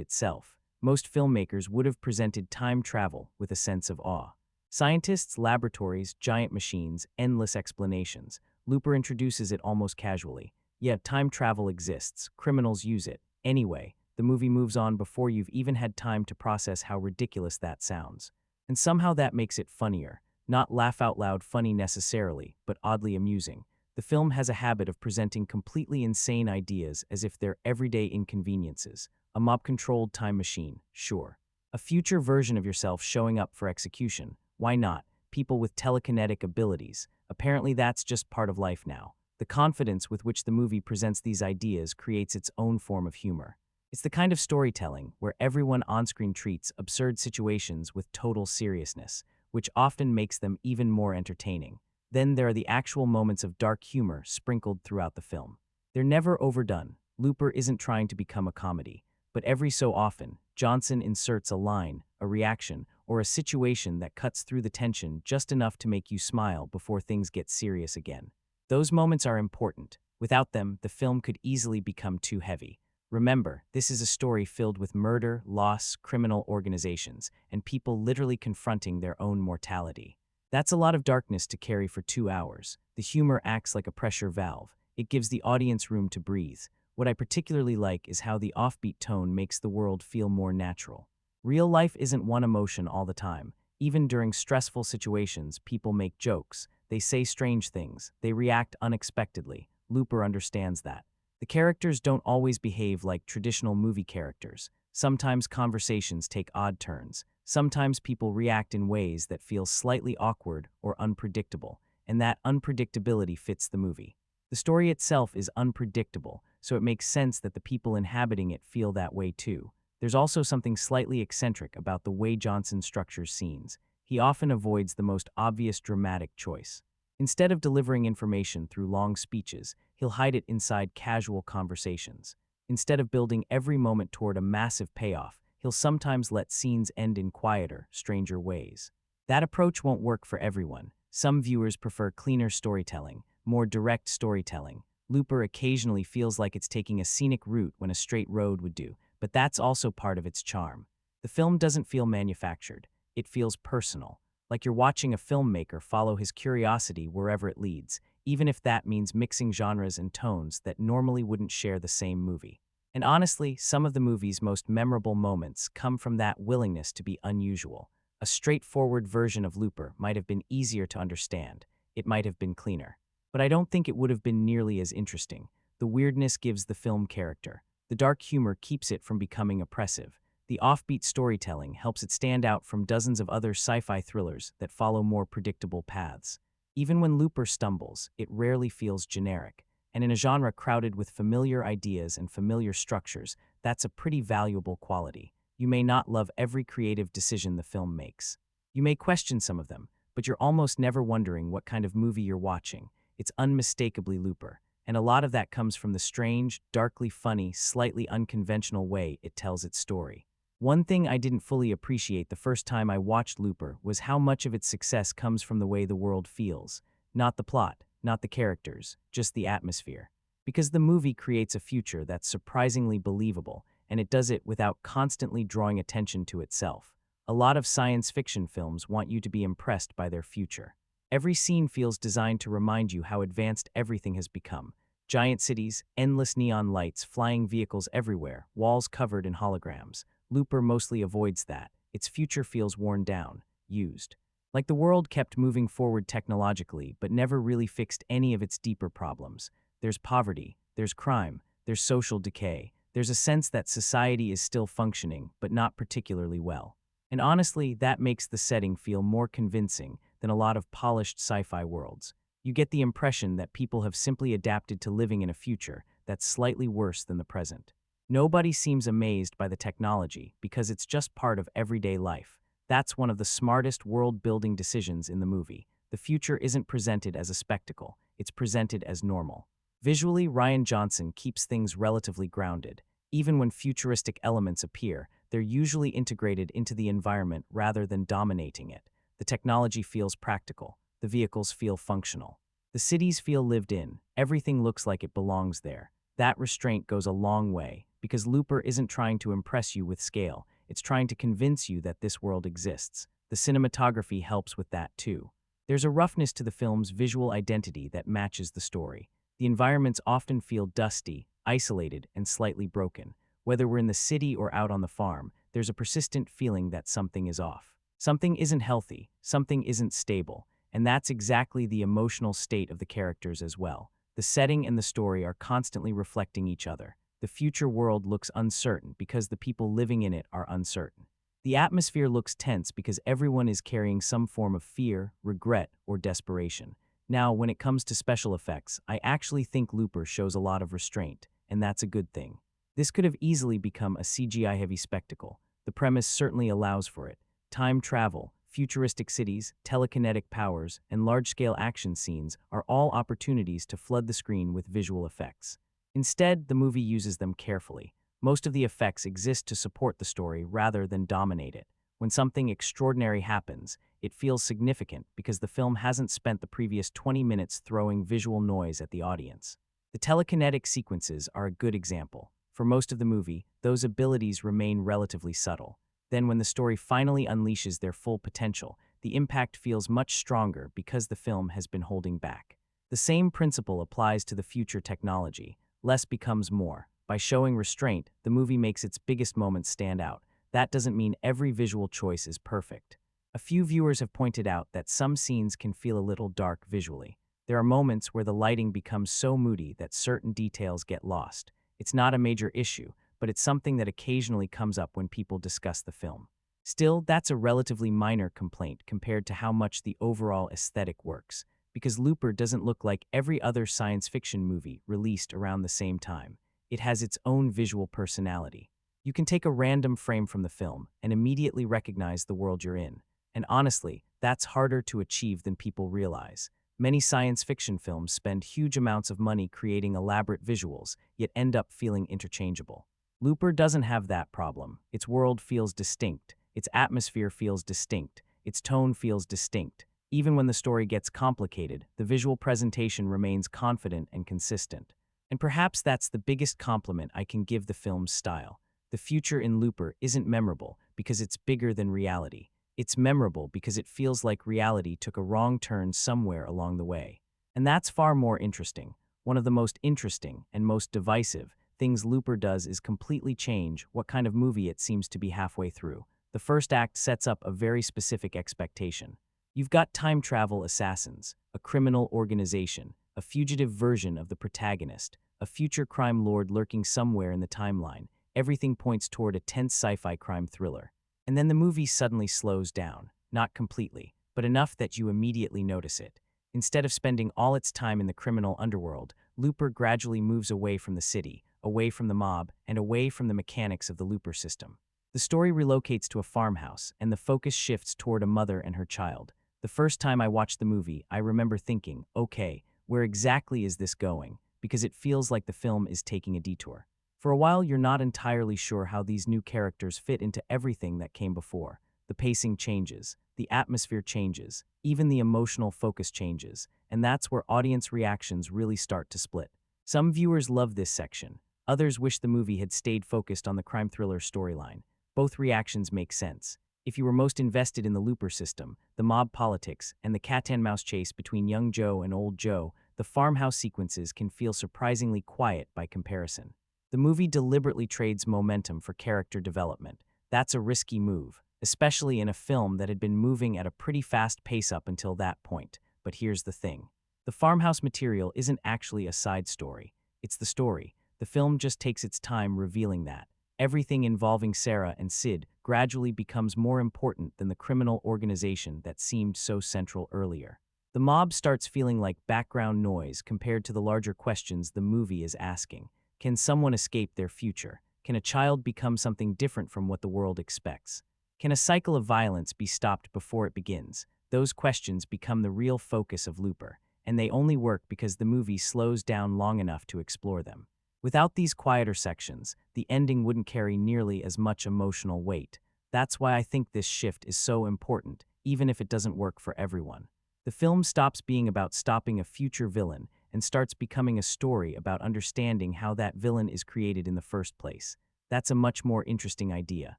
Speaker 1: itself. Most filmmakers would have presented time travel with a sense of awe. Scientists, laboratories, giant machines, endless explanations. Looper introduces it almost casually. Yet time travel exists, criminals use it. Anyway, the movie moves on before you've even had time to process how ridiculous that sounds. And somehow that makes it funnier. Not laugh out loud funny necessarily, but oddly amusing. The film has a habit of presenting completely insane ideas as if they're everyday inconveniences. A mob-controlled time machine, sure. A future version of yourself showing up for execution. Why not? People with telekinetic abilities. Apparently that's just part of life now. The confidence with which the movie presents these ideas creates its own form of humor. It's the kind of storytelling where everyone on-screen treats absurd situations with total seriousness, which often makes them even more entertaining. Then there are the actual moments of dark humor sprinkled throughout the film. They're never overdone. Looper isn't trying to become a comedy, but every so often, Johnson inserts a line, a reaction, or a situation that cuts through the tension just enough to make you smile before things get serious again. Those moments are important. Without them, the film could easily become too heavy. Remember, this is a story filled with murder, loss, criminal organizations, and people literally confronting their own mortality. That's a lot of darkness to carry for 2 hours. The humor acts like a pressure valve. It gives the audience room to breathe. What I particularly like is how the offbeat tone makes the world feel more natural. Real life isn't one emotion all the time. Even during stressful situations, people make jokes. They say strange things. They react unexpectedly. Looper understands that. The characters don't always behave like traditional movie characters. Sometimes conversations take odd turns. Sometimes people react in ways that feel slightly awkward or unpredictable, and that unpredictability fits the movie. The story itself is unpredictable, so it makes sense that the people inhabiting it feel that way too. There's also something slightly eccentric about the way Johnson structures scenes. He often avoids the most obvious dramatic choice. Instead of delivering information through long speeches, he'll hide it inside casual conversations. Instead of building every moment toward a massive payoff, he'll sometimes let scenes end in quieter, stranger ways. That approach won't work for everyone. Some viewers prefer cleaner storytelling, more direct storytelling. Looper occasionally feels like it's taking a scenic route when a straight road would do, but that's also part of its charm. The film doesn't feel manufactured. It feels personal, like you're watching a filmmaker follow his curiosity wherever it leads, even if that means mixing genres and tones that normally wouldn't share the same movie. And honestly, some of the movie's most memorable moments come from that willingness to be unusual. A straightforward version of Looper might have been easier to understand. It might have been cleaner. But I don't think it would have been nearly as interesting. The weirdness gives the film character. The dark humor keeps it from becoming oppressive. The offbeat storytelling helps it stand out from dozens of other sci-fi thrillers that follow more predictable paths. Even when Looper stumbles, it rarely feels generic. And in a genre crowded with familiar ideas and familiar structures, that's a pretty valuable quality. You may not love every creative decision the film makes. You may question some of them, but you're almost never wondering what kind of movie you're watching. It's unmistakably Looper, and a lot of that comes from the strange, darkly funny, slightly unconventional way it tells its story. One thing I didn't fully appreciate the first time I watched Looper was how much of its success comes from the way the world feels. Not the plot, not the characters, just the atmosphere. Because the movie creates a future that's surprisingly believable, and it does it without constantly drawing attention to itself. A lot of science fiction films want you to be impressed by their future. Every scene feels designed to remind you how advanced everything has become. Giant cities, endless neon lights, flying vehicles everywhere, walls covered in holograms. Looper mostly avoids that. Its future feels worn down, used. Like the world kept moving forward technologically, but never really fixed any of its deeper problems. There's poverty, there's crime, there's social decay. There's a sense that society is still functioning, but not particularly well. And honestly, that makes the setting feel more convincing than a lot of polished sci-fi worlds. You get the impression that people have simply adapted to living in a future that's slightly worse than the present. Nobody seems amazed by the technology because it's just part of everyday life. That's one of the smartest world-building decisions in the movie. The future isn't presented as a spectacle, it's presented as normal. Visually, Rian Johnson keeps things relatively grounded. Even when futuristic elements appear, they're usually integrated into the environment rather than dominating it. The technology feels practical, the vehicles feel functional. The cities feel lived in, everything looks like it belongs there. That restraint goes a long way, because Looper isn't trying to impress you with scale, it's trying to convince you that this world exists. The cinematography helps with that too. There's a roughness to the film's visual identity that matches the story. The environments often feel dusty, isolated, and slightly broken. Whether we're in the city or out on the farm, there's a persistent feeling that something is off. Something isn't healthy, something isn't stable, and that's exactly the emotional state of the characters as well. The setting and the story are constantly reflecting each other. The future world looks uncertain because the people living in it are uncertain. The atmosphere looks tense because everyone is carrying some form of fear, regret, or desperation. Now, when it comes to special effects, I actually think Looper shows a lot of restraint, and that's a good thing. This could have easily become a CGI-heavy spectacle. The premise certainly allows for it. Time travel, futuristic cities, telekinetic powers, and large-scale action scenes are all opportunities to flood the screen with visual effects. Instead, the movie uses them carefully. Most of the effects exist to support the story rather than dominate it. When something extraordinary happens, it feels significant because the film hasn't spent the previous 20 minutes throwing visual noise at the audience. The telekinetic sequences are a good example. For most of the movie, those abilities remain relatively subtle. Then when the story finally unleashes their full potential, the impact feels much stronger because the film has been holding back. The same principle applies to the future technology. Less becomes more. By showing restraint, the movie makes its biggest moments stand out. That doesn't mean every visual choice is perfect. A few viewers have pointed out that some scenes can feel a little dark visually. There are moments where the lighting becomes so moody that certain details get lost. It's not a major issue, but it's something that occasionally comes up when people discuss the film. Still, that's a relatively minor complaint compared to how much the overall aesthetic works, because Looper doesn't look like every other science fiction movie released around the same time. It has its own visual personality. You can take a random frame from the film and immediately recognize the world you're in. And honestly, that's harder to achieve than people realize. Many science fiction films spend huge amounts of money creating elaborate visuals, yet end up feeling interchangeable. Looper doesn't have that problem. Its world feels distinct, its atmosphere feels distinct, its tone feels distinct. Even when the story gets complicated, the visual presentation remains confident and consistent. And perhaps that's the biggest compliment I can give the film's style. The future in Looper isn't memorable because it's bigger than reality. It's memorable because it feels like reality took a wrong turn somewhere along the way. And that's far more interesting. One of the most interesting and most divisive things Looper does is completely change what kind of movie it seems to be halfway through. The first act sets up a very specific expectation. You've got time travel assassins, a criminal organization, a fugitive version of the protagonist, a future crime lord lurking somewhere in the timeline. Everything points toward a tense sci-fi crime thriller. And then the movie suddenly slows down, not completely, but enough that you immediately notice it. Instead of spending all its time in the criminal underworld, Looper gradually moves away from the city, away from the mob, and away from the mechanics of the Looper system. The story relocates to a farmhouse, and the focus shifts toward a mother and her child. The first time I watched the movie, I remember thinking, okay, where exactly is this going? Because it feels like the film is taking a detour. For a while, you're not entirely sure how these new characters fit into everything that came before. The pacing changes, the atmosphere changes, even the emotional focus changes, and that's where audience reactions really start to split. Some viewers love this section. Others wish the movie had stayed focused on the crime thriller storyline. Both reactions make sense. If you were most invested in the Looper system, the mob politics, and the cat-and-mouse chase between young Joe and old Joe, the farmhouse sequences can feel surprisingly quiet by comparison. The movie deliberately trades momentum for character development. That's a risky move, especially in a film that had been moving at a pretty fast pace up until that point. But here's the thing. The farmhouse material isn't actually a side story. It's the story. The film just takes its time revealing that. Everything involving Sarah and Sid gradually becomes more important than the criminal organization that seemed so central earlier. The mob starts feeling like background noise compared to the larger questions the movie is asking. Can someone escape their future? Can a child become something different from what the world expects? Can a cycle of violence be stopped before it begins? Those questions become the real focus of Looper, and they only work because the movie slows down long enough to explore them. Without these quieter sections, the ending wouldn't carry nearly as much emotional weight. That's why I think this shift is so important, even if it doesn't work for everyone. The film stops being about stopping a future villain and starts becoming a story about understanding how that villain is created in the first place. That's a much more interesting idea,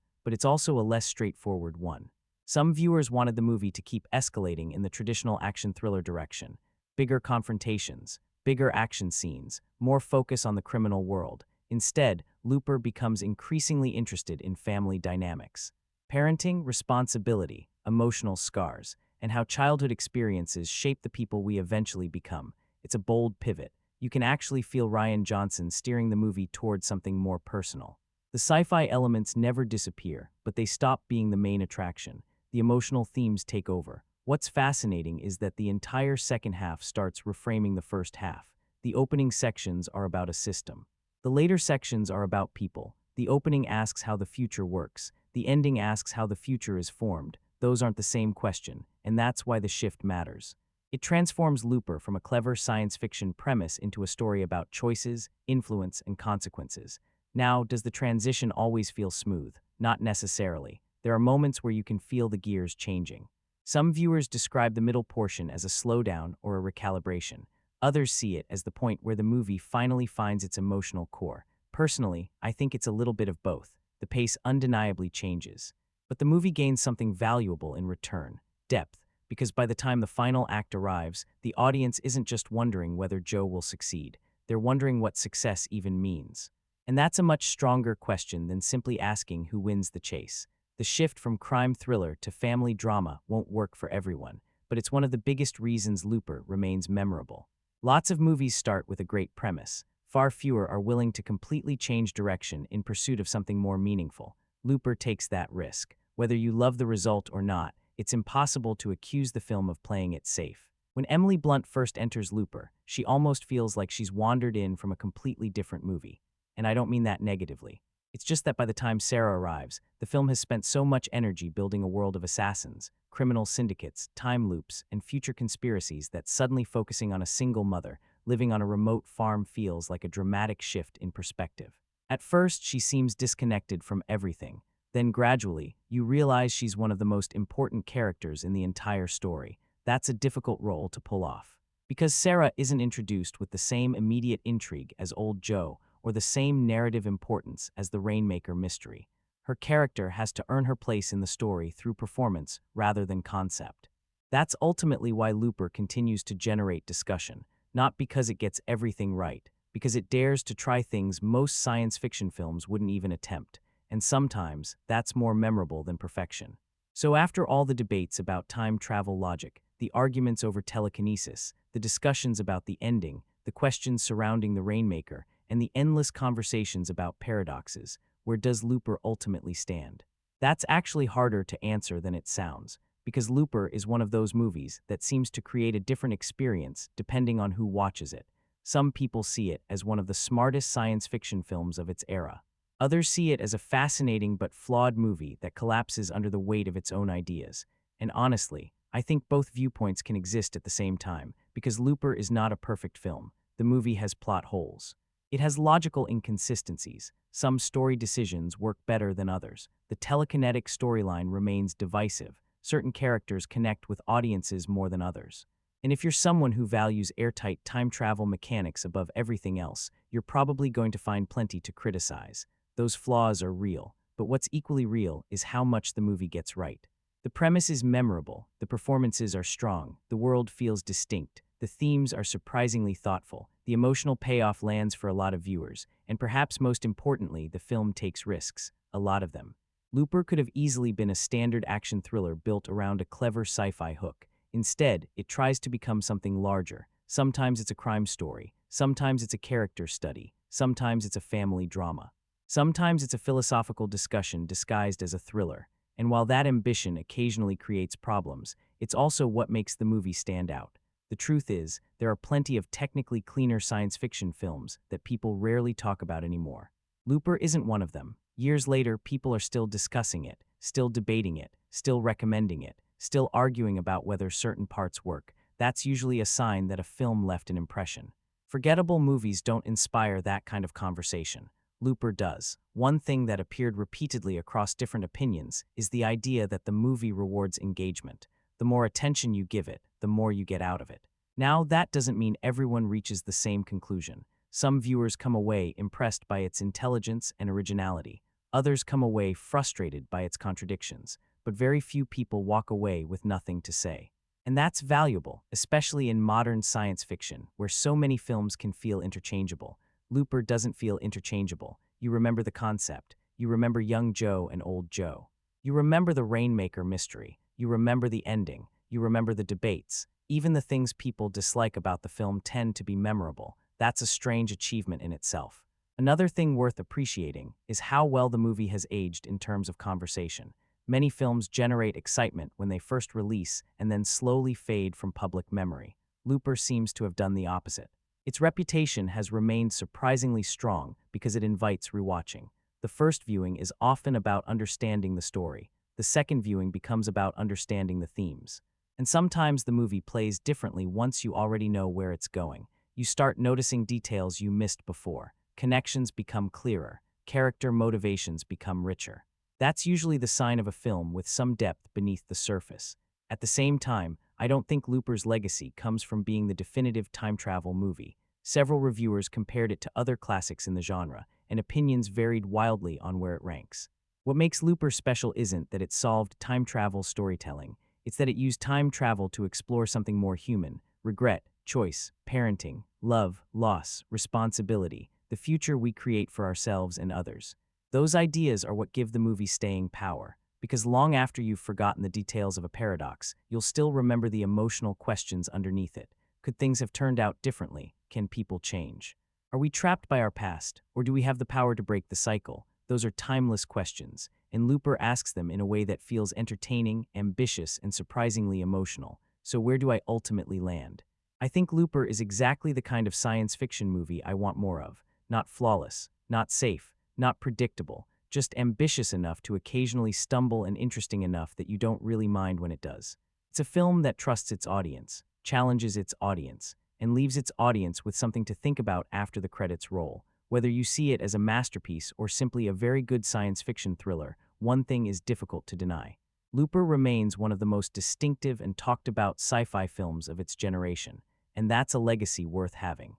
Speaker 1: but it's also a less straightforward one. Some viewers wanted the movie to keep escalating in the traditional action thriller direction. Bigger confrontations, bigger action scenes, more focus on the criminal world. Instead, Looper becomes increasingly interested in family dynamics. Parenting, responsibility, emotional scars, and how childhood experiences shape the people we eventually become. It's a bold pivot. You can actually feel Rian Johnson steering the movie towards something more personal. The sci-fi elements never disappear, but they stop being the main attraction. The emotional themes take over. What's fascinating is that the entire second half starts reframing the first half. The opening sections are about a system. The later sections are about people. The opening asks how the future works. The ending asks how the future is formed. Those aren't the same question, and that's why the shift matters. It transforms Looper from a clever science fiction premise into a story about choices, influence, and consequences. Now, does the transition always feel smooth? Not necessarily. There are moments where you can feel the gears changing. Some viewers describe the middle portion as a slowdown or a recalibration. Others see it as the point where the movie finally finds its emotional core. Personally, I think it's a little bit of both. The pace undeniably changes. But the movie gains something valuable in return: depth, because by the time the final act arrives, the audience isn't just wondering whether Joe will succeed. They're wondering what success even means. And that's a much stronger question than simply asking who wins the chase. The shift from crime thriller to family drama won't work for everyone, but it's one of the biggest reasons Looper remains memorable. Lots of movies start with a great premise. Far fewer are willing to completely change direction in pursuit of something more meaningful. Looper takes that risk. Whether you love the result or not, it's impossible to accuse the film of playing it safe. When Emily Blunt first enters Looper, she almost feels like she's wandered in from a completely different movie. And I don't mean that negatively. It's just that by the time Sarah arrives, the film has spent so much energy building a world of assassins, criminal syndicates, time loops, and future conspiracies that suddenly focusing on a single mother living on a remote farm feels like a dramatic shift in perspective. At first, she seems disconnected from everything. Then gradually, you realize she's one of the most important characters in the entire story. That's a difficult role to pull off. Because Sarah isn't introduced with the same immediate intrigue as old Joe, or the same narrative importance as the Rainmaker mystery. Her character has to earn her place in the story through performance rather than concept. That's ultimately why Looper continues to generate discussion, not because it gets everything right, because it dares to try things most science fiction films wouldn't even attempt, and sometimes that's more memorable than perfection. So after all the debates about time travel logic, the arguments over telekinesis, the discussions about the ending, the questions surrounding the Rainmaker, and the endless conversations about paradoxes, where does Looper ultimately stand? That's actually harder to answer than it sounds, because Looper is one of those movies that seems to create a different experience depending on who watches it. Some people see it as one of the smartest science fiction films of its era. Others see it as a fascinating but flawed movie that collapses under the weight of its own ideas. And honestly, I think both viewpoints can exist at the same time, because Looper is not a perfect film. The movie has plot holes. It has logical inconsistencies. Some story decisions work better than others. The telekinetic storyline remains divisive. Certain characters connect with audiences more than others. And if you're someone who values airtight time travel mechanics above everything else, you're probably going to find plenty to criticize. Those flaws are real, but what's equally real is how much the movie gets right. The premise is memorable, the performances are strong, the world feels distinct, the themes are surprisingly thoughtful, the emotional payoff lands for a lot of viewers, and perhaps most importantly, the film takes risks, a lot of them. Looper could have easily been a standard action thriller built around a clever sci-fi hook. Instead, it tries to become something larger. Sometimes it's a crime story, sometimes it's a character study, sometimes it's a family drama. Sometimes it's a philosophical discussion disguised as a thriller, and while that ambition occasionally creates problems, it's also what makes the movie stand out. The truth is, there are plenty of technically cleaner science fiction films that people rarely talk about anymore. Looper isn't one of them. Years later, people are still discussing it, still debating it, still recommending it, still arguing about whether certain parts work. That's usually a sign that a film left an impression. Forgettable movies don't inspire that kind of conversation. Looper does. One thing that appeared repeatedly across different opinions is the idea that the movie rewards engagement. The more attention you give it, the more you get out of it. Now, that doesn't mean everyone reaches the same conclusion. Some viewers come away impressed by its intelligence and originality. Others come away frustrated by its contradictions, but very few people walk away with nothing to say. And that's valuable, especially in modern science fiction, where so many films can feel interchangeable. Looper doesn't feel interchangeable. You remember the concept. You remember young Joe and old Joe. You remember the Rainmaker mystery. You remember the ending. You remember the debates. Even the things people dislike about the film tend to be memorable. That's a strange achievement in itself. Another thing worth appreciating is how well the movie has aged in terms of conversation. Many films generate excitement when they first release and then slowly fade from public memory. Looper seems to have done the opposite. Its reputation has remained surprisingly strong because it invites rewatching. The first viewing is often about understanding the story. The second viewing becomes about understanding the themes. And sometimes the movie plays differently once you already know where it's going. You start noticing details you missed before. Connections become clearer. Character motivations become richer. That's usually the sign of a film with some depth beneath the surface. At the same time, I don't think Looper's legacy comes from being the definitive time travel movie. Several reviewers compared it to other classics in the genre, and opinions varied wildly on where it ranks. What makes Looper special isn't that it solved time travel storytelling. It's that it used time travel to explore something more human: regret, choice, parenting, love, loss, responsibility, the future we create for ourselves and others. Those ideas are what give the movie staying power, because long after you've forgotten the details of a paradox, you'll still remember the emotional questions underneath it. Could things have turned out differently? Can people change? Are we trapped by our past, or do we have the power to break the cycle? Those are timeless questions, and Looper asks them in a way that feels entertaining, ambitious, and surprisingly emotional. So where do I ultimately land? I think Looper is exactly the kind of science fiction movie I want more of. Not flawless, not safe, not predictable, just ambitious enough to occasionally stumble and interesting enough that you don't really mind when it does. It's a film that trusts its audience, challenges its audience, and leaves its audience with something to think about after the credits roll. Whether you see it as a masterpiece or simply a very good science fiction thriller, one thing is difficult to deny. Looper remains one of the most distinctive and talked about sci-fi films of its generation, and that's a legacy worth having.